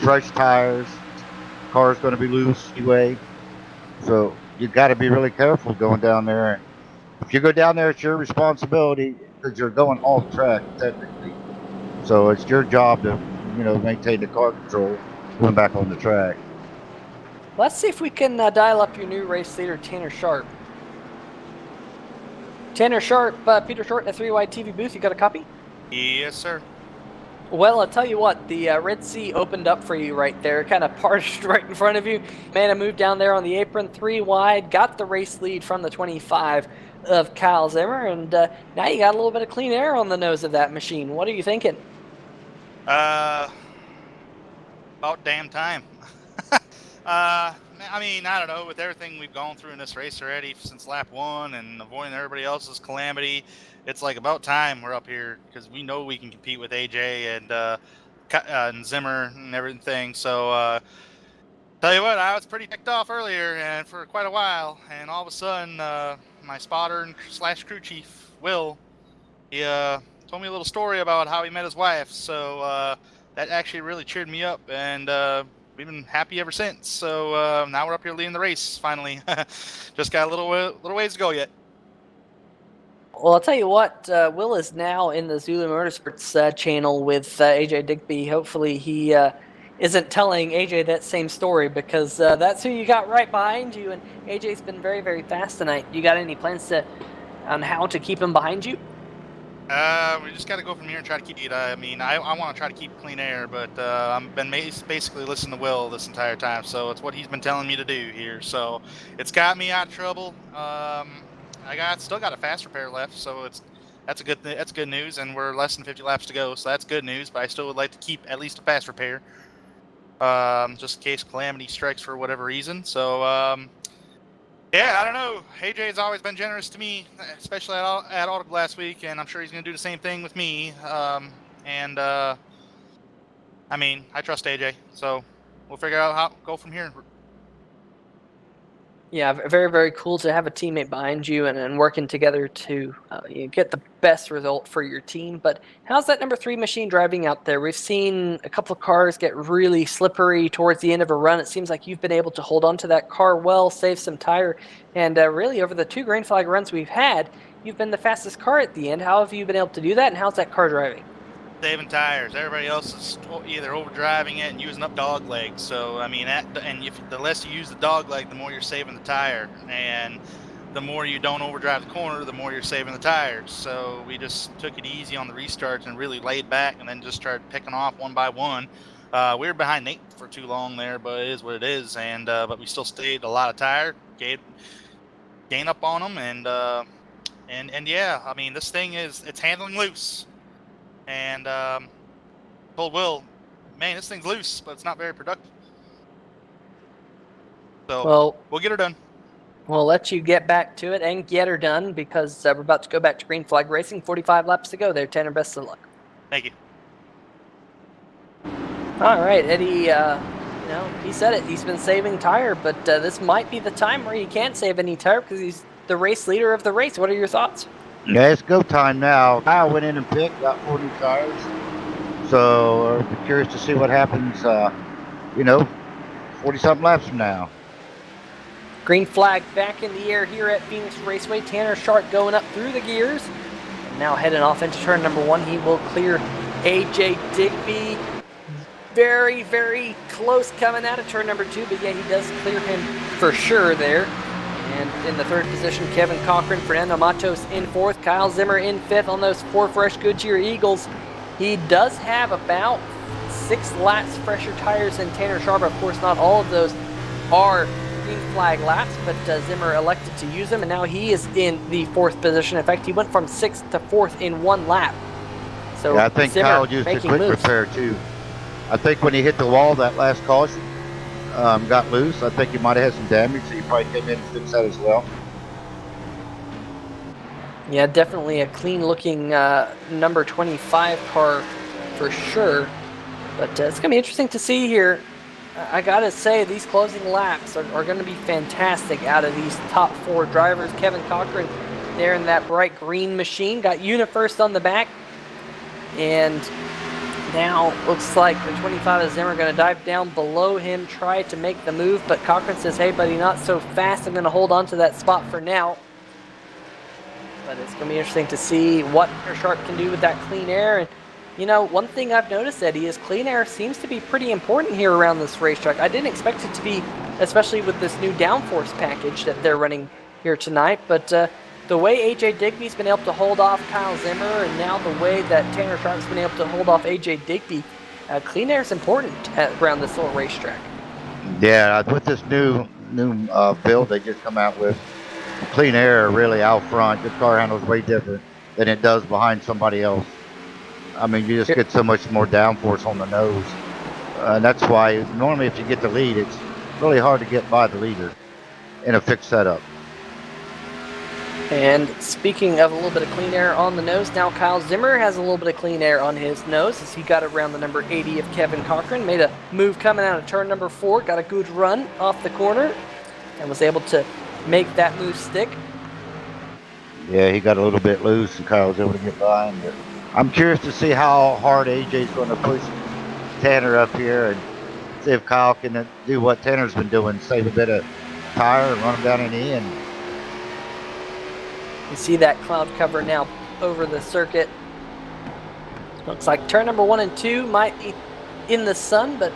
[SPEAKER 4] fresh tires. Car's going to be loose anyway, so you got to be really careful going down there. If you go down there, it's your responsibility because you're going off track technically. So it's your job to, maintain the car control going back on the track.
[SPEAKER 1] Let's see if we can dial up your new race leader, Tanner Sharp. Tanner Sharp, Peter Short in a 3-wide TV booth. You got a copy?
[SPEAKER 6] Yes, sir.
[SPEAKER 1] Well, I'll tell you what, the Red Sea opened up for you right there, kind of parted right in front of you. Man, I moved down there on the apron, 3 wide, got the race lead from the 25 of Kyle Zimmer, and now you got a little bit of clean air on the nose of that machine. What are you thinking?
[SPEAKER 6] About damn time. I mean, I don't know. With everything we've gone through in this race already since lap 1 and avoiding everybody else's calamity, it's like about time we're up here because we know we can compete with AJ and Zimmer and everything. So, tell you what, I was pretty ticked off earlier and for quite a while, and all of a sudden, my spotter and slash crew chief, Will, he told me a little story about how he met his wife. So that actually really cheered me up, and we've been happy ever since. So now we're up here leading the race finally. Just got a little ways to go yet.
[SPEAKER 1] Well, I'll tell you what, Will is now in the Zulu Motorsports channel with AJ Digby. Hopefully he isn't telling AJ that same story, because that's who you got right behind you, and AJ's been very, very fast tonight. You got any plans on how to keep him behind you?
[SPEAKER 6] We just got to go from here and try to keep it. I mean, I want to try to keep clean air, but I've been basically listening to Will this entire time, so it's what he's been telling me to do here. So it's got me out of trouble. I still got a fast repair left, so that's good news, and we're less than 50 laps to go, so that's good news. But I still would like to keep at least a fast repair, just in case calamity strikes for whatever reason. So yeah, I don't know. AJ's always been generous to me, especially at Audible last week, and I'm sure he's going to do the same thing with me. I mean, I trust AJ, so we'll figure out how to go from here.
[SPEAKER 1] Yeah, very, very cool to have a teammate behind you and working together to get the best result for your team. But how's that number 3 machine driving out there? We've seen a couple of cars get really slippery towards the end of a run. It seems like you've been able to hold on to that car well, save some tire, and really over the 2 green flag runs we've had, you've been the fastest car at the end. How have you been able to do that, and how's that car driving?
[SPEAKER 6] Saving tires. Everybody else is either overdriving it and using up dog legs. So I mean, the less you use the dog leg, the more you're saving the tire, and the more you don't overdrive the corner, the more you're saving the tires. So we just took it easy on the restarts and really laid back, and then just started picking off one by one. We were behind Nate for too long there, but it is what it is. And but we still stayed a lot of tire, gain up on them, and yeah, I mean, this thing it's handling loose. And told Will, man, this thing's loose, but it's not very productive. So
[SPEAKER 1] Well,
[SPEAKER 6] we'll get her done.
[SPEAKER 1] We'll let you get back to it and get her done, because we're about to go back to green flag racing. 45 laps to go there. Tanner, best of luck.
[SPEAKER 6] Thank you.
[SPEAKER 1] All right, Eddie, he said it. He's been saving tire, but this might be the time where he can't save any tire because he's the race leader of the race. What are your thoughts?
[SPEAKER 4] Yeah, it's go time now. Kyle went in and picked, got 4 new tires. So we're curious to see what happens, 40-something laps from now.
[SPEAKER 1] Green flag back in the air here at Phoenix Raceway. Tanner Sharp going up through the gears. And now heading off into turn number 1. He will clear AJ Digby. Very, very close coming out of turn number 2, but yeah, he does clear him for sure there. And in the 3rd position, Kevin Cochran, Fernando Matos in 4th, Kyle Zimmer in 5th on those 4 fresh Goodyear Eagles. He does have about 6 laps fresher tires than Tanner Sharp. Of course, not all of those are green flag laps, but Zimmer elected to use them, and now he is in the 4th position. In fact, he went from 6th to 4th in 1 lap. So
[SPEAKER 4] yeah, I think
[SPEAKER 1] Zimmer
[SPEAKER 4] Kyle used a quick repair too. I think when he hit the wall that last caution, got loose. I think he might have had some damage, so he probably came in and fixed that as well.
[SPEAKER 1] Yeah, definitely a clean-looking number 25 car for sure. But it's going to be interesting to see here. I got to say, these closing laps are going to be fantastic out of these top 4 drivers. Kevin Cochran there in that bright green machine. Got UniFirst on the back. And now looks like the 25 of Zimmer going to dive down below him, try to make the move. But Cochran says, hey, buddy, not so fast. I'm going to hold on to that spot for now. But it's going to be interesting to see what Sharp can do with that clean air. And, one thing I've noticed, Eddie, is clean air seems to be pretty important here around this racetrack. I didn't expect it to be, especially with this new downforce package that they're running here tonight. But the way AJ Digby's been able to hold off Kyle Zimmer, and now the way that Tanner Sharp's been able to hold off AJ Digby, clean air is important around this little racetrack.
[SPEAKER 4] Yeah, with this new build they just come out with, clean air really out front. Your car handles way different than it does behind somebody else. I mean, you just get so much more downforce on the nose. That's why normally if you get the lead, it's really hard to get by the leader in a fixed setup.
[SPEAKER 1] And speaking of a little bit of clean air on the nose, now Kyle Zimmer has a little bit of clean air on his nose as he got around the number 80 of Kevin Cochran. Made a move coming out of turn number 4, got a good run off the corner, and was able to make that move stick.
[SPEAKER 4] Yeah, he got a little bit loose, and Kyle was able to get by him. But I'm curious to see how hard AJ's going to push Tanner up here and see if Kyle can do what Tanner's been doing, save a bit of tire and run him down in the end.
[SPEAKER 1] You see that cloud cover now over the circuit. Looks like turn number 1 and 2 might be in the sun, but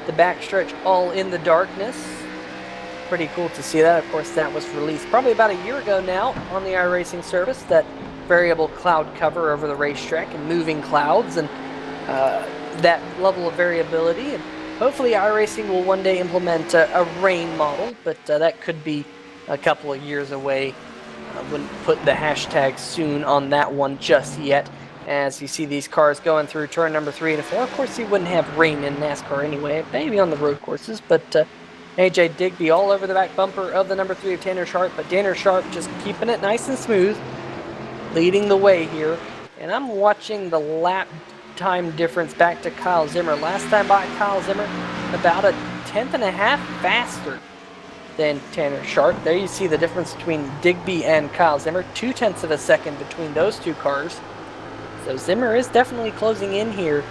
[SPEAKER 1] the backstretch all in the darkness. Pretty cool to see that. Of course, that was released probably about a year ago now on the iRacing service, that variable cloud cover over the racetrack and moving clouds and that level of variability. And hopefully iRacing will one day implement a rain model, but that could be a couple of years away. I wouldn't put the hashtag soon on that one just yet. As you see these cars going through turn number 3 and 4, of course you wouldn't have rain in NASCAR anyway, maybe on the road courses, but AJ Digby all over the back bumper of the number 3 of Tanner Sharp, but Tanner Sharp just keeping it nice and smooth, leading the way here. And I'm watching the lap time difference back to Kyle Zimmer. Last time by Kyle Zimmer, about a 1/10 and a half faster than Tanner Sharp. There you see the difference between Digby and Kyle Zimmer, 0.2 of a second between those two cars. So Zimmer is definitely closing in here,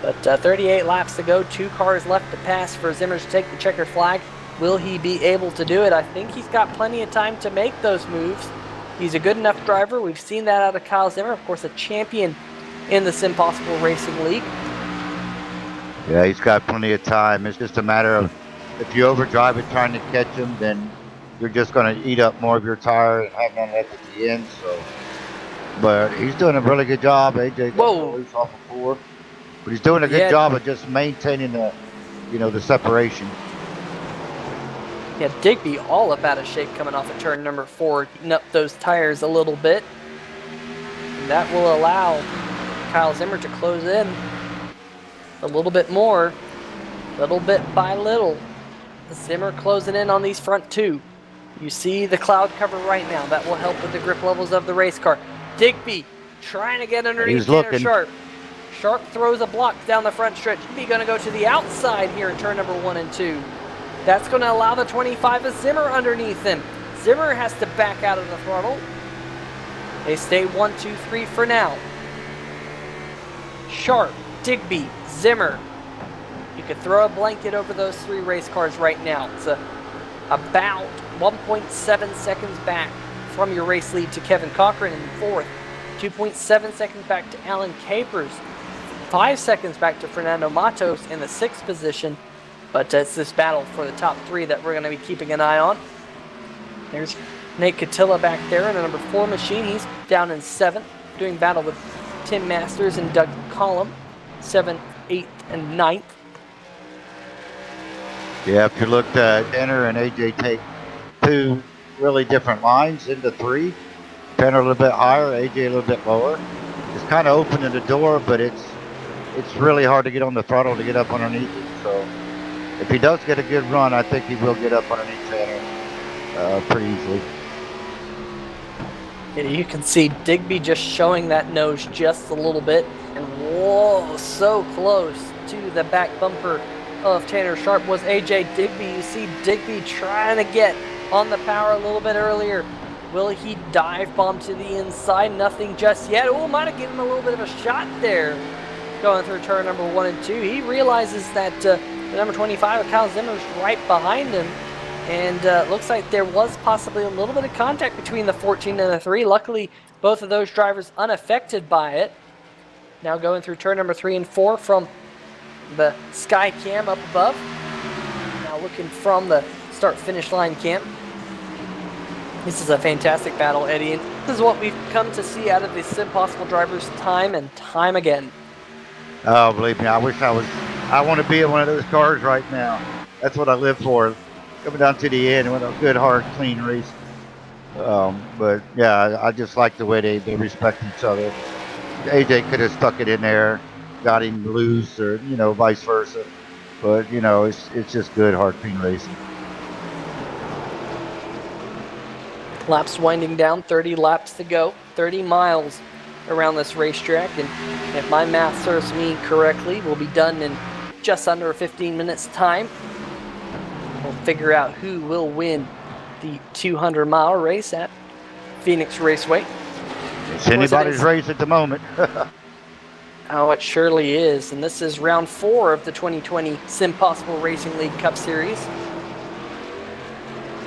[SPEAKER 1] but 38 laps to go, 2 cars left to pass for Zimmer to take the checkered flag. Will he be able to do it? I think he's got plenty of time to make those moves. He's a good enough driver. We've seen that out of Kyle Zimmer, of course a champion in the SimPossible Racing League.
[SPEAKER 4] Yeah, he's got plenty of time. It's just a matter of if you overdrive it trying to catch him, then you're just going to eat up more of your tire and have none left at the end. So, but he's doing a really good job. AJ got loose off of 4, but he's doing a good job of just maintaining the, the separation.
[SPEAKER 1] Yeah, Digby all up out of shape coming off of turn number 4, eating up those tires a little bit. And that will allow Kyle Zimmer to close in a little bit more, little bit by little. Zimmer closing in on these front 2. You see the cloud cover right now. That will help with the grip levels of the race car. Digby trying to get underneath Tanner Sharp. Sharp throws a block down the front stretch. Digby going to go to the outside here in turn number 1 and 2. That's going to allow the 25 of Zimmer underneath him. Zimmer has to back out of the throttle. They stay 1, 2, 3 for now. Sharp, Digby, Zimmer. You could throw a blanket over those 3 race cars right now. It's about 1.7 seconds back from your race lead to Kevin Cochran in 4th. 2.7 seconds back to Alan Capers. 5 seconds back to Fernando Matos in the 6th position. But it's this battle for the top 3 that we're going to be keeping an eye on. There's Nate Catilla back there in the number 4 machine. He's down in 7th, doing battle with Tim Masters and Doug Collum. 7th, 8th, and 9th.
[SPEAKER 4] Yeah, if you looked at Tanner and AJ take 2 really different lines into 3. Tanner a little bit higher, AJ a little bit lower. It's kind of opening the door, but it's really hard to get on the throttle to get up underneath it. So if he does get a good run, I think he will get up underneath Tanner pretty easily.
[SPEAKER 1] Yeah, you can see Digby just showing that nose just a little bit. And whoa, so close to the back bumper of Tanner Sharp was AJ Digby. You see Digby trying to get on the power a little bit earlier. Will he dive bomb to the inside? Nothing just yet. Oh, might have given him a little bit of a shot there. Going through turn number 1 and 2. He realizes that the number 25 of Kyle Zimmer is right behind him. And looks like there was possibly a little bit of contact between the 14 and the 3. Luckily, both of those drivers unaffected by it. Now going through turn number 3 and 4 from the sky cam up above. Now looking from the start-finish line cam. This is a fantastic battle, Eddie, and this is what we've come to see out of the SimPossible drivers time and time again.
[SPEAKER 4] Oh, believe me, I want to be in one of those cars right now. That's what I live for. Coming down to the end with a good, hard, clean race. But yeah, I just like the way they respect each other. AJ could have stuck it in there, got him loose, or vice versa. But it's just good, hard, clean racing.
[SPEAKER 1] Laps winding down, 30 laps to go, 30 miles around this racetrack, and if my math serves me correctly, we'll be done in just under 15 minutes time. We'll figure out who will win the 200-mile race at Phoenix Raceway.
[SPEAKER 4] It's anybody's race at the moment.
[SPEAKER 1] Oh, it surely is, and this is round 4 of the 2020 SimPossible Racing League Cup Series.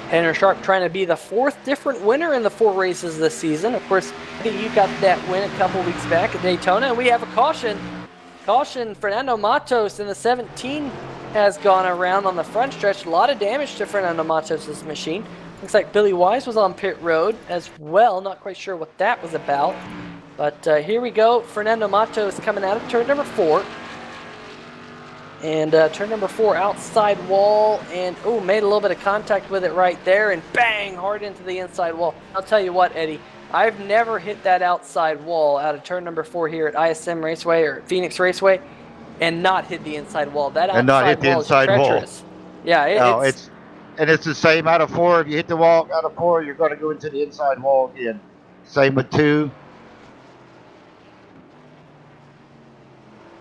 [SPEAKER 1] Tanner Sharp trying to be the 4th different winner in the 4 races this season. Of course, you got that win a couple weeks back at Daytona, and we have a caution. Caution, Fernando Matos in the 17 has gone around on the front stretch. A lot of damage to Fernando Matos' machine. Looks like Billy Wise was on pit road as well. Not quite sure what that was about. But here we go. Fernando Matos coming out of turn number 4. And turn number 4, outside wall, and made a little bit of contact with it right there, and bang, hard into the inside wall. I'll tell you what, Eddie, I've never hit that outside wall out of turn number 4 here at ISM Raceway or Phoenix Raceway, and not hit the inside wall. That outside
[SPEAKER 4] and not hit the
[SPEAKER 1] wall
[SPEAKER 4] inside
[SPEAKER 1] is
[SPEAKER 4] wall.
[SPEAKER 1] treacherous. Yeah,
[SPEAKER 4] it's the same out of 4. If you hit the wall out of 4, you're going to go into the inside wall again. Same with 2.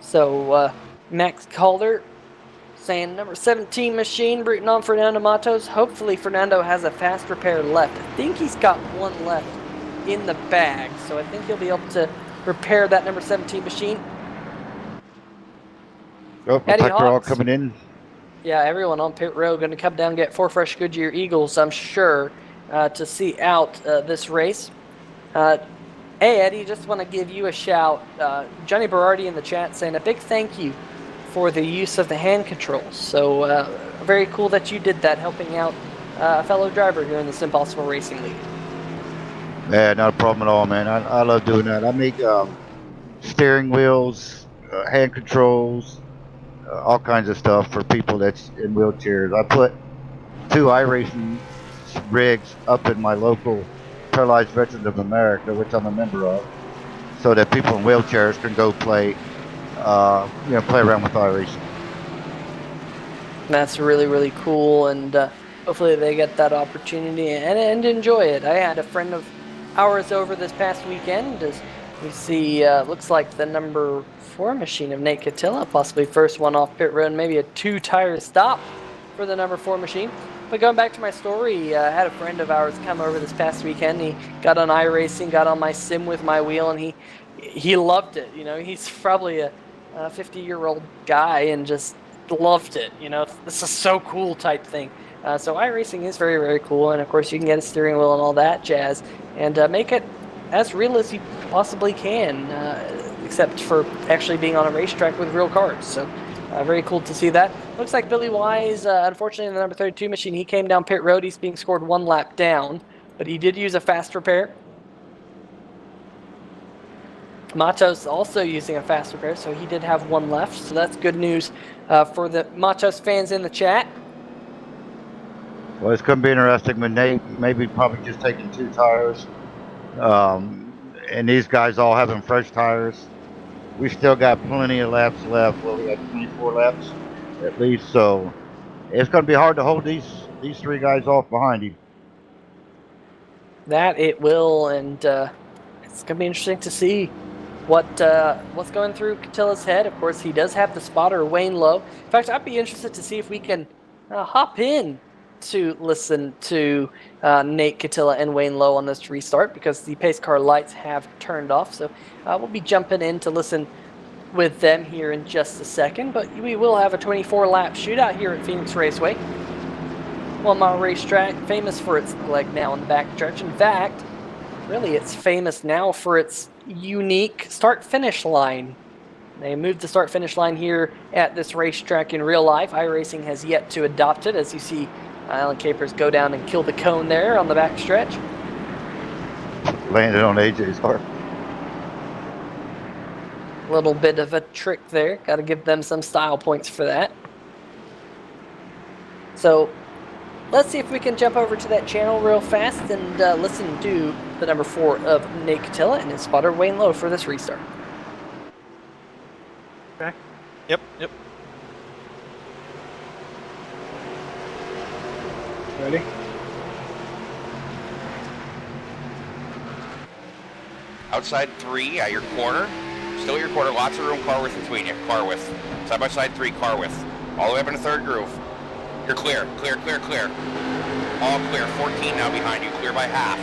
[SPEAKER 1] So Max Calder saying number 17 machine rooting on Fernando Matos. Hopefully Fernando has a fast repair left. I think he's got one left in the bag, so I think he'll be able to repair that number 17 machine.
[SPEAKER 4] Oh, looks like they're all coming in.
[SPEAKER 1] Yeah, everyone on pit road going to come down and get 4 fresh Goodyear Eagles, I'm sure, to see out this race. Hey, Eddie, just want to give you a shout. Johnny Berardi in the chat saying a big thank you for the use of the hand controls. So very cool that you did that, helping out a fellow driver here in the SimPossible Racing League.
[SPEAKER 4] Yeah, not a problem at all, man. I love doing that. I make steering wheels, hand controls, all kinds of stuff for people that's in wheelchairs. I put 2 iRacing rigs up in my local Paralyzed Veterans of America, which I'm a member of, so that people in wheelchairs can go play around with iRacing.
[SPEAKER 1] That's really, really cool, and hopefully they get that opportunity and enjoy it. I had a friend of ours over this past weekend. As we see, looks like the number 4 machine of Nate Catilla, possibly first one off pit road, maybe a 2-tire stop for the number 4 machine. But going back to my story, I had a friend of ours come over this past weekend. He got on iRacing, got on my sim with my wheel, and he loved it. You know, he's probably a 50-year-old guy and just loved it. You know, this is so cool type thing. So iRacing is very, very cool, and of course you can get a steering wheel and all that jazz, and make it as real as you possibly can, except for actually being on a racetrack with real cars. So very cool to see that. Looks like Billy Wise, unfortunately in the number 32 machine, he came down pit road. He's being scored 1 lap down, but he did use a fast repair. Matos also using a fast repair, so he did have 1 left. So that's good news for the Matos fans in the chat.
[SPEAKER 4] Well, it's going to be interesting with Nate, maybe probably just taking 2 tires, and these guys all having fresh tires. We still got plenty of laps left. Well, we got 24 laps at least, so it's going to be hard to hold these 3 guys off behind him.
[SPEAKER 1] That it will, and it's going to be interesting to see what's going through Catilla's head. Of course, he does have the spotter Wayne Lowe. In fact, I'd be interested to see if we can hop in to listen to Nate Catilla and Wayne Lowe on this restart, because the pace car lights have turned off. So we'll be jumping in to listen with them here in just a second. But we will have a 24-lap shootout here at Phoenix Raceway. 1-mile racetrack, famous for its leg now in the backstretch. In fact, really it's famous now for its unique start-finish line. They moved the start-finish line here at this racetrack in real life. iRacing has yet to adopt it, as you see Alan Capers go down and kill the cone there on the backstretch.
[SPEAKER 4] Landed on AJ's car.
[SPEAKER 1] Little bit of a trick there. Got to give them some style points for that. So let's see if we can jump over to that channel real fast and listen to the number 4 of Nate Catilla and his spotter Wayne Lowe for this restart.
[SPEAKER 2] Okay.
[SPEAKER 5] Yep.
[SPEAKER 2] Ready?
[SPEAKER 7] Outside 3 at your corner. Still your corner. Lots of room. Car width between you. Car width. Side by side 3. Car width. All the way up in the third groove. You're clear. Clear. Clear. Clear. All clear. 14 now behind you. Clear by half.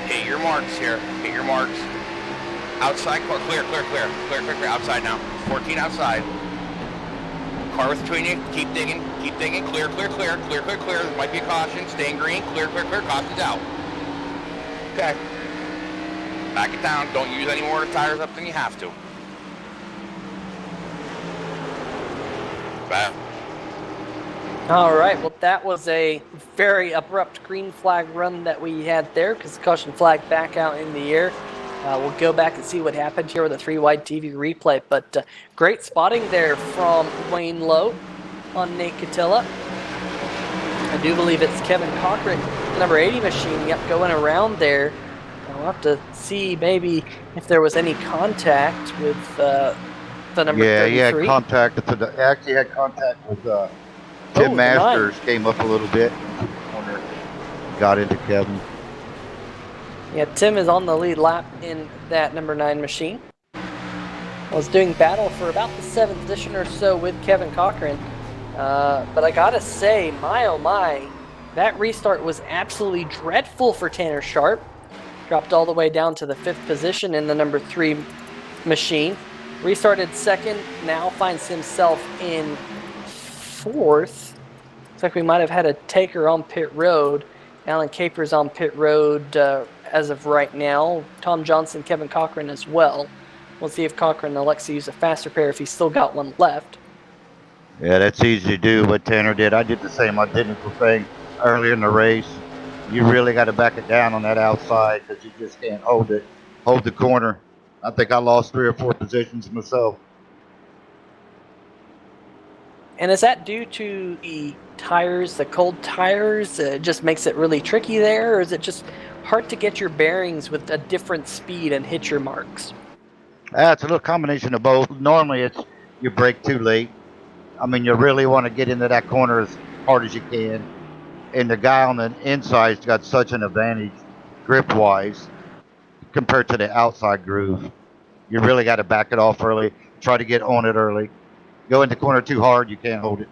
[SPEAKER 7] Hit your marks here. Hit your marks. Outside car. Clear. Clear. Clear. Clear. Clear. Clear. Outside now. 14 outside. Car width between you. Keep digging. Keep digging. Clear. Clear. Clear. Clear. Clear. Clear. There might be a caution. Staying green. Clear. Clear. Clear. Caution's out. Okay. Back it down. Don't use any more tires up than you have to. Back.
[SPEAKER 1] All right, well, that was a very abrupt green flag run that we had there because the caution flag back out in the air. We'll go back and see what happened here with a 3-wide TV replay, but great spotting there from Wayne Lowe on Nate Catilla. I do believe it's Kevin Cochran, the number 80 machine, going around there. We'll have to see maybe if there was any contact with the number 33.
[SPEAKER 4] He had contact. Actually had contact with Tim Masters. Came up a little bit. Corner, got into Kevin.
[SPEAKER 1] Yeah, Tim is on the lead lap in that number 9 machine. Was doing battle for about the 7th position or so with Kevin Cochran. But I gotta say, my oh my, that restart was absolutely dreadful for Tanner Sharp. Dropped all the way down to the 5th position in the number 3 machine. Restarted 2nd, now finds himself in 4th. Looks like we might have had a taker on pit road. Alan Capers on pit road as of right now. Tom Johnson, Kevin Cochran as well. We'll see if Cochran elects to use a faster pair if he's still got one left.
[SPEAKER 4] Yeah, that's easy to do what Tanner did. I did the same identical thing earlier in the race. You really got to back it down on that outside because you just can't hold the corner. I think I lost 3 or 4 positions myself.
[SPEAKER 1] And is that due to the tires, the cold tires? It just makes it really tricky there, or is it just hard to get your bearings with a different speed and hit your marks?
[SPEAKER 4] It's a little combination of both. Normally it's you brake too late. I mean, you really want to get into that corner as hard as you can. And the guy on the inside's got such an advantage grip-wise compared to the outside groove. You really got to back it off early. Try to get on it early. Go in the corner too hard, you can't hold it.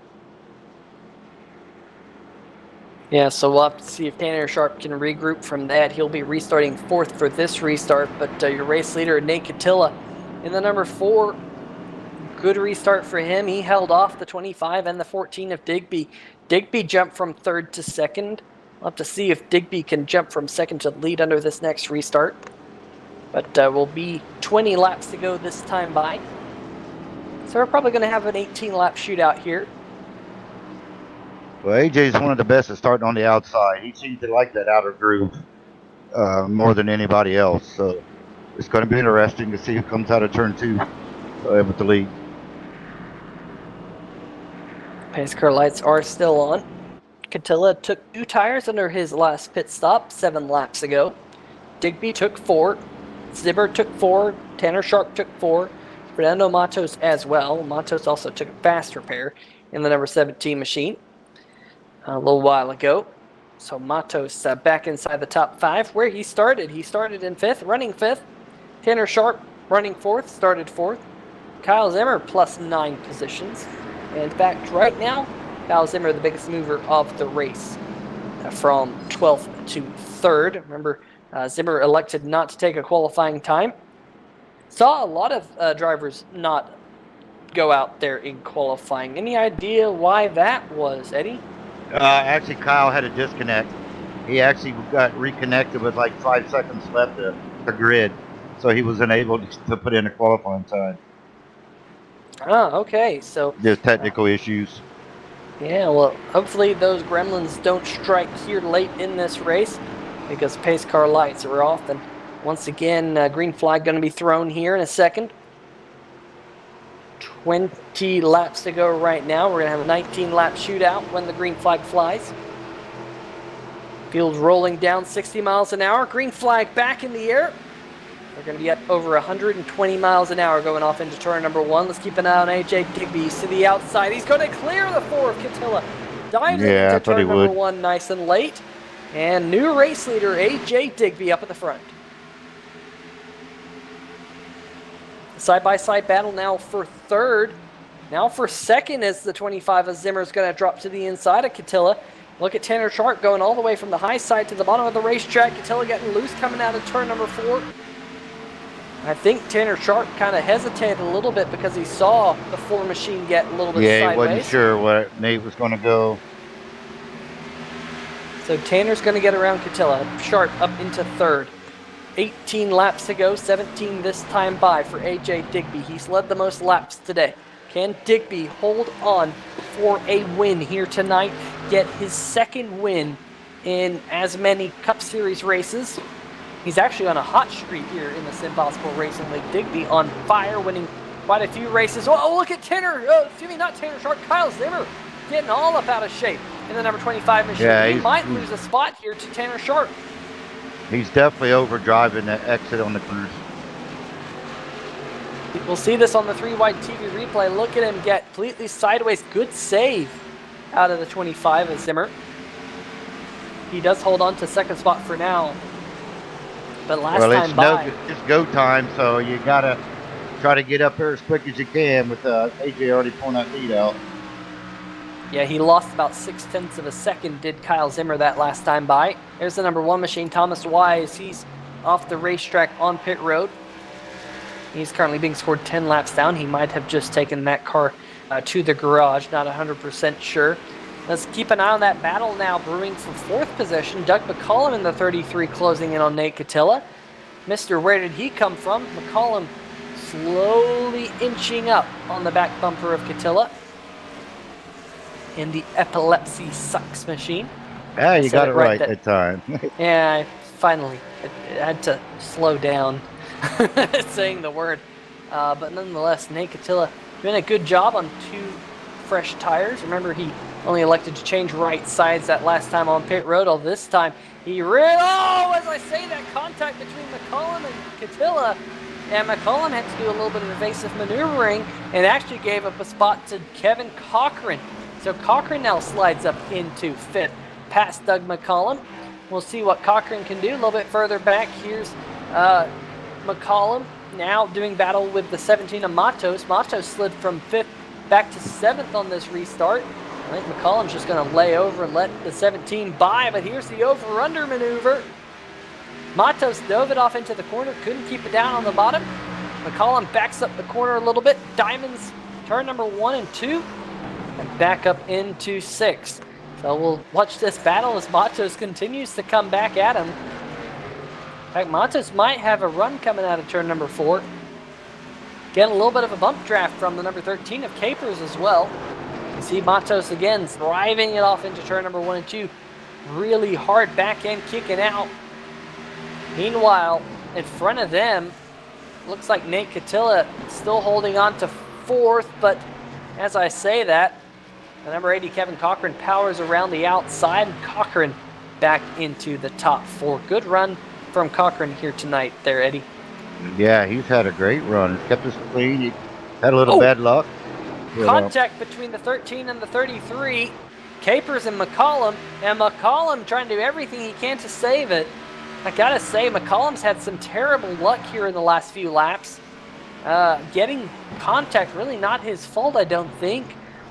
[SPEAKER 1] Yeah, so we'll have to see if Tanner Sharp can regroup from that. He'll be restarting 4th for this restart, but your race leader, Nate Catilla, in the number 4, good restart for him. He held off the 25 and the 14 of Digby. Digby jumped from 3rd to 2nd. We'll have to see if Digby can jump from 2nd to lead under this next restart. But will be 20 laps to go this time by. So we're probably going to have an 18-lap shootout here.
[SPEAKER 4] Well, AJ's one of the best at starting on the outside. He seems to like that outer groove more than anybody else. So it's going to be interesting to see who comes out of turn 2 with the lead.
[SPEAKER 1] Pace car lights are still on. Catilla took 2 tires under his last pit stop 7 laps ago. Digby took 4. Zimmer took 4. Tanner Sharp took 4. Fernando Matos as well. Matos also took a faster pair in the number 17 machine a little while ago. So Matos back inside the top 5 where he started. He started in 5th, running 5th. Tanner Sharp running 4th, started 4th. Kyle Zimmer plus 9 positions. And in fact, right now, Kyle Zimmer, the biggest mover of the race from 12th to 3rd. Remember, Zimmer elected not to take a qualifying time. Saw a lot of drivers not go out there in qualifying. Any idea why that was, Eddie?
[SPEAKER 4] Actually, Kyle had a disconnect. He actually got reconnected with like 5 seconds left to the grid, so he wasn't able to put in a qualifying time.
[SPEAKER 1] Ah, okay. So
[SPEAKER 4] there's technical issues.
[SPEAKER 1] Yeah, well, hopefully those gremlins don't strike here late in this race because pace car lights are off. And once again, green flag going to be thrown here in a second. 20 laps to go right now. We're going to have a 19-lap shootout when the green flag flies. Field's rolling down 60 miles an hour. Green flag back in the air. We're going to be at over 120 miles an hour going off into turn number 1. Let's keep an eye on AJ Digby. He's to the outside. He's going to clear the 4 of Catilla. Dives into turn number 1 nice and late. And new race leader AJ Digby up at the front. Side-by-side battle now for third. Now for second is the 25 as Zimmer's going to drop to the inside of Catilla. Look at Tanner Sharp going all the way from the high side to the bottom of the racetrack. Catilla getting loose coming out of turn number 4. I think Tanner Sharp kind of hesitated a little bit because he saw the 4 machine get a little bit
[SPEAKER 4] Yeah,
[SPEAKER 1] sideways.
[SPEAKER 4] he wasn't sure where Nate was going to go.
[SPEAKER 1] So Tanner's going to get around Catilla. Sharp up into third. 18 laps to go, 17 this time by for AJ Digby. He's led the most laps today. Can Digby hold on for a win here tonight? Get his second win in as many Cup Series races. He's actually on a hot streak here in the SimPossible Racing League. Digby on fire, winning quite a few races. Oh, look at Tanner. Excuse me, not Tanner Sharp. Kyle Zimmer getting all up out of shape in the number 25 machine.
[SPEAKER 4] Yeah,
[SPEAKER 1] he might lose a spot here to Tanner Sharp.
[SPEAKER 4] He's definitely overdriving that exit on the corners.
[SPEAKER 1] We'll see this on the 3-wide TV replay. Look at him get completely sideways. Good save out of the 25 of Zimmer. He does hold on to second spot for now. But last time by...
[SPEAKER 4] It's go time, so you got to try to get up there as quick as you can with AJ already pulling that lead out.
[SPEAKER 1] Yeah, he lost about 0.6 of a second, did Kyle Zimmer that last time by. There's the number 1 machine, Thomas Wise. He's off the racetrack on pit road. He's currently being scored 10 laps down. He might have just taken that car to the garage, not 100% sure. Let's keep an eye on that battle now brewing for 4th position. Doug McCollum in the 33 closing in on Nate Catilla. Mr. Where did he come from? McCollum slowly inching up on the back bumper of Catilla in the Epilepsy Sucks machine.
[SPEAKER 4] Yeah, you got it right that time.
[SPEAKER 1] Yeah, finally. I had to slow down saying the word. But nonetheless, Nate Catilla doing a good job on 2 fresh tires. Remember, he only elected to change right sides that last time on pit road. All this time, he as I say that, contact between McCollum and Catilla. And McCollum had to do a little bit of evasive maneuvering and actually gave up a spot to Kevin Cochran. So Cochran now slides up into 5th, past Doug McCollum. We'll see what Cochran can do. A little bit further back, here's McCollum now doing battle with the 17 of Matos. Matos slid from 5th back to 7th on this restart. I think McCollum's just going to lay over and let the 17 by, but here's the over-under maneuver. Matos dove it off into the corner, couldn't keep it down on the bottom. McCollum backs up the corner a little bit. Diamonds turn number 1 and 2, and back up into 6th. So we'll watch this battle as Matos continues to come back at him. In fact, Matos might have a run coming out of turn number 4. Getting a little bit of a bump draft from the number 13 of Capers as well. You see Matos again driving it off into turn number 1 and 2. Really hard back end kicking out. Meanwhile, in front of them, looks like Nate Catilla still holding on to 4th, but as I say that, the number 80 Kevin Cochran powers around the outside, and Cochran back into the top 4. Good run from Cochran here tonight there, Eddie.
[SPEAKER 4] Yeah, he's had a great run. He's kept us clean. He had a little bad luck.
[SPEAKER 1] Contact between the 13 and the 33. Capers and McCollum trying to do everything he can to save it. I gotta say, McCollum's had some terrible luck here in the last few laps. Getting contact, really not his fault, I don't think.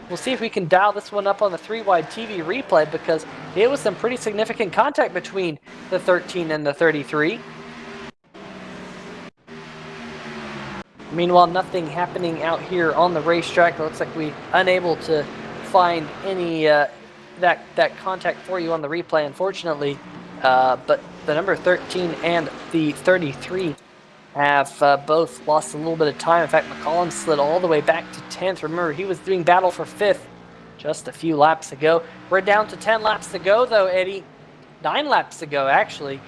[SPEAKER 1] We'll see if we can dial this one up on the 3-wide TV replay, because it was some pretty significant contact between the 13 and the 33. Meanwhile, nothing happening out here on the racetrack. It looks like we're unable to find any that contact for you on the replay, unfortunately. But the number 13 and the 33 have both lost a little bit of time. In fact, McCollum slid all the way back to 10th. Remember, he was doing battle for 5th just a few laps ago. We're down to 10 laps to go, though, Eddie. 9 laps to go, actually.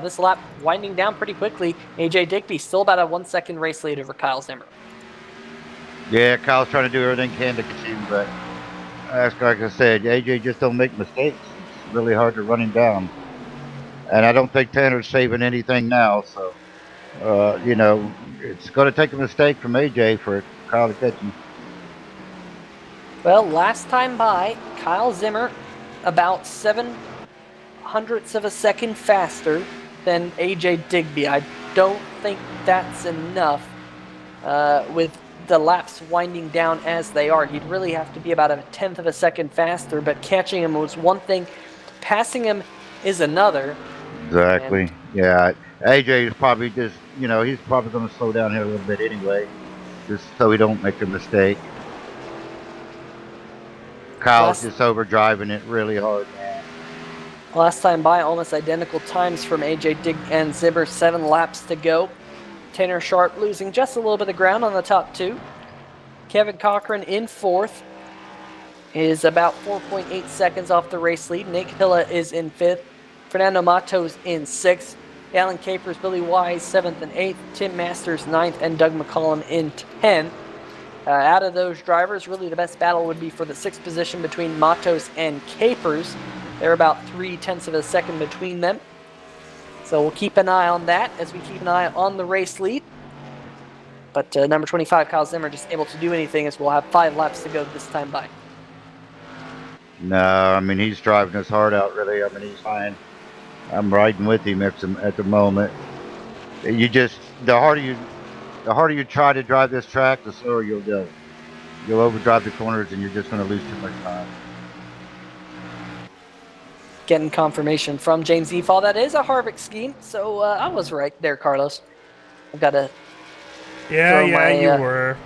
[SPEAKER 1] This lap winding down pretty quickly. AJ Digby still about a 1-second race lead over Kyle Zimmer.
[SPEAKER 4] Yeah, Kyle's trying to do everything he can to continue, but like I said, AJ just don't make mistakes. It's really hard to run him down. And I don't think Tanner's saving anything now, so, you know, it's going to take a mistake from AJ for Kyle to catch him.
[SPEAKER 1] Well, last time by, Kyle Zimmer about 0.07 of a second faster than AJ Digby. I don't think that's enough with the laps winding down as they are. He'd really have to be about a 1/10 of a second faster, but catching him was one thing, passing him is another.
[SPEAKER 4] Exactly. Yeah. AJ is probably just, he's probably going to slow down here a little bit anyway, just so he don't make a mistake. Kyle's just overdriving it really hard, man.
[SPEAKER 1] Last time by, almost identical times from AJ Dig and Zimmer, 7 laps to go. Tanner Sharp losing just a little bit of ground on the top 2. Kevin Cochran in 4th is about 4.8 seconds off the race lead. Nick Hilla is in 5th. Fernando Matos in 6th. Alan Capers, Billy Wise 7th and 8th. Tim Masters 9th, and Doug McCollum in 10th. Out of those drivers, really the best battle would be for the 6th position between Matos and Capers. They're about 0.3 of a second between them. So we'll keep an eye on that as we keep an eye on the race lead. But number 25, Kyle Zimmer, just able to do anything as we'll have 5 laps to go this time by.
[SPEAKER 4] No, I mean, he's driving his heart out, really. I mean, he's fine. I'm riding with him at the moment. The harder you try to drive this track, the slower you'll go. You'll overdrive the corners and you're just going to lose too much time.
[SPEAKER 1] Getting confirmation from James Efall. That is a Harvick scheme, so I was right there, Carlos. I've got to
[SPEAKER 2] you were.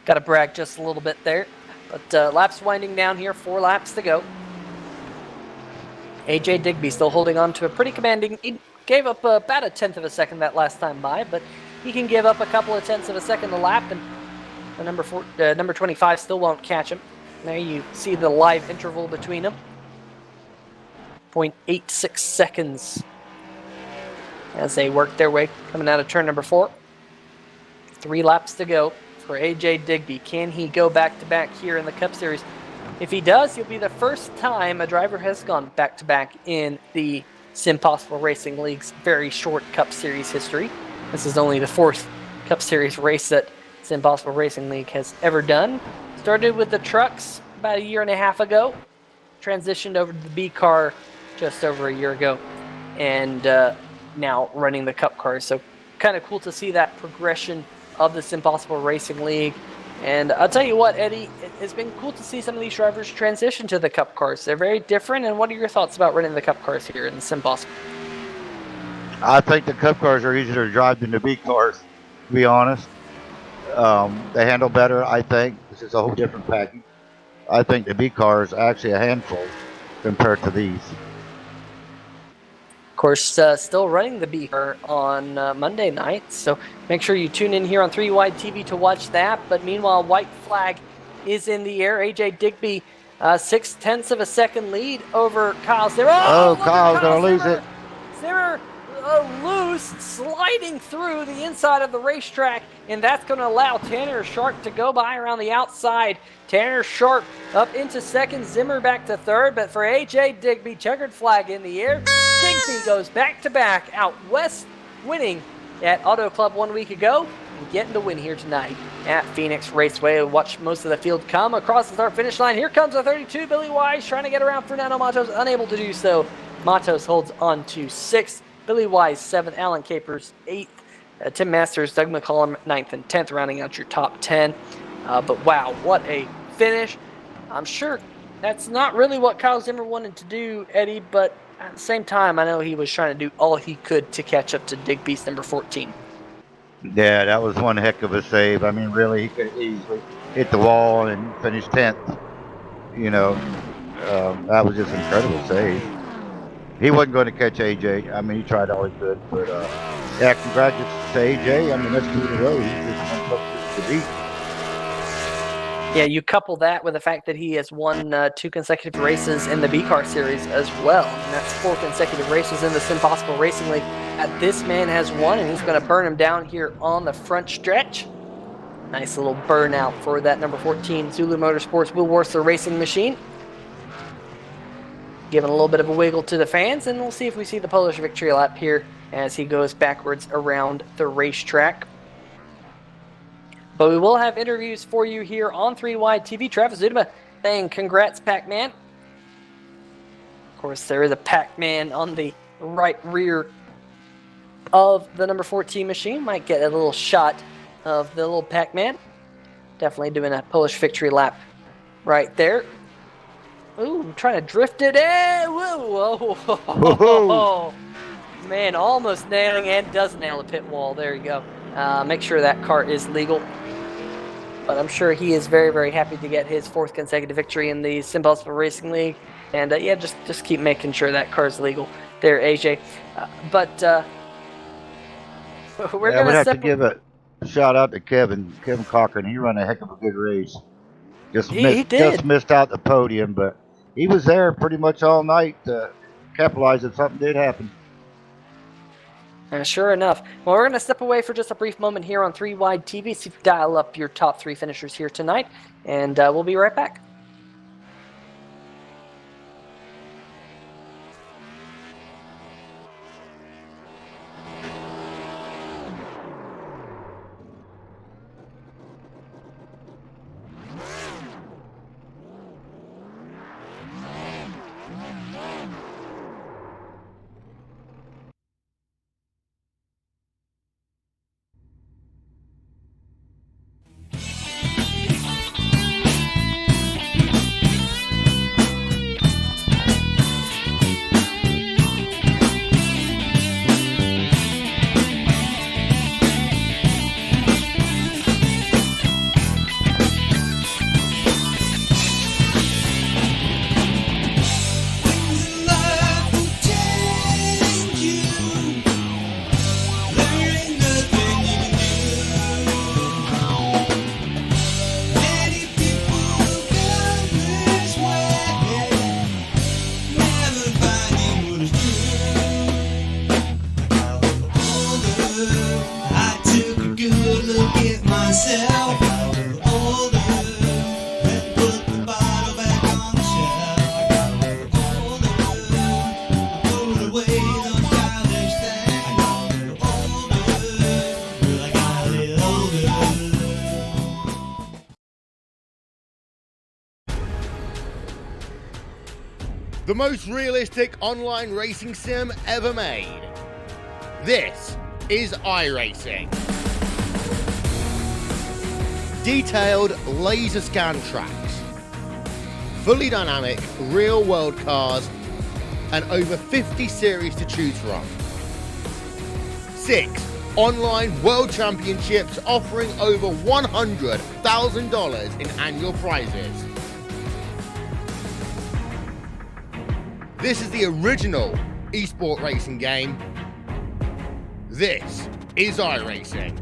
[SPEAKER 1] Got to brag just a little bit there. But laps winding down here, 4 laps to go. AJ Digby still holding on to a pretty commanding. He gave up about a 1/10 of a second that last time by, but he can give up a couple of 1/10 of a second a lap, and the number 25 still won't catch him. There you see the live interval between them. 0.86 seconds as they work their way coming out of turn number 4. 3 laps to go for AJ Digby. Can he go back-to-back here in the Cup Series? If he does, he'll be the first time a driver has gone back-to-back in the SimPossible Racing League's very short Cup Series history. This is only the 4th Cup Series race that SimPossible Racing League has ever done. Started with the trucks about 1.5 years ago, transitioned over to the B car just over 1 year ago, and now running the Cup cars. So kind of cool to see that progression of the SimPossible Racing League. And I'll tell you what, Eddie, it's been cool to see some of these drivers transition to the Cup cars. They're very different, and what are your thoughts about running the Cup cars here in SimPossible?
[SPEAKER 4] I think the Cup cars are easier to drive than the B cars, to be honest. They handle better, I think. This is a whole different package. I think the B car is actually a handful compared to these.
[SPEAKER 1] Of course, still running the B car on Monday night, so make sure you tune in here on 3 Wide TV to watch that. But meanwhile, white flag is in the air. AJ Digby, 0.6 of a second lead over Kyle Zimmer.
[SPEAKER 4] Oh, Kyle's going to lose it.
[SPEAKER 1] Zimmer loose, sliding through the inside of the racetrack, and that's going to allow Tanner Sharp to go by around the outside. Tanner Sharp up into 2nd, Zimmer back to 3rd, but for AJ Digby, checkered flag in the air. Digby goes back-to-back out west, winning at Auto Club 1 week ago and getting the win here tonight at Phoenix Raceway. Watch most of the field come across the start-finish line. Here comes a 32, Billy Wise trying to get around Fernando Matos, unable to do so. Matos holds on to 6th. Billy Wise, 7th. Alan Capers, 8th. Tim Masters, Doug McCollum, 9th and 10th, rounding out your top 10. But wow, what a finish. I'm sure that's not really what Kyle Zimmer wanted to do, Eddie, but at the same time, I know he was trying to do all he could to catch up to Digby's number 14.
[SPEAKER 4] Yeah, that was one heck of a save. I mean, really, he could easily hit the wall and finish 10th. That was just an incredible save. He wasn't going to catch AJ. I mean, he tried all he could. But, yeah, congratulations to AJ. I mean, that's 2 in a row. He's just one to beat.
[SPEAKER 1] Yeah, you couple that with the fact that he has won 2 consecutive races in the B-Car Series as well. And that's 4 consecutive races in the SimPossible Racing League that this man has won, and he's going to burn him down here on the front stretch. Nice little burnout for that number 14 Zulu Motorsports Will Worcester Racing Machine. Giving a little bit of a wiggle to the fans, and we'll see if we see the Polish victory lap here as he goes backwards around the racetrack. But we will have interviews for you here on 3 Wide TV. Travis Zudema saying congrats, Pac-Man. Of course, there is a Pac-Man on the right rear of the number 14 machine. Might get a little shot of the little Pac-Man. Definitely doing a Polish victory lap right there. Ooh, trying to drift it in. Whoa, whoa,
[SPEAKER 4] Whoa.
[SPEAKER 1] Man, almost nailing and does nail the pit wall. There you go. Make sure that car is legal. But I'm sure he is very, very happy to get his 4th consecutive victory in the SimPossible Racing League. And yeah, just keep making sure that car is legal there, AJ. We're
[SPEAKER 4] Yeah, we'd
[SPEAKER 1] gonna
[SPEAKER 4] have to give a shout out to Kevin Cochran. He ran a heck of a good race.
[SPEAKER 1] He
[SPEAKER 4] Just
[SPEAKER 1] did.
[SPEAKER 4] missed out the podium, but he was there pretty much all night to capitalize if something did happen.
[SPEAKER 1] Sure enough. Well, we're going to step away for just a brief moment here on 3 Wide TV. So you can dial up your top 3 finishers here tonight, and we'll be right back.
[SPEAKER 3] The most realistic online racing sim ever made. This is iRacing. Detailed laser scan tracks, fully dynamic real world cars, and over 50 series to choose from. 6 online world championships offering over $100,000 in annual prizes. This is the original esport racing game. This is iRacing.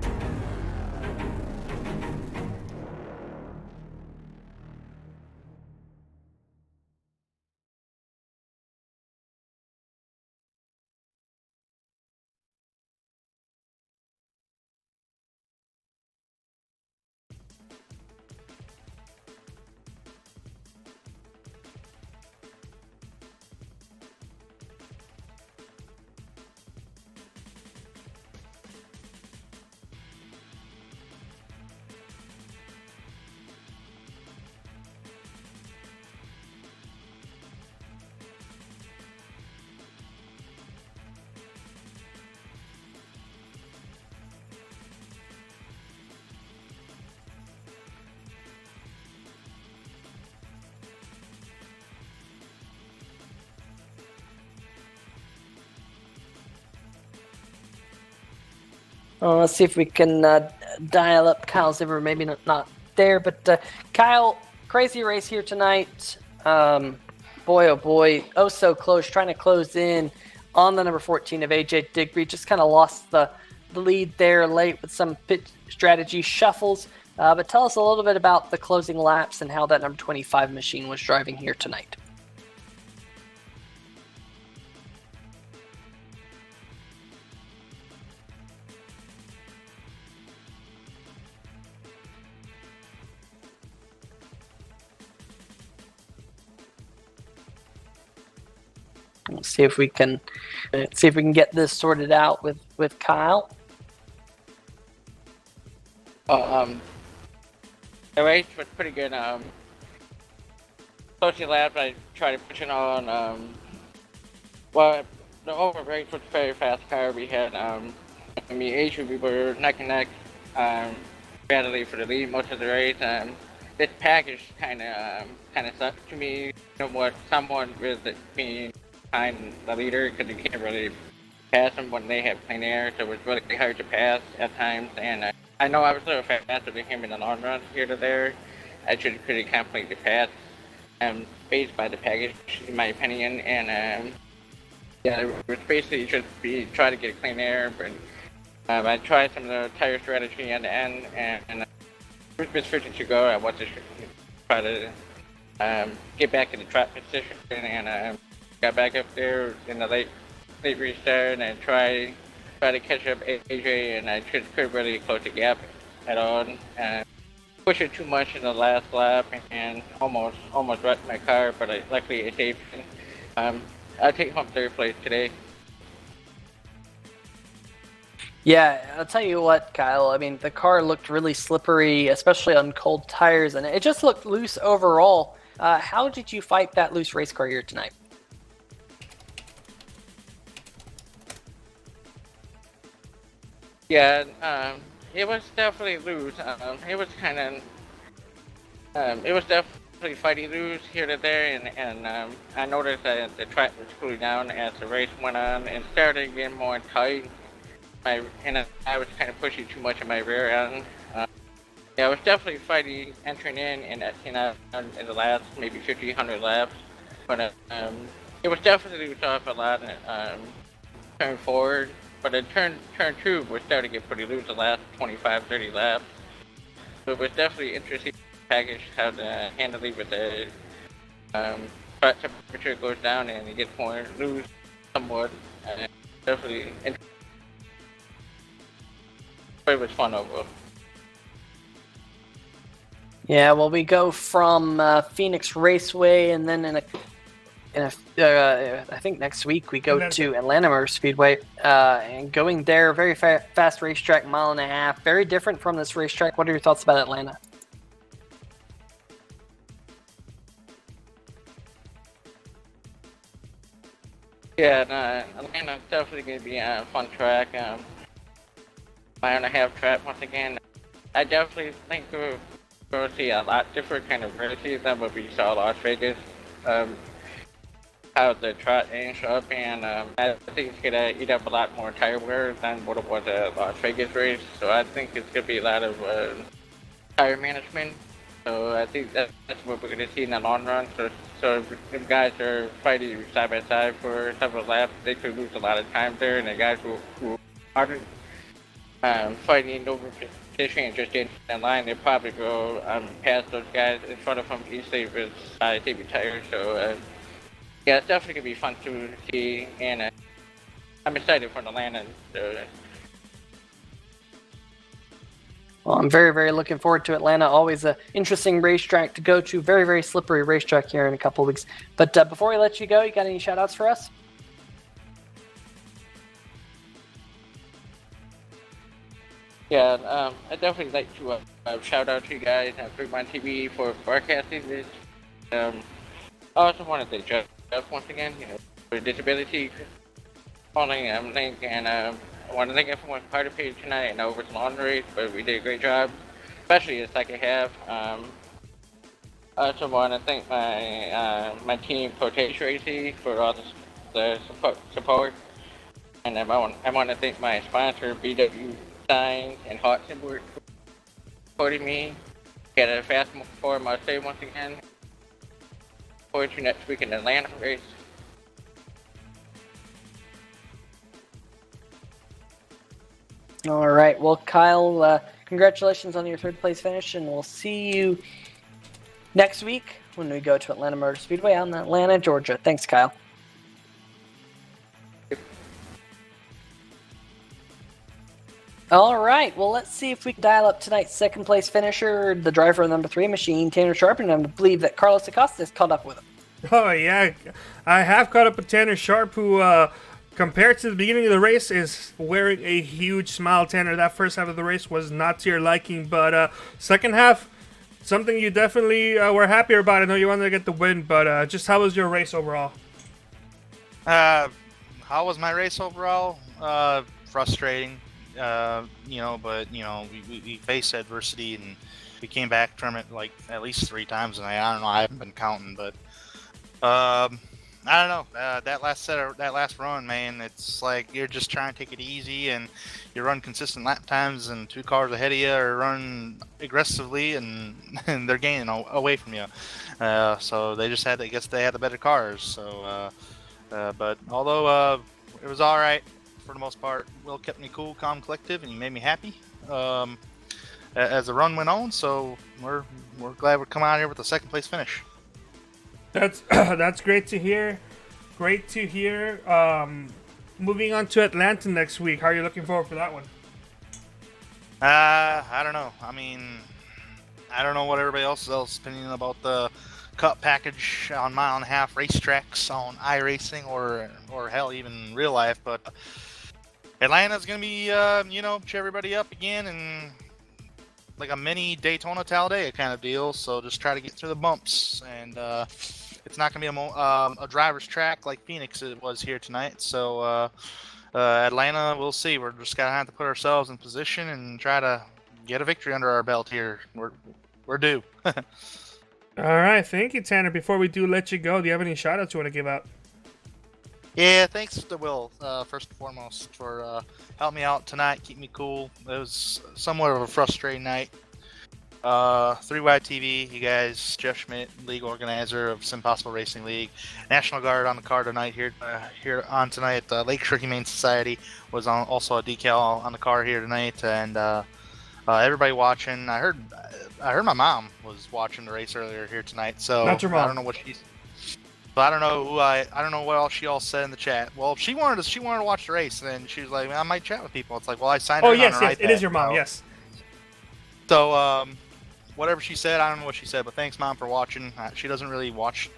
[SPEAKER 1] Let's see if we can dial up Kyle Zimmer. Maybe not there, but Kyle, crazy race here tonight. Boy, oh boy, oh so close. Trying to close in on the number 14 of AJ Digby. Just kind of lost the lead there late with some pit strategy shuffles. But tell us a little bit about the closing laps and how that number 25 machine was driving here tonight. Let's see if we can get this sorted out with Kyle.
[SPEAKER 8] The race was pretty good. Closing laps, I tried to push it on. Well, the over race was a very fast car. We had, Asia, we were neck and neck, badly for the lead most of the race. This package kind of sucked to me. You know what? Someone with being behind the leader because you can't really pass them when they have clean air, so it was really hard to pass at times. And I know I was a little faster than him in the long run here to there. I should have pretty completely passed, based by the package, in my opinion. And yeah, it was basically just try to get clean air, but I tried some of the tire strategy at the end, and it was 50 to go. I wanted to try to get back in the track position, and got back up there in the late restart and try to catch up AJ, and I just couldn't really close the gap at all. Pushed it too much in the last lap and almost wrecked my car, but luckily it saved me. I'll take home third place today.
[SPEAKER 1] Yeah, I'll tell you what, Kyle. I mean, the car looked really slippery, especially on cold tires, and it just looked loose overall. How did you fight that loose race car here tonight?
[SPEAKER 8] Yeah, it was definitely loose. It was kind of, it was definitely fighty loose here to there, and I noticed that the track was cooling down as the race went on and started getting more tight. I was kind of pushing too much in my rear end. Yeah, I was definitely fighting entering in the last maybe 50, 100 laps, but it was definitely loose off a lot. Turn forward. But in turn two, we're starting to get pretty loose the last 25, 30 laps. So it was definitely interesting package how to handle it with the track temperature goes down and it gets more loose somewhat. Definitely interesting. But it was fun overall.
[SPEAKER 1] Yeah, well, we go from Phoenix Raceway, and then I think next week we go to Atlanta Motor Speedway, and going there, very fast racetrack, mile and a half, very different from this racetrack. What are your thoughts about Atlanta?
[SPEAKER 8] Yeah, Atlanta's definitely going to be a fun track. Mile and a half track once again. I definitely think we're going to see a lot different kind of races than what we saw Las Vegas. How the track ends up, and I think it's gonna eat up a lot more tire wear than what it was at Las Vegas race. So I think it's gonna be a lot of tire management. So I think that's what we're gonna see in the long run. So if the guys are fighting side by side for several laps, they could lose a lot of time there, and the guys who aren't fighting over position and just getting in line, they probably go past those guys in front of them easily with safety tires. So. Yeah, it's definitely going to be fun to see, and I'm excited for Atlanta.
[SPEAKER 1] Well, I'm very, very looking forward to Atlanta. Always an interesting racetrack to go to. Very, very slippery racetrack here in a couple of weeks. But before we let you go, you got any shout-outs for us?
[SPEAKER 8] Yeah, I'd definitely like to shout out to you guys at Freeman TV for broadcasting this. I also want to thank Jeff once again, for disability calling link, and I want to thank everyone who participated tonight. I know it was a long race, but we did a great job, especially the second half. I also want to thank my team, Quotation Racing, for all the support, and I want to thank my sponsor, BW Signs and Hudson, for supporting me. Get a fast forward, I'll say once again. Forward to next week in the Atlanta race.
[SPEAKER 1] All right. Well, Kyle, congratulations on your third place finish, and we'll see you next week when we go to Atlanta Motor Speedway out in Atlanta, Georgia. Thanks, Kyle. All right. Well, let's see if we can dial up tonight's second place finisher, the driver of the number 3 machine, Tanner Sharp, and I believe that Carlos Acosta is caught up with him.
[SPEAKER 2] Oh, yeah. I have caught up with Tanner Sharp, who, compared to the beginning of the race, is wearing a huge smile. Tanner, that first half of the race was not to your liking, but second half, something you definitely were happier about. I know you wanted to get the win, but just how was your race overall?
[SPEAKER 6] how was my race overall? Frustrating. But we faced adversity and we came back from it like at least 3 times, and I don't know, I haven't been counting, but I don't know. That last run, man, it's like you're just trying to take it easy, and you run consistent lap times, and 2 cars ahead of you are running aggressively, and they're gaining away from you. So they just I guess they had the better cars. So, but although it was all right for the most part, Will kept me cool, calm, collective, and he made me happy as the run went on. So we're glad we're coming out here with a 2nd place finish.
[SPEAKER 2] That's that's great to hear. Great to hear. Moving on to Atlanta next week. How are you looking forward for that one?
[SPEAKER 6] I don't know. I mean, I don't know what everybody else's opinion about the Cup package on 1.5 mile racetracks on iRacing or hell, even real life. But Atlanta's gonna be cheer everybody up again and like a mini Daytona Talladega kind of deal. So just try to get through the bumps, and it's not gonna be a driver's track like Phoenix it was here tonight. So Atlanta, we'll see. We're just gonna have to put ourselves in position and try to get a victory under our belt here. We're due.
[SPEAKER 2] All right, thank you, Tanner. Before we do let you go, do you have any shout-outs you want to give out?
[SPEAKER 6] Yeah, thanks to Will, first and foremost, for helping me out tonight, keep me cool. It was somewhat of a frustrating night. 3Y TV, you guys, Jeff Schmidt, league organizer of SimPossible Racing League, National Guard on the car tonight here on tonight. Lakeshore Humane Society was on also a decal on the car here tonight, and everybody watching. I heard my mom was watching the race earlier here tonight, so
[SPEAKER 2] Not your mom.
[SPEAKER 6] I don't know what she's. So I don't know I don't know what else she all said in the chat. Well, she wanted to watch the race, and then she was like, I might chat with people. It's like, well, I signed her on
[SPEAKER 2] yes,
[SPEAKER 6] her
[SPEAKER 2] yes,
[SPEAKER 6] iPad,
[SPEAKER 2] it is your mom.
[SPEAKER 6] so.
[SPEAKER 2] Yes.
[SPEAKER 6] So whatever she said, I don't know what she said, but thanks, Mom, for watching. She doesn't really watch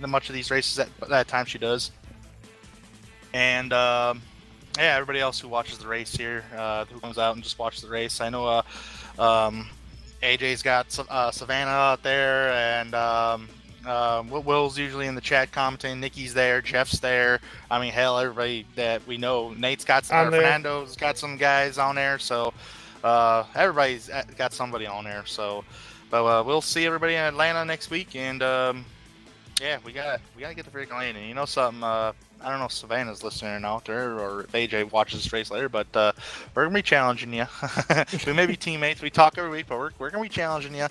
[SPEAKER 6] much of these races at that time she does. And everybody else who watches the race here, who comes out and just watches the race. I know AJ's got Savannah out there, and Will's usually in the chat commenting. Nikki's there, Jeff's there. I mean, hell, everybody that we know. Nate's got some, Fernando's got some guys on there, so everybody's got somebody on there. So, but we'll see everybody in Atlanta next week, and we gotta get the freaking lane. And you know something? I don't know if Savannah's listening out there or if AJ watches this race later, but we're gonna be challenging you. We may be teammates. We talk every week, but we're gonna be challenging you.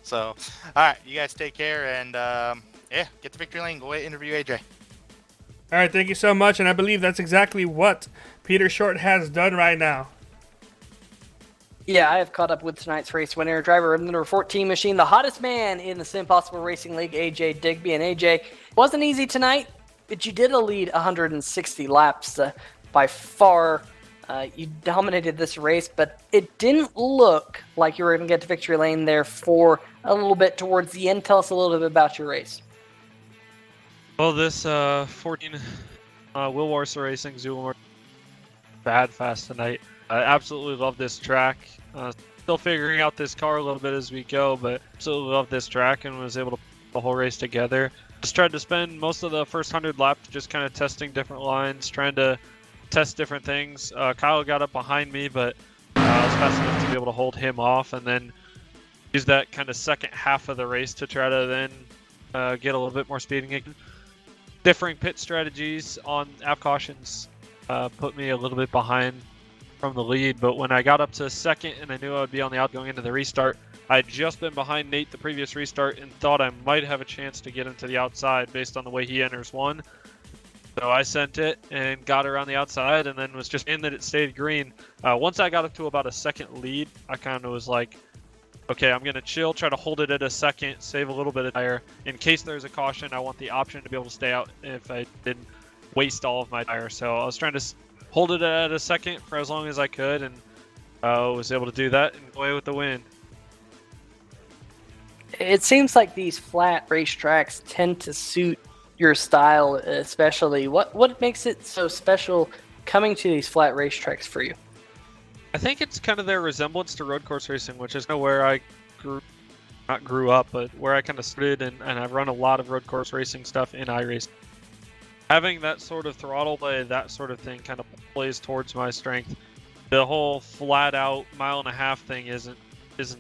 [SPEAKER 6] So, all right, you guys take care, and get the victory lane. Go interview AJ.
[SPEAKER 2] All right, thank you so much, and I believe that's exactly what Peter Short has done right now.
[SPEAKER 1] Yeah, I have caught up with tonight's race winner, driver of the number 14 machine, the hottest man in the SimPossible Racing League, AJ Digby. And AJ, wasn't easy tonight, but you did lead 160 laps by far. You dominated this race, but it didn't look like you were going to get to victory lane there for a little bit towards the end. Tell us a little bit about your race.
[SPEAKER 5] Well, this 14 Will Warsaw Racing Zulu bad fast tonight. I absolutely love this track. Still figuring out this car a little bit as we go, but absolutely love this track and was able to put the whole race together. Just tried to spend most of the first 100 laps just kind of testing different lines, trying to test different things. Kyle got up behind me, but I was fast enough to be able to hold him off, and then use that kind of second half of the race to try to then get a little bit more speeding again. Differing pit strategies on app cautions put me a little bit behind from the lead, but when I got up to second and I knew I would be on the out going into the restart, I had just been behind Nate the previous restart and thought I might have a chance to get into the outside based on the way he enters one. So I sent it and got around the outside, and then was just in that it stayed green. Once I got up to about a second lead, I kind of was like, okay, I'm going to chill, try to hold it at a second, save a little bit of tire. In case there's a caution, I want the option to be able to stay out if I didn't waste all of my tire. So I was trying to hold it at a second for as long as I could, and was able to do that and go away with the win.
[SPEAKER 1] It seems like these flat racetracks tend to suit your style, especially. What makes it so special coming to these flat racetracks for you?
[SPEAKER 5] I think it's kind of their resemblance to road course racing, which is kind of where I grew up, but where I kind of started, and I've run a lot of road course racing stuff in iRacing. having that sort of throttle play, that sort of thing kind of plays towards my strength. The whole flat out mile-and-a-half thing isn't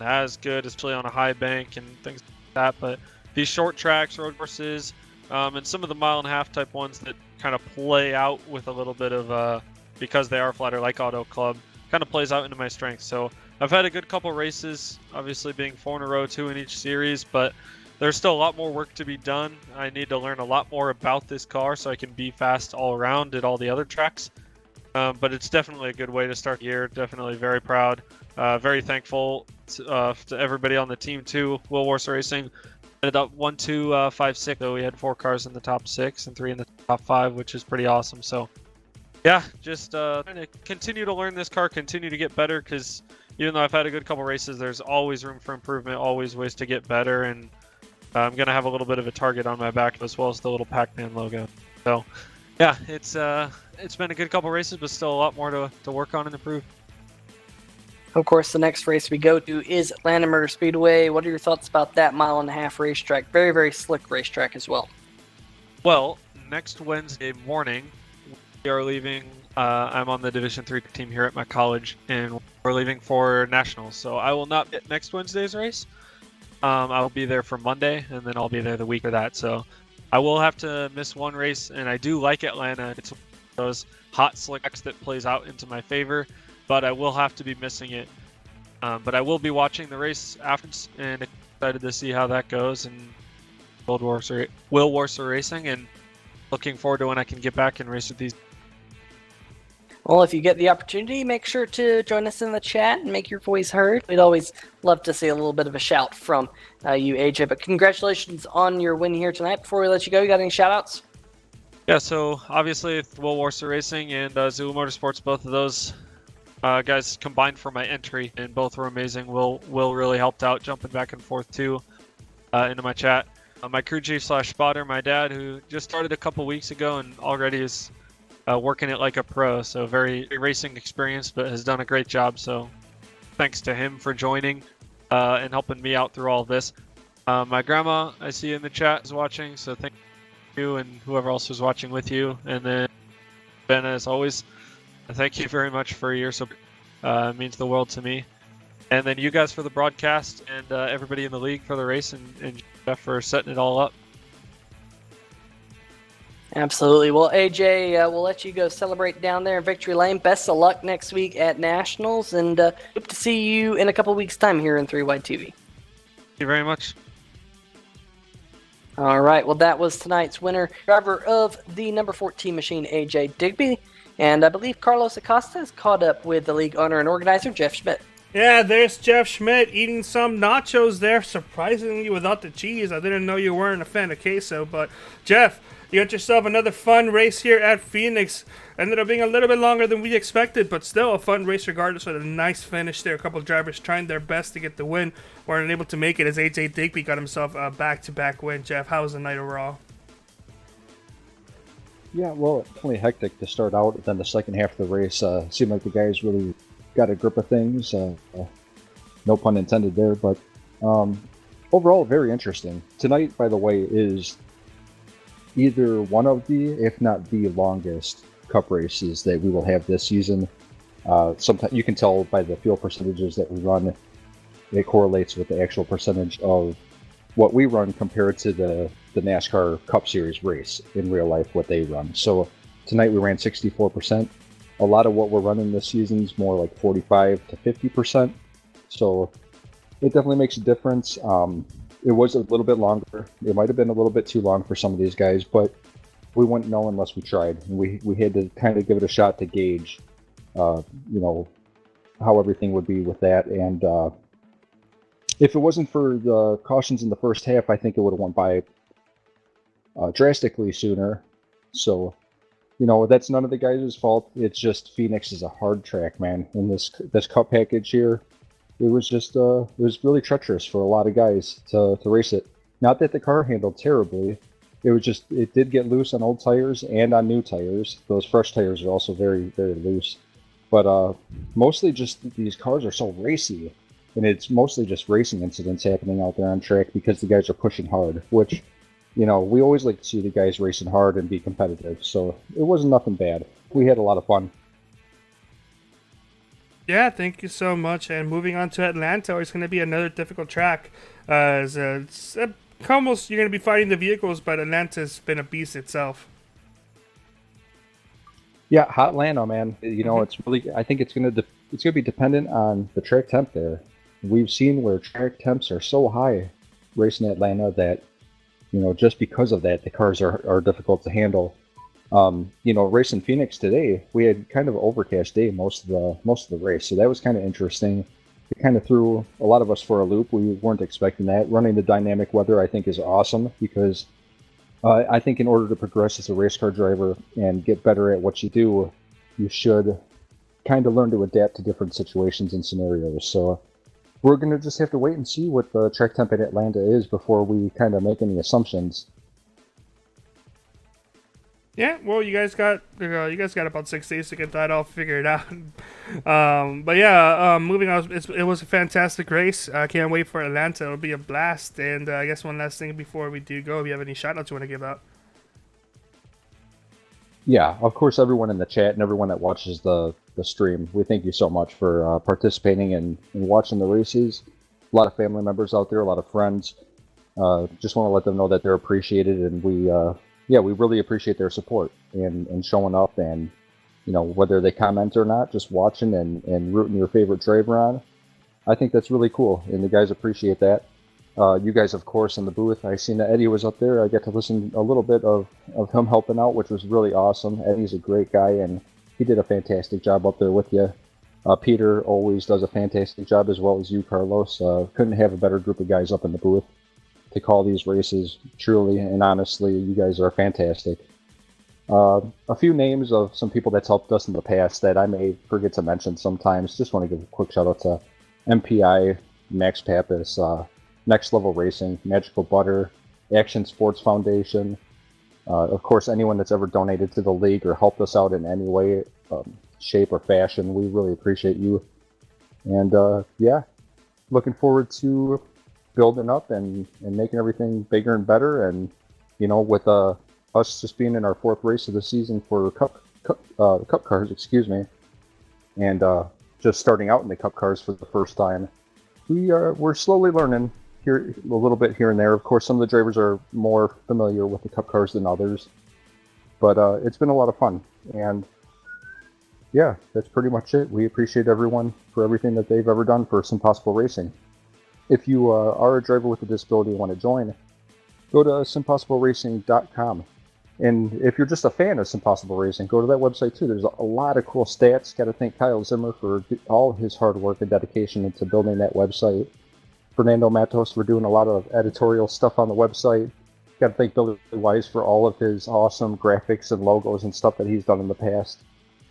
[SPEAKER 5] as good, especially on a high bank and things like that. But these short tracks, road courses, and some of the mile-and-a-half type ones that kind of play out with a little bit of because they are flatter, like Auto Club, kind of plays out into my strength. So I've had a good couple races, obviously being 4 in a row, 2 in each series, but there's still a lot more work to be done. I need to learn a lot more about this car so I can be fast all around at all the other tracks. But it's definitely a good way to start the year. Definitely very proud. Very thankful to everybody on the team too. Will Wars Racing ended up 1, 2, 5, 6. So we had 4 cars in the top 6 and 3 in the top 5, which is pretty awesome. So yeah, just trying to continue to learn this car, continue to get better, because even though I've had a good couple races, there's always room for improvement, always ways to get better, and I'm going to have a little bit of a target on my back as well as the little Pac-Man logo. So yeah, it's been a good couple races, but still a lot more to work on and improve.
[SPEAKER 1] Of course, the next race we go to is Atlanta Motor Speedway. What are your thoughts about that mile-and-a-half racetrack? Very, very slick racetrack as well.
[SPEAKER 5] Well, next Wednesday morning, we are leaving. I'm on the Division 3 team here at my college, and we're leaving for Nationals. So I will not be at next Wednesday's race. I'll be there for Monday, and then I'll be there the week of that. So I will have to miss one race, and I do like Atlanta. It's one of those hot slicks that plays out into my favor, but I will have to be missing it. But I will be watching the race afterwards, and excited to see how that goes. And Will Warsaw Racing, and looking forward to when I can get back and race with these.
[SPEAKER 1] Well, if you get the opportunity, make sure to join us in the chat and make your voice heard. We'd always love to see a little bit of a shout from you, AJ. But congratulations on your win here tonight. Before we let you go, you got any shout-outs?
[SPEAKER 5] Yeah, so obviously Will Warsaw Racing and Zulu Motorsports, both of those guys combined for my entry, and both were amazing. Will really helped out, jumping back and forth too into my chat. My crew chief / spotter, my dad, who just started a couple weeks ago and already is working it like a pro, so very racing experience, but has done a great job. So thanks to him for joining and helping me out through all of this. My grandma, I see in the chat, is watching, so thank you, and whoever else was watching with you. And then Ben, as always, thank you very much for your support. It means the world to me. And then you guys for the broadcast, and everybody in the league for the race, and Jeff for setting it all up.
[SPEAKER 1] Absolutely. Well, AJ, we'll let you go celebrate down there in Victory Lane. Best of luck next week at Nationals, and hope to see you in a couple weeks' time here in 3Wide TV.
[SPEAKER 5] Thank you very much.
[SPEAKER 1] All right. Well, that was tonight's winner, driver of the number 14 machine, AJ Digby. And I believe Carlos Acosta is caught up with the league owner and organizer, Jeff Schmidt.
[SPEAKER 2] Yeah, there's Jeff Schmidt eating some nachos there, surprisingly without the cheese. I didn't know you weren't a fan of queso, but Jeff, you got yourself another fun race here at Phoenix. Ended up being a little bit longer than we expected, but still a fun race regardless, with a nice finish there. A couple of drivers trying their best to get the win, weren't able to make it as AJ Digby got himself a back-to-back win. Jeff, how was the night overall?
[SPEAKER 9] Yeah, well, definitely hectic to start out. Then the second half of the race seemed like the guys really got a grip of things. No pun intended there, but overall, very interesting. Tonight, by the way, is either one of the, if not the longest cup races that we will have this season. Sometimes you can tell by the fuel percentages that we run, it correlates with the actual percentage of what we run compared to the NASCAR Cup Series race in real life, what they run. So tonight we ran 64%. A lot of what we're running this season is more like 45 to 50%. So it definitely makes a difference. It was a little bit longer. It might have been a little bit too long for some of these guys, but we wouldn't know unless we tried. We had to kind of give it a shot to gauge, how everything would be with that. And if it wasn't for the cautions in the first half, I think it would have went by drastically sooner. So, that's none of the guys' fault. It's just Phoenix is a hard track, man. In this cup package here, it was just it was really treacherous for a lot of guys to race it. Not that the car handled terribly. It was just, it did get loose on old tires and on new tires. Those fresh tires are also very, very loose. But mostly just these cars are so racy. And it's mostly just racing incidents happening out there on track because the guys are pushing hard, which you know, we always like to see the guys racing hard and be competitive. So it wasn't nothing bad. We had a lot of fun.
[SPEAKER 2] Yeah, thank you so much. And moving on to Atlanta, it's going to be another difficult track. It's almost you're going to be fighting the vehicles, but Atlanta's been a beast itself.
[SPEAKER 9] Yeah, hot Atlanta, man. You know, it's really. I think it's gonna be dependent on the track temp there. We've seen where track temps are so high racing Atlanta that, you know, just because of that, the cars are difficult to handle. You know, racing Phoenix today, we had kind of an overcast day most of the race, so that was kind of interesting. It kind of threw a lot of us for a loop. We weren't expecting that. Running the dynamic weather, I think, is awesome because I think in order to progress as a race car driver and get better at what you do, you should kind of learn to adapt to different situations and scenarios. So we're going to just have to wait and see what the track temp in Atlanta is before we kind of make any assumptions.
[SPEAKER 2] Yeah, well, you guys got about 6 days to get that all figured out. But yeah, moving on, it was a fantastic race. I can't wait for Atlanta. It'll be a blast. And I guess one last thing before we do go, if you have any shout outs you want to give out.
[SPEAKER 9] Yeah, of course, everyone in the chat and everyone that watches the stream, we thank you so much for participating and watching the races. A lot of family members out there, a lot of friends. Just want to let them know that they're appreciated, and we really appreciate their support and showing up, and, you know, whether they comment or not, just watching and rooting your favorite driver on. I think that's really cool, and the guys appreciate that. You guys, of course, in the booth, I seen that Eddie was up there. I got to listen a little bit of him helping out, which was really awesome. Eddie's a great guy, and he did a fantastic job up there with you. Peter always does a fantastic job, as well as you, Carlos. Couldn't have a better group of guys up in the booth to call these races. Truly and honestly, you guys are fantastic. A few names of some people that's helped us in the past that I may forget to mention sometimes. Just want to give a quick shout out to MPI, Max Pappas, Next Level Racing, Magical Butter, Action Sports Foundation. Of course, anyone that's ever donated to the league or helped us out in any way, shape, or fashion, we really appreciate you. And looking forward to building up and making everything bigger and better. And, you know, with us just being in our 4th race of the season for cup cars, and just starting out in the cup cars for the first time, we're slowly learning here a little bit here and there. Of course, some of the drivers are more familiar with the cup cars than others, but it's been a lot of fun. And yeah, that's pretty much it. We appreciate everyone for everything that they've ever done for SimPossible Racing. If you are a driver with a disability and want to join, go to SimPossibleRacing.com. And if you're just a fan of SimPossible Racing, go to that website too. There's a lot of cool stats. Got to thank Kyle Zimmer for all his hard work and dedication into building that website. Fernando Matos for doing a lot of editorial stuff on the website. Got to thank Billy Wise for all of his awesome graphics and logos and stuff that he's done in the past.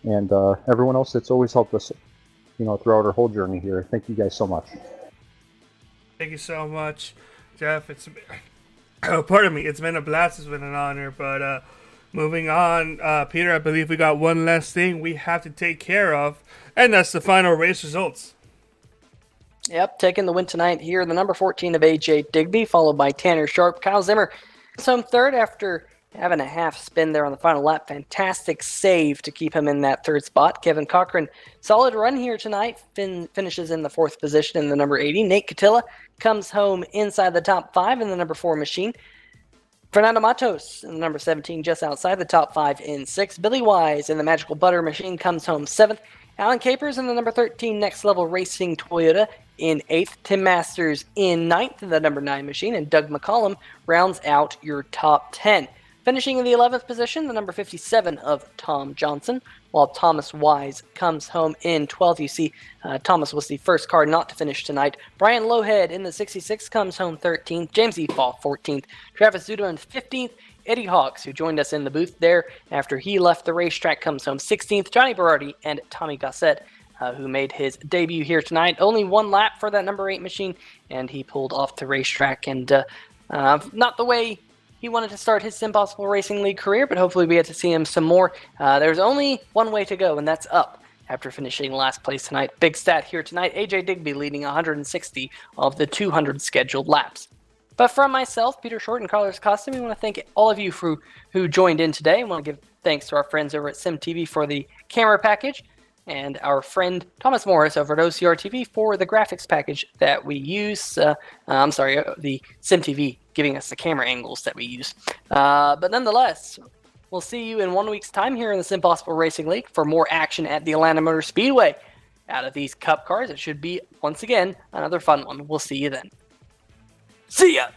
[SPEAKER 9] And everyone else that's always helped us, you know, throughout our whole journey here. Thank you guys so much.
[SPEAKER 2] Thank you so much, Jeff. It's been a blast. It's been an honor. But moving on, Peter, I believe we got one last thing we have to take care of, and that's the final race results.
[SPEAKER 1] Yep, taking the win tonight here, the number 14 of AJ Digby, followed by Tanner Sharp. Kyle Zimmer is home third after having a half spin there on the final lap. Fantastic save to keep him in that 3rd spot. Kevin Cochran, solid run here tonight, finishes in the 4th position in the number 80. Nate Catilla comes home inside the top 5 in the number 4 machine. Fernando Matos in the number 17, just outside the top 5 in 6th. Billy Wise in the Magical Butter machine comes home 7th. Alan Capers in the number 13 Next Level Racing Toyota in 8th. Tim Masters in 9th in the number 9 machine. And Doug McCollum rounds out your top 10. Finishing in the 11th position, the number 57 of Tom Johnson, while Thomas Wise comes home in 12th. You see, Thomas was the first car not to finish tonight. Brian Lowhead in the 66 comes home 13th. James Efall 14th. Travis Zuderman 15th. Eddie Hawks, who joined us in the booth there after he left the racetrack, comes home 16th. Johnny Berardi and Tommy Gossett, who made his debut here tonight. Only one lap for that number 8 machine, and he pulled off the racetrack. And not the way he wanted to start his SimPossible Racing League career, but hopefully we get to see him some more. There's only one way to go, and that's up after finishing last place tonight. Big stat here tonight, AJ Digby leading 160 of the 200 scheduled laps. But from myself, Peter Short, and Carlos Costa, we want to thank all of you who joined in today. I want to give thanks to our friends over at SimTV for the camera package, and our friend Thomas Morris over at OCR TV for the graphics package that we use. The SimTV giving us the camera angles that we use. But nonetheless, we'll see you in 1 week's time here in the SimPossible Racing League for more action at the Atlanta Motor Speedway. Out of these Cup cars, it should be, once again, another fun one. We'll see you then. See ya!